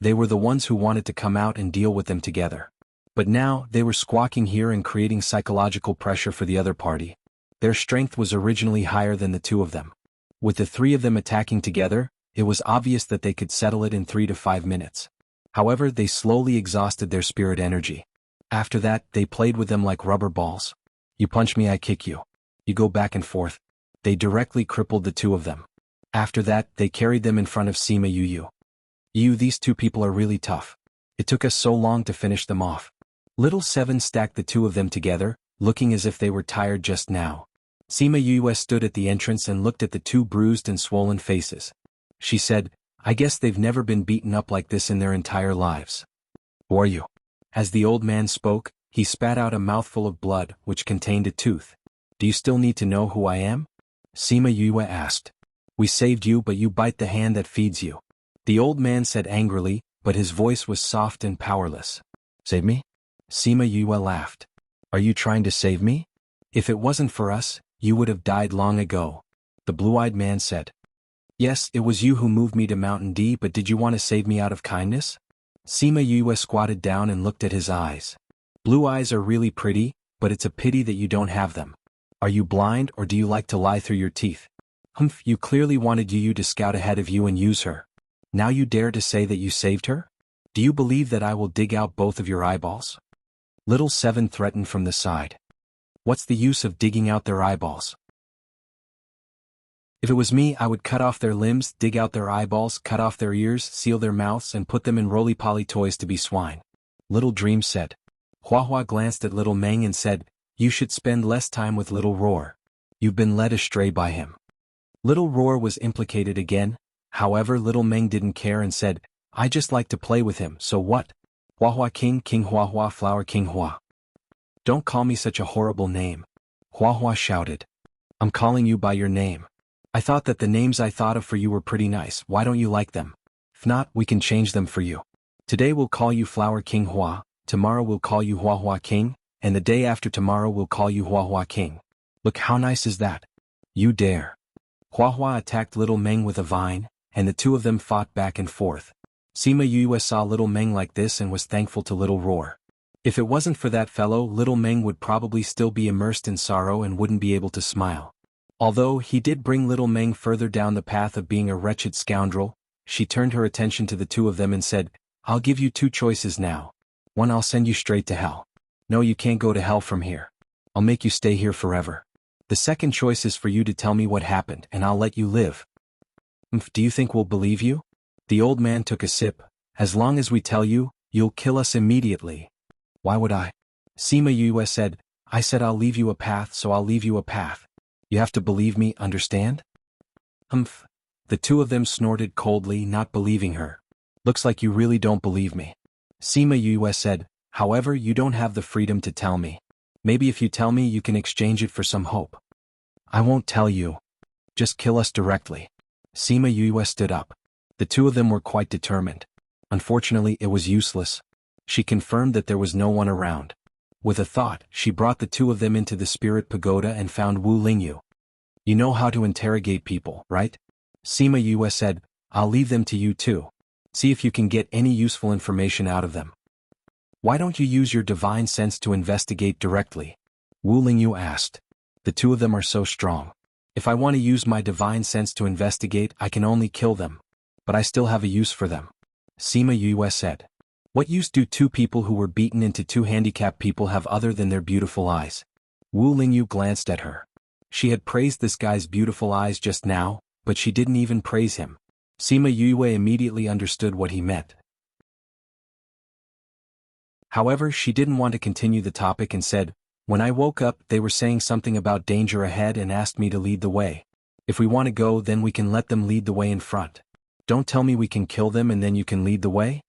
They were the ones who wanted to come out and deal with them together. But now, they were squawking here and creating psychological pressure for the other party. Their strength was originally higher than the two of them. With the three of them attacking together, it was obvious that they could settle it in 3 to 5 minutes. However, they slowly exhausted their spirit energy. After that, they played with them like rubber balls. You punch me, I kick you. You go back and forth. They directly crippled the two of them. After that, they carried them in front of Sima Yu. These two people are really tough. It took us so long to finish them off." Little 7 stacked the two of them together, looking as if they were tired just now. Sima Yu stood at the entrance and looked at the two bruised and swollen faces. She said, "I guess they've never been beaten up like this in their entire lives. Who are you?" As the old man spoke, he spat out a mouthful of blood, which contained a tooth. "Do you still need to know who I am?" Sima Yue asked. "We saved you, but you bite the hand that feeds you," the old man said angrily, but his voice was soft and powerless. "Save me?" Sima Yue laughed. "Are you trying to save me? If it wasn't for us, you would have died long ago," the blue-eyed man said. "Yes, it was you who moved me to Mountain D, but did you want to save me out of kindness?" Sima Yue squatted down and looked at his eyes. "Blue eyes are really pretty, but it's a pity that you don't have them. Are you blind, or do you like to lie through your teeth? You clearly wanted Yu to scout ahead of you and use her. Now you dare to say that you saved her? Do you believe that I will dig out both of your eyeballs?" Little 7 threatened from the side. "What's the use of digging out their eyeballs? If it was me, I would cut off their limbs, dig out their eyeballs, cut off their ears, seal their mouths and put them in roly-poly toys to be swine," Little Dream said. Hua glanced at Little Meng and said, "You should spend less time with Little Roar. You've been led astray by him." Little Roar was implicated again. However, Little Meng didn't care and said, "I just like to play with him, so what? Hua King, King Hua, Flower King Hua. Don't call me such a horrible name," Hua shouted. "I'm calling you by your name. I thought that the names I thought of for you were pretty nice. Why don't you like them? If not, we can change them for you. Today we'll call you Flower King Hua, tomorrow we'll call you Hua King, and the day after tomorrow we'll call you Hua King. Look, how nice is that? You dare." Hua attacked Little Meng with a vine, and the two of them fought back and forth. Sima Yue saw Little Meng like this and was thankful to Little Roar. If it wasn't for that fellow, Little Meng would probably still be immersed in sorrow and wouldn't be able to smile. Although he did bring Little Meng further down the path of being a wretched scoundrel, she turned her attention to the two of them and said, "I'll give you two choices now. One, I'll send you straight to hell. No, you can't go to hell from here. I'll make you stay here forever. The second choice is for you to tell me what happened and I'll let you live." Do you think we'll believe you?" The old man took a sip. "As long as we tell you, you'll kill us immediately." "Why would I?" Sima Yue said, "I said I'll leave you a path, so I'll leave you a path. You have to believe me, understand?" The two of them snorted coldly, not believing her. "Looks like you really don't believe me." Sima Yue said, "However, you don't have the freedom to tell me. Maybe if you tell me you can exchange it for some hope." "I won't tell you." Just kill us directly. Sima Yue stood up. The two of them were quite determined. Unfortunately, it was useless. She confirmed that there was no one around. With a thought, she brought the two of them into the spirit pagoda and found Wu Lingyu. You know how to interrogate people, right? Sima Yue said, I'll leave them to you too. See if you can get any useful information out of them. Why don't you use your divine sense to investigate directly? Wu Lingyu asked. The two of them are so strong. If I want to use my divine sense to investigate, I can only kill them. But I still have a use for them. Sima Yue said. What use do two people who were beaten into two handicapped people have other than their beautiful eyes? Wu Lingyu glanced at her. She had praised this guy's beautiful eyes just now, but she didn't even praise him. Sima Yue immediately understood what he meant. However, she didn't want to continue the topic and said, when I woke up, they were saying something about danger ahead and asked me to lead the way. If we want to go, then we can let them lead the way in front. Don't tell me we can kill them and then you can lead the way?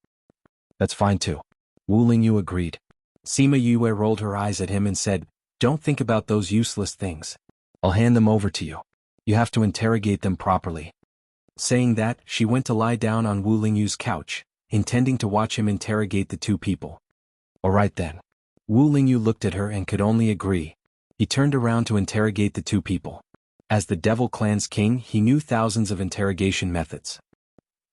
That's fine too. Wu Lingyu agreed. Sima Yue rolled her eyes at him and said, don't think about those useless things. I'll hand them over to you. You have to interrogate them properly. Saying that, she went to lie down on Wu Lingyu's couch, intending to watch him interrogate the two people. Alright then. Wu Lingyu looked at her and could only agree. He turned around to interrogate the two people. As the Devil Clan's king, he knew thousands of interrogation methods.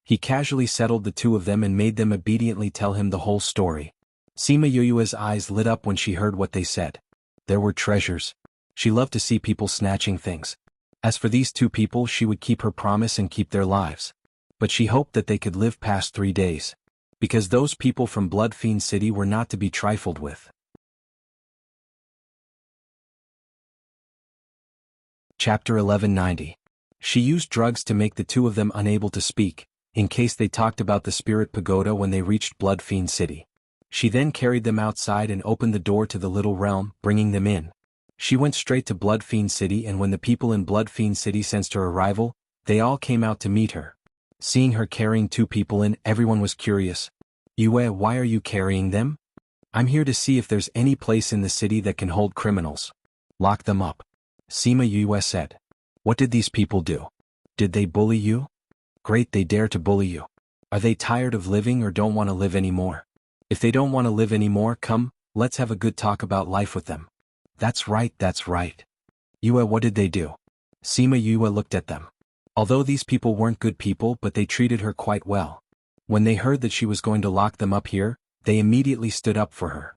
He casually settled the two of them and made them obediently tell him the whole story. Sima Yue's eyes lit up when she heard what they said. There were treasures. She loved to see people snatching things. As for these two people, she would keep her promise and keep their lives. But she hoped that they could live past 3 days. Because those people from Blood Fiend City were not to be trifled with. Chapter 1190. She used drugs to make the two of them unable to speak, in case they talked about the Spirit Pagoda when they reached Blood Fiend City. She then carried them outside and opened the door to the little realm, bringing them in. She went straight to Blood Fiend City, and when the people in Blood Fiend City sensed her arrival, they all came out to meet her. Seeing her carrying two people in, everyone was curious. Yue, why are you carrying them? I'm here to see if there's any place in the city that can hold criminals. Lock them up. Sima Yue said. What did these people do? Did they bully you? Great, they dare to bully you. Are they tired of living or don't want to live anymore? If they don't want to live anymore, come, let's have a good talk about life with them. That's right, that's right. Yue, what did they do? Sima Yue looked at them. Although these people weren't good people, but they treated her quite well. When they heard that she was going to lock them up here, they immediately stood up for her.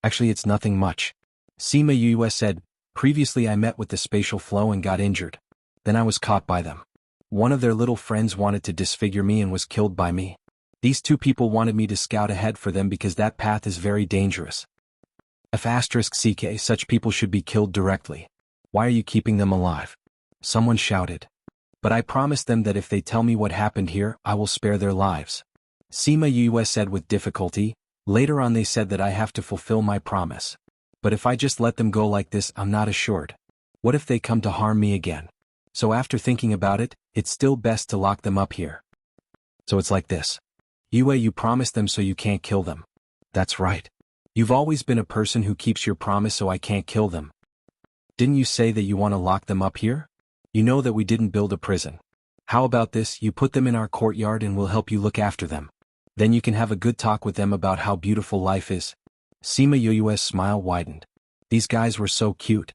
Actually, it's nothing much. Sima Yue said, previously I met with the spatial flow and got injured. Then I was caught by them. One of their little friends wanted to disfigure me and was killed by me. These two people wanted me to scout ahead for them because that path is very dangerous. F***CK, such people should be killed directly. Why are you keeping them alive? Someone shouted. But I promised them that if they tell me what happened here, I will spare their lives. Sima Yue said with difficulty. Later on they said that I have to fulfill my promise. But if I just let them go like this, I'm not assured. What if they come to harm me again? So after thinking about it, it's still best to lock them up here. So it's like this. Yue, you promised them so you can't kill them. That's right. You've always been a person who keeps your promise, so I can't kill them. Didn't you say that you want to lock them up here? You know that we didn't build a prison. How about this, you put them in our courtyard and we'll help you look after them. Then you can have a good talk with them about how beautiful life is. Sima Yue's smile widened. These guys were so cute.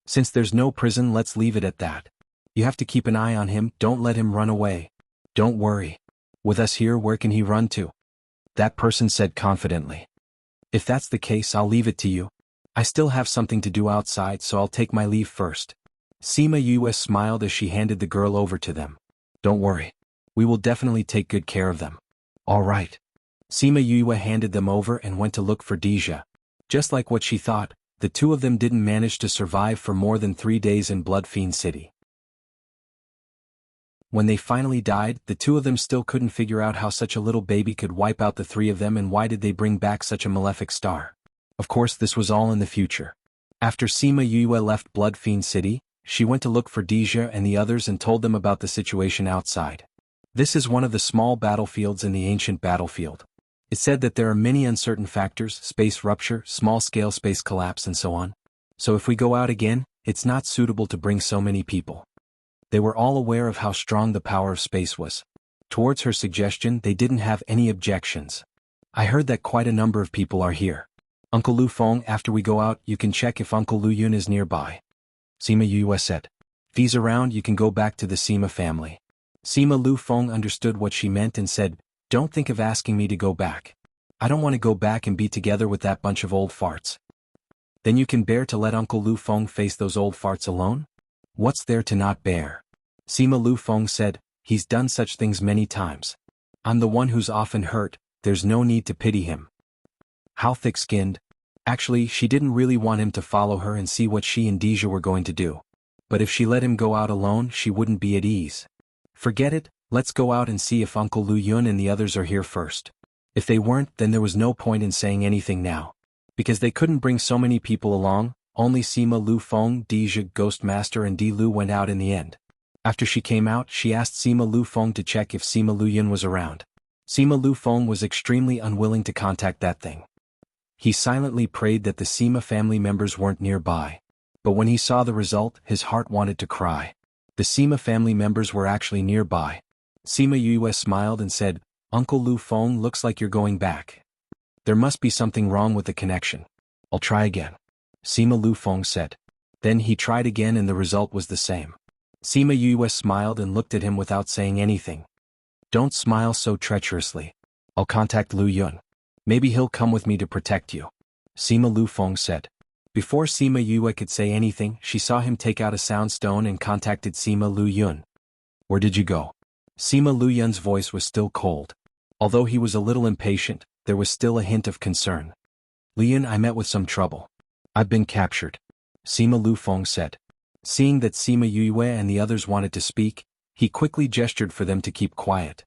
Since there's no prison, let's leave it at that. You have to keep an eye on him, don't let him run away. Don't worry. With us here, where can he run to? That person said confidently. If that's the case, I'll leave it to you. I still have something to do outside, so I'll take my leave first. Sima Yue smiled as she handed the girl over to them. Don't worry. We will definitely take good care of them. All right. Sima Yue handed them over and went to look for Deja. Just like what she thought, the two of them didn't manage to survive for more than 3 days in Blood Fiend City. When they finally died, the two of them still couldn't figure out how such a little baby could wipe out the three of them, and why did they bring back such a malefic star. Of course, this was all in the future. After Sima Yue left Blood Fiend City, she went to look for Deja and the others and told them about the situation outside. This is one of the small battlefields in the ancient battlefield. It said that there are many uncertain factors, space rupture, small-scale space collapse, and so on. So if we go out again, it's not suitable to bring so many people. They were all aware of how strong the power of space was. Towards her suggestion, they didn't have any objections. I heard that quite a number of people are here. Uncle Lu Feng, after we go out, you can check if Uncle Lu Yun is nearby. Sima Yue said. If he's around, you can go back to the Sima family. Sima Lu Feng understood what she meant and said, don't think of asking me to go back. I don't want to go back and be together with that bunch of old farts. Then you can bear to let Uncle Lu Feng face those old farts alone? What's there to not bear? Sima Lu Feng said, he's done such things many times. I'm the one who's often hurt, there's no need to pity him. How thick-skinned? Actually, she didn't really want him to follow her and see what she and Deja were going to do. But if she let him go out alone, she wouldn't be at ease. Forget it, let's go out and see if Uncle Lu Yun and the others are here first. If they weren't, then there was no point in saying anything now. Because they couldn't bring so many people along, only Sima Lu Feng, Deja, Ghostmaster and Di Lu went out in the end. After she came out, she asked Sima Lu Feng to check if Sima Lu Yun was around. Sima Lu Feng was extremely unwilling to contact that thing. He silently prayed that the Sima family members weren't nearby. But when he saw the result, his heart wanted to cry. The Sima family members were actually nearby. Sima Yue smiled and said, Uncle Lu Feng, looks like you're going back. There must be something wrong with the connection. I'll try again. Sima Lu Feng said. Then he tried again and the result was the same. Sima Yue smiled and looked at him without saying anything. Don't smile so treacherously. I'll contact Lu Yun. Maybe he'll come with me to protect you. Sima Lu Feng said. Before Sima Yue could say anything, she saw him take out a sound stone and contacted Sima Lu Yun. Where did you go? Sima Lu Yun's voice was still cold. Although he was a little impatient, there was still a hint of concern. Lu Yun, I met with some trouble. I've been captured. Sima Lu Feng said. Seeing that Sima Yue and the others wanted to speak, he quickly gestured for them to keep quiet.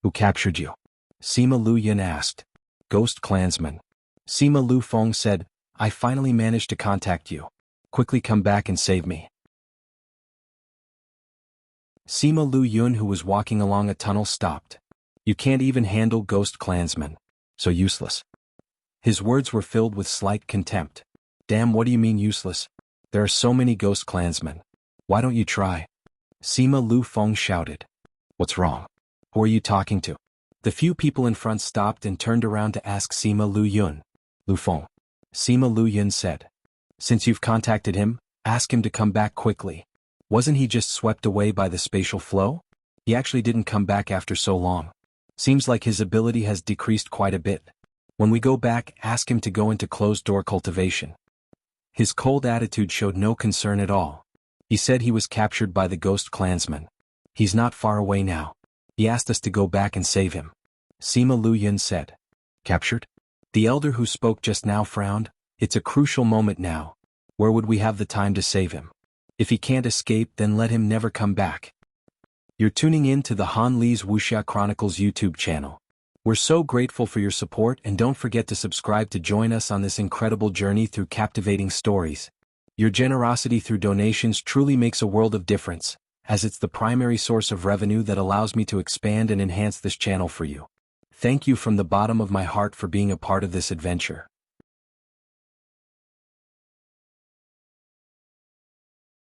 Who captured you? Sima Lu Yun asked. Ghost clansman. Sima Lu Feng said, I finally managed to contact you. Quickly come back and save me. Sima Lu Yun, who was walking along a tunnel, stopped. You can't even handle ghost clansmen. So useless. His words were filled with slight contempt. Damn, what do you mean useless? There are so many ghost clansmen. Why don't you try? Sima Lu Feng shouted. What's wrong? Who are you talking to? The few people in front stopped and turned around to ask Sima Lu Yun. Lu Feng. Sima Lu Yun said. Since you've contacted him, ask him to come back quickly. Wasn't he just swept away by the spatial flow? He actually didn't come back after so long. Seems like his ability has decreased quite a bit. When we go back, ask him to go into closed-door cultivation. His cold attitude showed no concern at all. He said he was captured by the ghost clansman. He's not far away now. He asked us to go back and save him. Sima Lu Yun said. Captured? The elder who spoke just now frowned. It's a crucial moment now. Where would we have the time to save him? If he can't escape, then let him never come back. You're tuning in to the Han Li's Wuxia Chronicles YouTube channel. We're so grateful for your support, and don't forget to subscribe to join us on this incredible journey through captivating stories. Your generosity through donations truly makes a world of difference, as it's the primary source of revenue that allows me to expand and enhance this channel for you. Thank you from the bottom of my heart for being a part of this adventure.